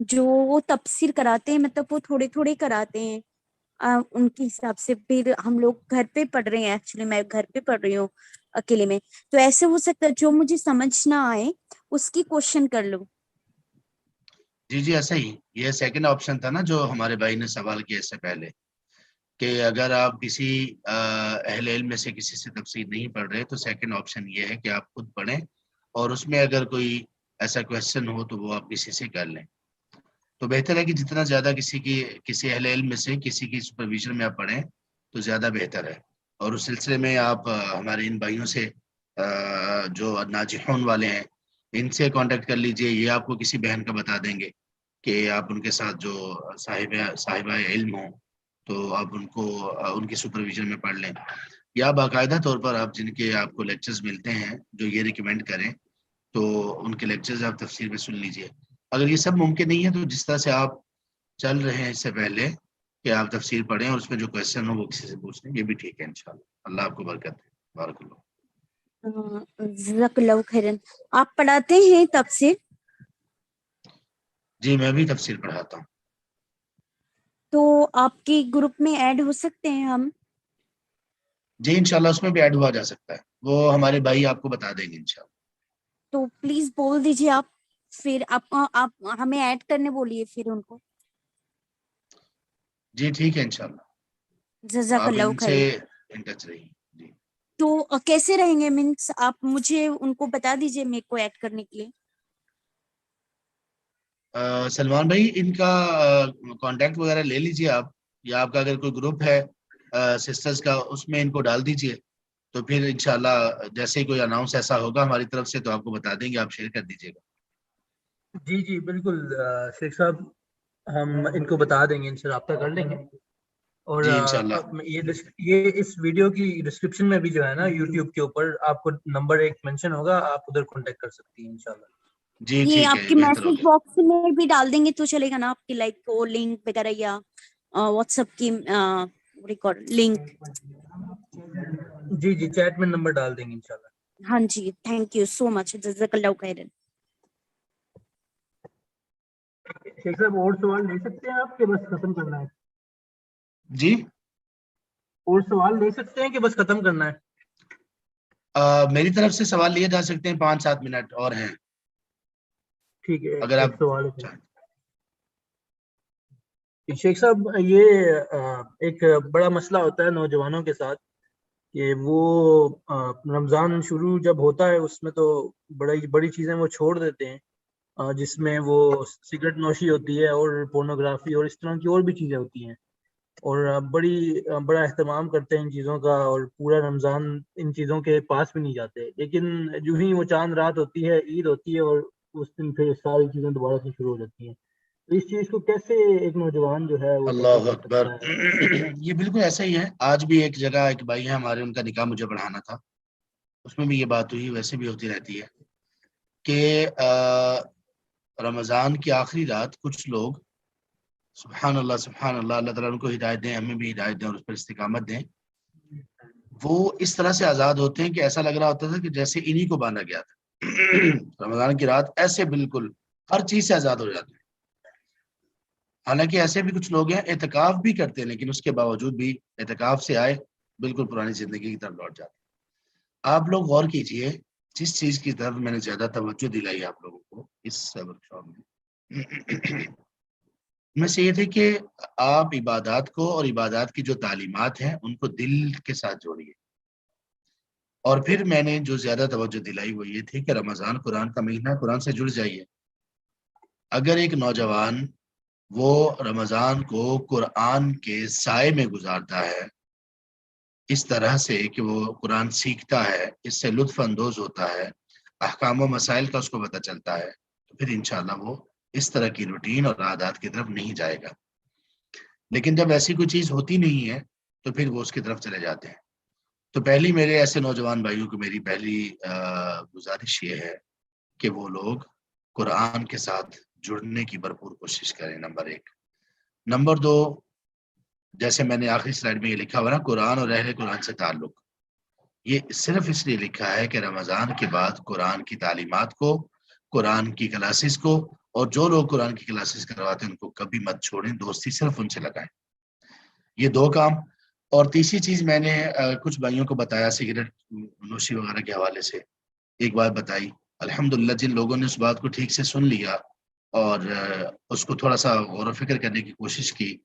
جو وہ تفسیر کراتے ہیں مطلب وہ تھوڑے تھوڑے کراتے ہیں ان کے حساب سے. پھر ہم لوگ گھر پہ پڑھ رہے ہیں, ایکچولی میں گھر پہ پڑھ رہی ہوں اکیلے میں, تو ایسے ہو سکتا ہے جو مجھے سمجھ نہ آئے اس کی کوشچن کر لوں. جی ایسا ہی, یہ سیکنڈ آپشن تھا نا جو ہمارے بھائی نے سوال کیا اس سے پہلے, کہ اگر آپ کسی اہل علم میں سے کسی سے تفسیر نہیں پڑھ رہے تو سیکنڈ آپشن یہ ہے کہ آپ خود پڑھیں, اور اس میں اگر کوئی ایسا کویشچن ہو تو وہ آپ کسی سے کر لیں. تو بہتر ہے کہ جتنا زیادہ کسی اہل علم میں سے کسی کی سپرویژن میں آپ پڑھیں تو زیادہ بہتر ہے. اور اس سلسلے میں آپ ہمارے ان بھائیوں سے جو ناجحون والے ہیں ان سے کانٹیکٹ کر لیجئے, یہ آپ کو کسی بہن کا بتا دیں گے کہ آپ ان کے ساتھ جو صاحبہ علم ہوں تو آپ ان کی سپرویژن میں پڑھ لیں, یا باقاعدہ طور پر آپ جن کے آپ کو لیکچرز ملتے ہیں جو یہ ریکمینڈ کریں تو ان کے لیکچرز آپ تفسیر میں سن لیجئے. اگر یہ سب ممکن نہیں ہے تو جس طرح سے آپ چل رہے ہیں اس سے پہلے کہ آپ تفسیر پڑھیں اور اس میں جو کویشچن ہو وہ کسی سے پوچھ لیں, یہ بھی ٹھیک ہے انشاءاللہ. اللہ آپ کو برکت دے. بارک اللہ. جزاک اللہ خیرن. آپ پڑھاتے ہیں تفسیر؟ جی میں بھی تفسیر پڑھاتا ہوں. تو آپ کے گروپ میں ایڈ ہو سکتے ہیں ہم؟ جی انشاءاللہ اس میں بھی ایڈ ہوا جا سکتا ہے, وہ ہمارے بھائی آپ کو بتا دیں گے انشاءاللہ. تو پلیز بول دیجیے آپ, پھر آپ ہمیں ایڈ کرنے بولیے پھر ان کو. جی ٹھیک ہے انشاءاللہ, جزاک آپ اللہ ان سے خیرن. ان ٹچ رہیے. جی تو کیسے رہیں گے, مینس آپ مجھے ان کو بتا دیجیے میرے کو ایڈ کرنے کے لیے. سلمان بھائی ان کا کانٹیکٹ وغیرہ لے لیجئے آپ, یا آپ کا اگر کوئی گروپ ہے سسٹرز کا اس میں ان کو ڈال دیجئے, تو پھر انشاءاللہ جیسے ہی کوئی اناؤنس ایسا ہوگا ہماری طرف سے تو آپ کو بتا دیں گے, آپ شیئر کر دیجئے گا. جی بالکل شیخ صاحب, ہم ان کو بتا دیں گے, ان سے رابطہ کر لیں گے. اور جی انشاءاللہ. یہ اس ویڈیو کی ڈسکرپشن میں بھی جو ہے نا یوٹیوب کے اوپر آپ کو نمبر ایک مینشن ہوگا, آپ ادھر کانٹیکٹ کر سکتی ہیں انشاءاللہ. جی یہ ٹھیک ہے, آپ یہ کے بہتر میسج ہوگا. باکس میں بھی ڈال دیں گے تو چلے گا نا, آپ کی لائک وہ لنک وغیرہ یا واٹس ایپ کی لنک. جی چیٹ میں نمبر ڈال دیں گے انشاءاللہ. ہاں جی, تھینک یو سو مچ, جزاک اللہ خیرن. شیخ صاحب اور سوال لے سکتے ہیں آپ کہ بس ختم کرنا ہے؟ جی اور سوال لے سکتے ہیں کہ بس ختم کرنا ہے؟ میری طرف سے سوال لیے جا سکتے ہیں, 5-7 منٹ اور ہیں ٹھیک ہے, اگر ایک آپ سوال ہے. چاہیں. شیخ صاحب یہ ایک بڑا مسئلہ ہوتا ہے نوجوانوں کے ساتھ کہ وہ رمضان شروع جب ہوتا ہے اس میں تو بڑی چیزیں وہ چھوڑ دیتے ہیں, جس میں وہ سگریٹ نوشی ہوتی ہے اور پورنوگرافی اور اس طرح کی اور بھی چیزیں ہوتی ہیں, اور بڑا اہتمام کرتے ہیں ان چیزوں کا, اور پورا رمضان ان چیزوں کے پاس بھی نہیں جاتے. لیکن جو ہی وہ چاند رات ہوتی ہے, عید ہوتی ہے, اور اس دن پھر ساری چیزیں دوبارہ سے شروع ہو جاتی ہیں. اس چیز کو کیسے ایک نوجوان جو ہے وہ ٹیکل اللہ کر اکبر. سکتا ہے؟ یہ بالکل ایسا ہی ہے. آج بھی ایک جگہ ایک بھائی ہے ہمارے, ان کا نکاح مجھے پڑھانا تھا, اس میں بھی یہ بات ہوئی, ویسے بھی ہوتی رہتی ہے کہ رمضان کی آخری رات کچھ لوگ, سبحان اللہ اللہ تعالیٰ ان کو ہدایت دیں, ہمیں بھی ہدایت دیں اور اس پر استقامت دیں, وہ اس طرح سے آزاد ہوتے ہیں کہ ایسا لگ رہا ہوتا تھا کہ جیسے انہی کو باندھا گیا تھا. رمضان کی رات ایسے بالکل ہر چیز سے آزاد ہو جاتے ہیں. حالانکہ ایسے بھی کچھ لوگ ہیں اعتکاف بھی کرتے ہیں, لیکن اس کے باوجود بھی اعتکاف سے آئے بالکل پرانی زندگی کی طرف لوٹ جاتے ہیں. آپ لوگ غور کیجئے, جس چیز کی طرف میں نے زیادہ توجہ دلائی آپ لوگوں کو اس ورکشاپ میں سے یہ تھے کہ آپ عبادات کو اور عبادات کی جو تعلیمات ہیں ان کو دل کے ساتھ جوڑیے. اور پھر میں نے جو زیادہ توجہ دلائی وہ یہ تھی کہ رمضان قرآن کا مہینہ, قرآن سے جڑ جائیے. اگر ایک نوجوان وہ رمضان کو قرآن کے سائے میں گزارتا ہے, اس طرح سے کہ وہ قرآن سیکھتا ہے, اس سے لطف اندوز ہوتا ہے, احکام و مسائل کا اس کو پتہ چلتا ہے, تو پھر انشاءاللہ وہ اس طرح کی روٹین اور عادات کی طرف نہیں جائے گا. لیکن جب ایسی کوئی چیز ہوتی نہیں ہے تو پھر وہ اس کی طرف چلے جاتے ہیں. تو پہلی میرے ایسے نوجوان بھائیوں کو میری پہلی گزارش یہ ہے کہ وہ لوگ قرآن کے ساتھ جڑنے کی بھرپور کوشش کریں, نمبر 1. نمبر 2, جیسے میں نے آخری سلائیڈ میں یہ لکھا ہوا نا, قرآن اور اہل قرآن سے تعلق, یہ صرف اس لیے لکھا ہے کہ رمضان کے بعد قرآن کی تعلیمات کو, قرآن کی کلاسز کو اور جو لوگ قرآن کی کلاسز کرواتے ہیں ان کو کبھی مت چھوڑیں، دوستی صرف ان سے لگائیں. یہ 2 کام. اور تیسری چیز میں نے کچھ بھائیوں کو بتایا سگریٹ نوشی وغیرہ کے حوالے سے ایک بات بتائی. الحمدللہ جن لوگوں نے اس بات کو ٹھیک سے سن لیا اور اس کو تھوڑا سا غور و فکر کرنے کی کوشش کی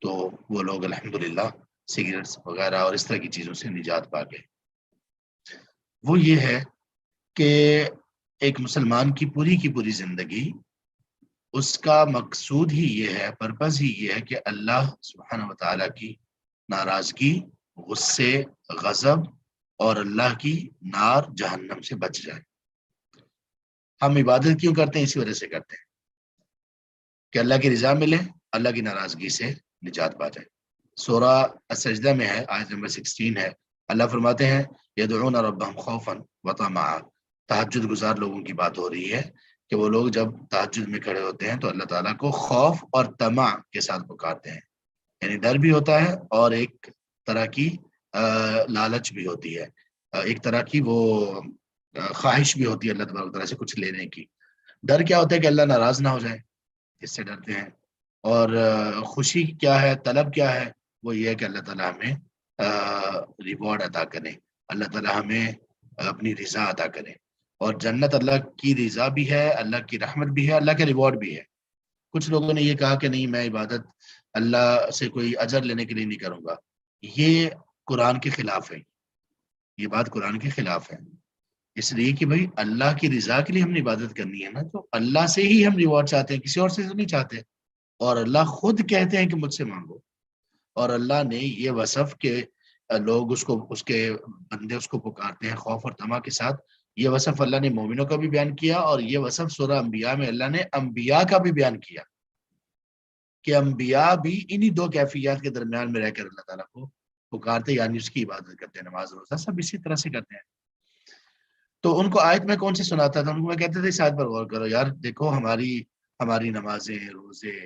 تو وہ لوگ الحمدللہ سگریٹس وغیرہ اور اس طرح کی چیزوں سے نجات پا گئے. وہ یہ ہے کہ ایک مسلمان کی پوری زندگی اس کا مقصود ہی یہ ہے، پرپز ہی یہ ہے کہ اللہ سبحانہ و تعالیٰ کی ناراضگی، غصے، غضب اور اللہ کی نار جہنم سے بچ جائے. ہم عبادت کیوں کرتے ہیں؟ اسی وجہ سے کرتے ہیں کہ اللہ کی رضا ملے، اللہ کی ناراضگی سے نجات پا جائے. سورہ السجدہ میں ہے، آیت نمبر 16 ہے، اللہ فرماتے ہیں یدعون ربهم خوفا وطمعا. تہجد گزار لوگوں کی بات ہو رہی ہے کہ وہ لوگ جب تہجد میں کھڑے ہوتے ہیں تو اللہ تعالیٰ کو خوف اور طمع کے ساتھ پکارتے ہیں، یعنی ڈر بھی ہوتا ہے اور ایک طرح کی لالچ بھی ہوتی ہے، ایک طرح کی وہ خواہش بھی ہوتی ہے اللہ تبارک و تعالیٰ سے کچھ لینے کی. ڈر کیا ہوتا ہے کہ اللہ ناراض نہ ہو جائے، اس سے ڈرتے ہیں. اور خوشی کیا ہے، طلب کیا ہے؟ وہ یہ ہے کہ اللہ تعالیٰ ہمیں ریوارڈ عطا کرے، اللہ تعالیٰ ہمیں اپنی رضا عطا کرے. اور جنت اللہ کی رضا بھی ہے، اللہ کی رحمت بھی ہے، اللہ کا ریوارڈ بھی ہے. کچھ لوگوں نے یہ کہا کہ نہیں میں عبادت اللہ سے کوئی اجر لینے کے لیے نہیں کروں گا. یہ قرآن کے خلاف ہے، یہ بات قرآن کے خلاف ہے. اس لیے کہ بھائی اللہ کی رضا کے لیے ہم نے عبادت کرنی ہے نا، تو اللہ سے ہی ہم ریوارڈ چاہتے ہیں، کسی اور سے تو نہیں چاہتے. اور اللہ خود کہتے ہیں کہ مجھ سے مانگو. اور اللہ نے یہ وصف کہ لوگ اس کے بندے اس کو پکارتے ہیں خوف اور طمع کے ساتھ، یہ وصف اللہ نے مومنوں کا بھی بیان کیا اور یہ وصف سورہ انبیاء میں اللہ نے انبیاء کا بھی بیان کیا کہ انبیاء بھی انہی 2 کیفیات کے درمیان میں رہ کر اللہ تعالیٰ کو پکارتے، یعنی اس کی عبادت کرتے ہیں، نماز روزہ سب اسی طرح سے کرتے ہیں. تو ان کو آیت میں کون سی سناتا تھا؟ ان کو میں کہتا تھا اس آیت پر غور کرو یار، دیکھو ہماری نمازیں، روزے،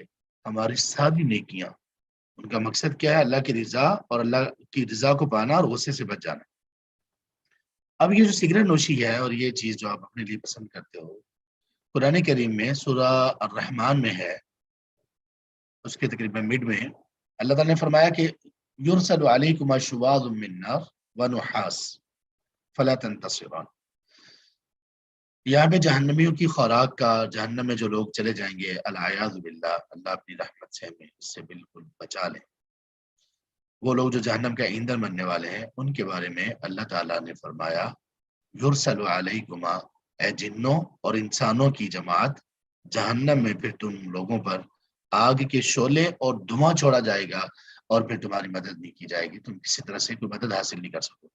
ہماری ساری نیکیاں، ان کا مقصد کیا ہے؟ اللہ کی رضا اور اللہ کی رضا کو پانا اور غصے سے بچ جانا. اب یہ جو سگریٹ نوشی ہے اور یہ چیز جو آپ اپنے لیے پسند کرتے ہو، قرآن کریم میں سورہ الرحمن میں ہے، اس کے تقریباً مڈ میں اللہ تعالیٰ نے فرمایا کہ یرسل علیکم شواظ من نار ونحاس فلا تنتصران. یہاں پہ جہنمیوں کی خوراک کا، جہنم میں جو لوگ چلے جائیں گے العیاذ باللہ، اللہ اپنی رحمت سے ہمیں اس سے بالکل بچا لیں، وہ لوگ جو جہنم کا ایندھن بننے والے ہیں ان کے بارے میں اللہ تعالیٰ نے فرمایا یرسل علیکما، اے جنوں اور انسانوں کی جماعت، جہنم میں پھر تم لوگوں پر آگ کے شعلے اور دھواں چھوڑا جائے گا اور پھر تمہاری مدد نہیں کی جائے گی، تم کسی طرح سے کوئی مدد حاصل نہیں کر سکو.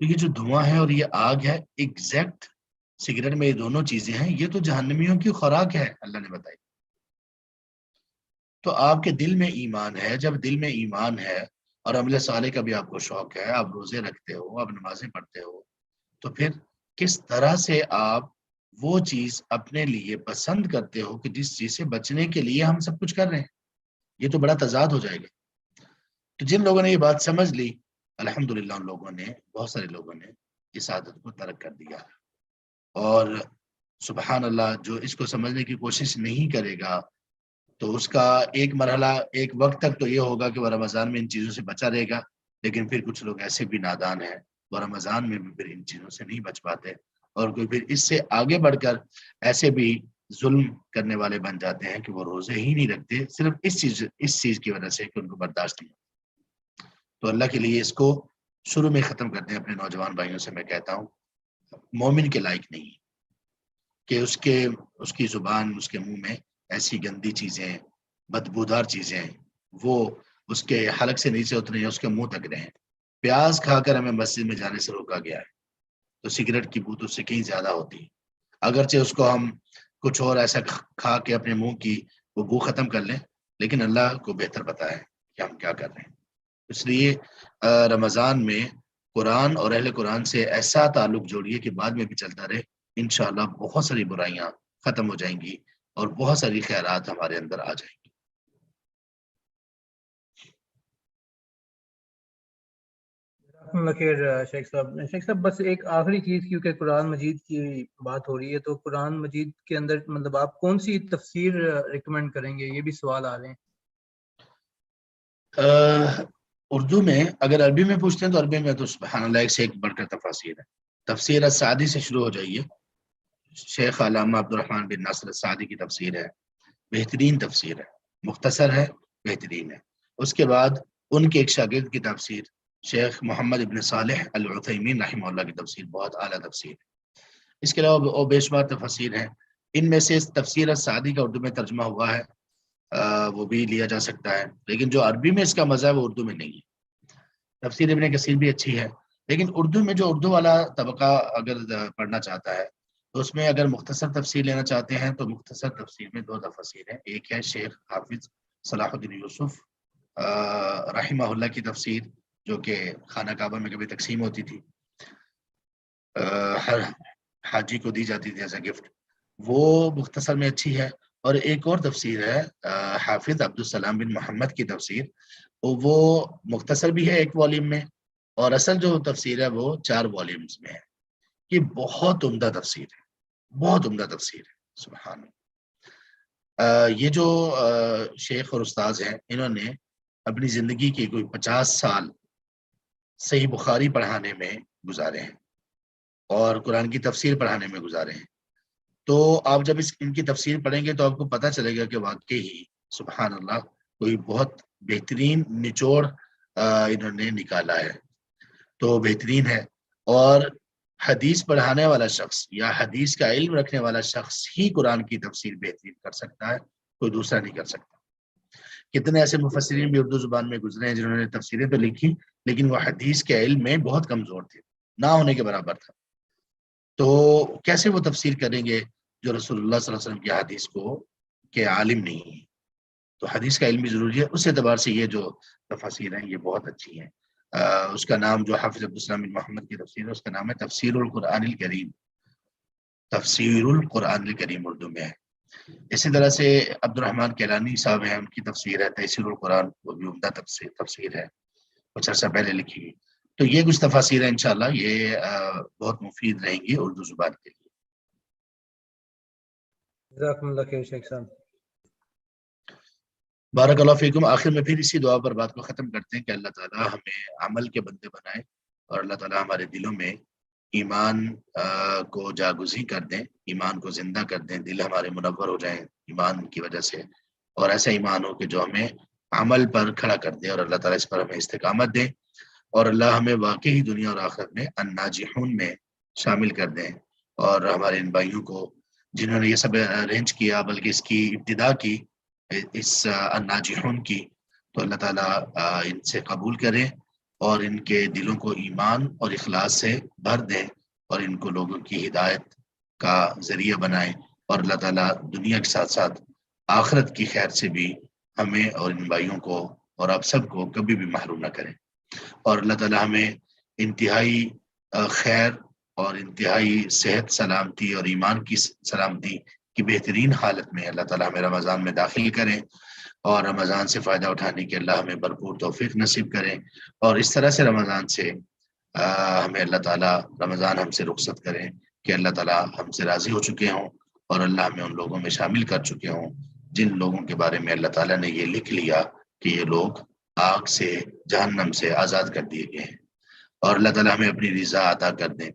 یہ جو دھواں ہے اور یہ آگ ہے، ایگزیکٹ سگریٹ میں یہ دونوں چیزیں ہیں، یہ تو جہنمیوں کی خوراک ہے اللہ نے بتائی. تو آپ کے دل میں ایمان ہے، جب دل میں ایمان ہے اور عمل صالح کا بھی آپ کو شوق ہے، آپ روزے رکھتے ہو، آپ نمازیں پڑھتے ہو، تو پھر کس طرح سے آپ وہ چیز اپنے لیے پسند کرتے ہو کہ جس چیز سے بچنے کے لیے ہم سب کچھ کر رہے ہیں؟ یہ تو بڑا تضاد ہو جائے گا. تو جن لوگوں نے یہ بات سمجھ لی الحمدللہ، ان لوگوں نے، بہت سارے لوگوں نے اس عادت کو ترک کر دیا. اور سبحان اللہ، جو اس کو سمجھنے کی کوشش نہیں کرے گا تو اس کا ایک مرحلہ، ایک وقت تک تو یہ ہوگا کہ وہ رمضان میں ان چیزوں سے بچا رہے گا، لیکن پھر کچھ لوگ ایسے بھی نادان ہیں، وہ رمضان میں بھی پھر ان چیزوں سے نہیں بچ پاتے اور کوئی پھر اس سے آگے بڑھ کر ایسے بھی ظلم کرنے والے بن جاتے ہیں کہ وہ روزے ہی نہیں رکھتے، صرف اس چیز کی وجہ سے کہ ان کو برداشت نہیں. تو اللہ کے لیے اس کو شروع میں ختم کرتے ہیں. اپنے نوجوان بھائیوں سے میں کہتا ہوں مومن کے لائق نہیں کہ اس کی زبان، اس کے منہ میں ایسی گندی چیزیں، بدبودار چیزیں وہ اس کے حلق سے نیچے اترے ہیں، اس کے منہ تک رہیں. پیاز کھا کر ہمیں مسجد میں جانے سے روکا گیا ہے، تو سگریٹ کی بو تو اس سے کہیں زیادہ ہوتی ہے. اگرچہ اس کو ہم کچھ اور ایسا کھا کے اپنے منہ کی وہ بو ختم کر لیں، لیکن اللہ کو بہتر پتا ہے کہ ہم کیا کر رہے ہیں. اس لیے رمضان میں قرآن اور اہل قرآن سے ایسا تعلق جوڑیے کہ بعد میں بھی چلتا رہے. انشاءاللہ بہت ساری برائیاں ختم ہو جائیں گی اور بہت ساری خیرات ہمارے اندر آ جائیں گی. جزاکم اللہ خیر شیخ صاحب بس ایک آخری چیز، کیونکہ قرآن مجید کی بات ہو رہی ہے تو قرآن مجید کے اندر مطلب آپ کون سی تفسیر ریکمینڈ کریں گے؟ یہ بھی سوال آ رہے ہیں۔ اردو میں اگر عربی میں پوچھتے ہیں تو عربی میں تو سبحان اللہ ایک سے ایک بڑھ کر تفاسیر ہے۔ تفسیر السعدی سے شروع ہو جائیے، شیخ علامہ عبد الرحمن بن ناصر السعدی کی تفسیر ہے، بہترین تفسیر ہے، مختصر ہے، بہترین ہے۔ اس کے بعد ان کے ایک شاگرد کی تفسیر شیخ محمد ابن صالح العثیمین رحمہ اللہ کی تفسیر بہت اعلیٰ تفسیر ہے۔ اس کے علاوہ اور بے شمار تفسیر ہیں، ان میں سے تفسیر السعدی کا اردو میں ترجمہ ہوا ہے، وہ بھی لیا جا سکتا ہے، لیکن جو عربی میں اس کا مزہ ہے وہ اردو میں نہیں ہے۔ تفسیر ابن کثیر بھی اچھی ہے، لیکن اردو میں جو اردو والا طبقہ اگر پڑھنا چاہتا ہے تو اس میں اگر مختصر تفسیر لینا چاہتے ہیں تو مختصر تفسیر میں دو تفسیر ہیں، ایک ہے شیخ حافظ صلاح الدین یوسف رحمہ اللہ کی تفسیر جو کہ خانہ کعبہ میں کبھی تقسیم ہوتی تھی، ہر حاجی کو دی جاتی تھی ایز اے گفٹ، وہ مختصر میں اچھی ہے۔ اور ایک اور تفسیر ہے حافظ عبدالسلام بن محمد کی تفسیر، وہ مختصر بھی ہے ایک والیوم میں، اور اصل جو تفسیر ہے وہ 4 والیومز میں ہے۔ یہ بہت عمدہ تفسیر ہے، بہت عمدہ تفسیر ہے، سبحان اللہ۔ یہ جو شیخ اور استاذ ہیں انہوں نے اپنی زندگی کے کوئی 50 سال صحیح بخاری پڑھانے میں گزارے ہیں اور قرآن کی تفسیر پڑھانے میں گزارے ہیں، تو آپ جب ان کی تفسیر پڑھیں گے تو آپ کو پتہ چلے گا کہ واقعی سبحان اللہ کوئی بہت بہترین نچوڑ انہوں نے نکالا ہے، تو بہترین ہے۔ اور حدیث پڑھانے والا شخص یا حدیث کا علم رکھنے والا شخص ہی قرآن کی تفسیر بہترین کر سکتا ہے، کوئی دوسرا نہیں کر سکتا۔ کتنے ایسے مفسرین بھی اردو زبان میں گزرے ہیں جنہوں نے تفسیریں تو لکھی لیکن وہ حدیث کے علم میں بہت کمزور تھے، نہ ہونے کے برابر تھا، تو کیسے وہ تفسیر کریں گے جو رسول اللہ صلی اللہ علیہ وسلم کی حدیث کو کے عالم نہیں ہے؟ تو حدیث کا علم بھی ضروری ہے۔ اس اعتبار سے یہ جو تفاسیر ہیں یہ بہت اچھی ہیں۔ اس کا نام جو حافظ عبدالسلام بن محمد کی تفسیر ہے اس کا نام ہے تفسیر القرآن الکریم، تفسیر القرآن الکریم اردو میں ہے۔ اسی طرح سے عبد الرحمن کیلانی صاحب ہیں، ان کی تفسیر ہے تیسیر القرآن، وہ بھی عمدہ تفسیر ہے، کچھ عرصہ پہلے لکھی گئی۔ تو یہ کچھ تفاسیر ہیں، انشاءاللہ یہ بہت مفید رہیں گی اردو زبان کے لیے۔ جزاکم اللہ خیر شیخ صاحب۔ بارک اللہ فیکم۔ آخر میں پھر اسی دعا پر بات کو ختم کرتے ہیں کہ اللہ تعالیٰ ہمیں عمل کے بندے بنائے اور اللہ تعالیٰ ہمارے دلوں میں ایمان کو جاگزی کر دیں، ایمان کو زندہ کر دیں، دل ہمارے منور ہو جائیں ایمان کی وجہ سے، اور ایسا ایمان ہو کہ جو ہمیں عمل پر کھڑا کر دے، اور اللہ تعالیٰ اس پر ہمیں استقامت دیں، اور اللہ ہمیں واقعی دنیا اور آخرت میں الناجحون میں شامل کر دیں۔ اور ہمارے ان بھائیوں کو جنہوں نے یہ سب ارینج کیا، بلکہ اس کی ابتدا کی اس الناجحون کی، تو اللہ تعالیٰ ان سے قبول کریں اور ان کے دلوں کو ایمان اور اخلاص سے بھر دیں اور ان کو لوگوں کی ہدایت کا ذریعہ بنائیں، اور اللہ تعالیٰ دنیا کے ساتھ ساتھ آخرت کی خیر سے بھی ہمیں اور ان بھائیوں کو اور آپ سب کو کبھی بھی محروم نہ کریں، اور اللہ تعالیٰ ہمیں انتہائی خیر اور انتہائی صحت سلامتی اور ایمان کی سلامتی کی بہترین حالت میں اللہ تعالیٰ ہمیں رمضان میں داخل کریں، اور رمضان سے فائدہ اٹھانے کے اللہ ہمیں بھرپور توفیق نصیب کریں، اور اس طرح سے رمضان سے ہمیں اللہ تعالیٰ رمضان ہم سے رخصت کریں کہ اللہ تعالیٰ ہم سے راضی ہو چکے ہوں اور اللہ ہمیں ان لوگوں میں شامل کر چکے ہوں جن لوگوں کے بارے میں اللہ تعالیٰ نے یہ لکھ لیا کہ یہ لوگ آگ سے جہنم سے آزاد کر دیے گئے ہیں، اور اللہ تعالیٰ ہمیں اپنی رضا عطا کر دیں،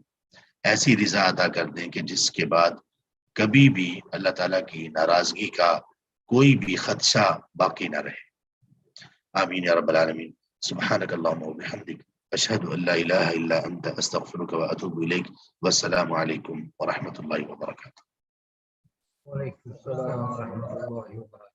ایسی رضا عطا کر دیں کہ جس کے بعد کبھی بھی اللہ تعالیٰ کی ناراضگی کا کوئی بھی خدشہ باقی نہ رہے۔ آمین یا رب العالمین۔ سبحانک اللہم و بحمدک، اشہد ان لا الہ الا انت، استغفرک و اتوب الیک، والسلام علیکم ورحمۃ اللہ وبرکاتہ۔ وعلیکم السلام ورحمۃ اللہ وبرکاتہ۔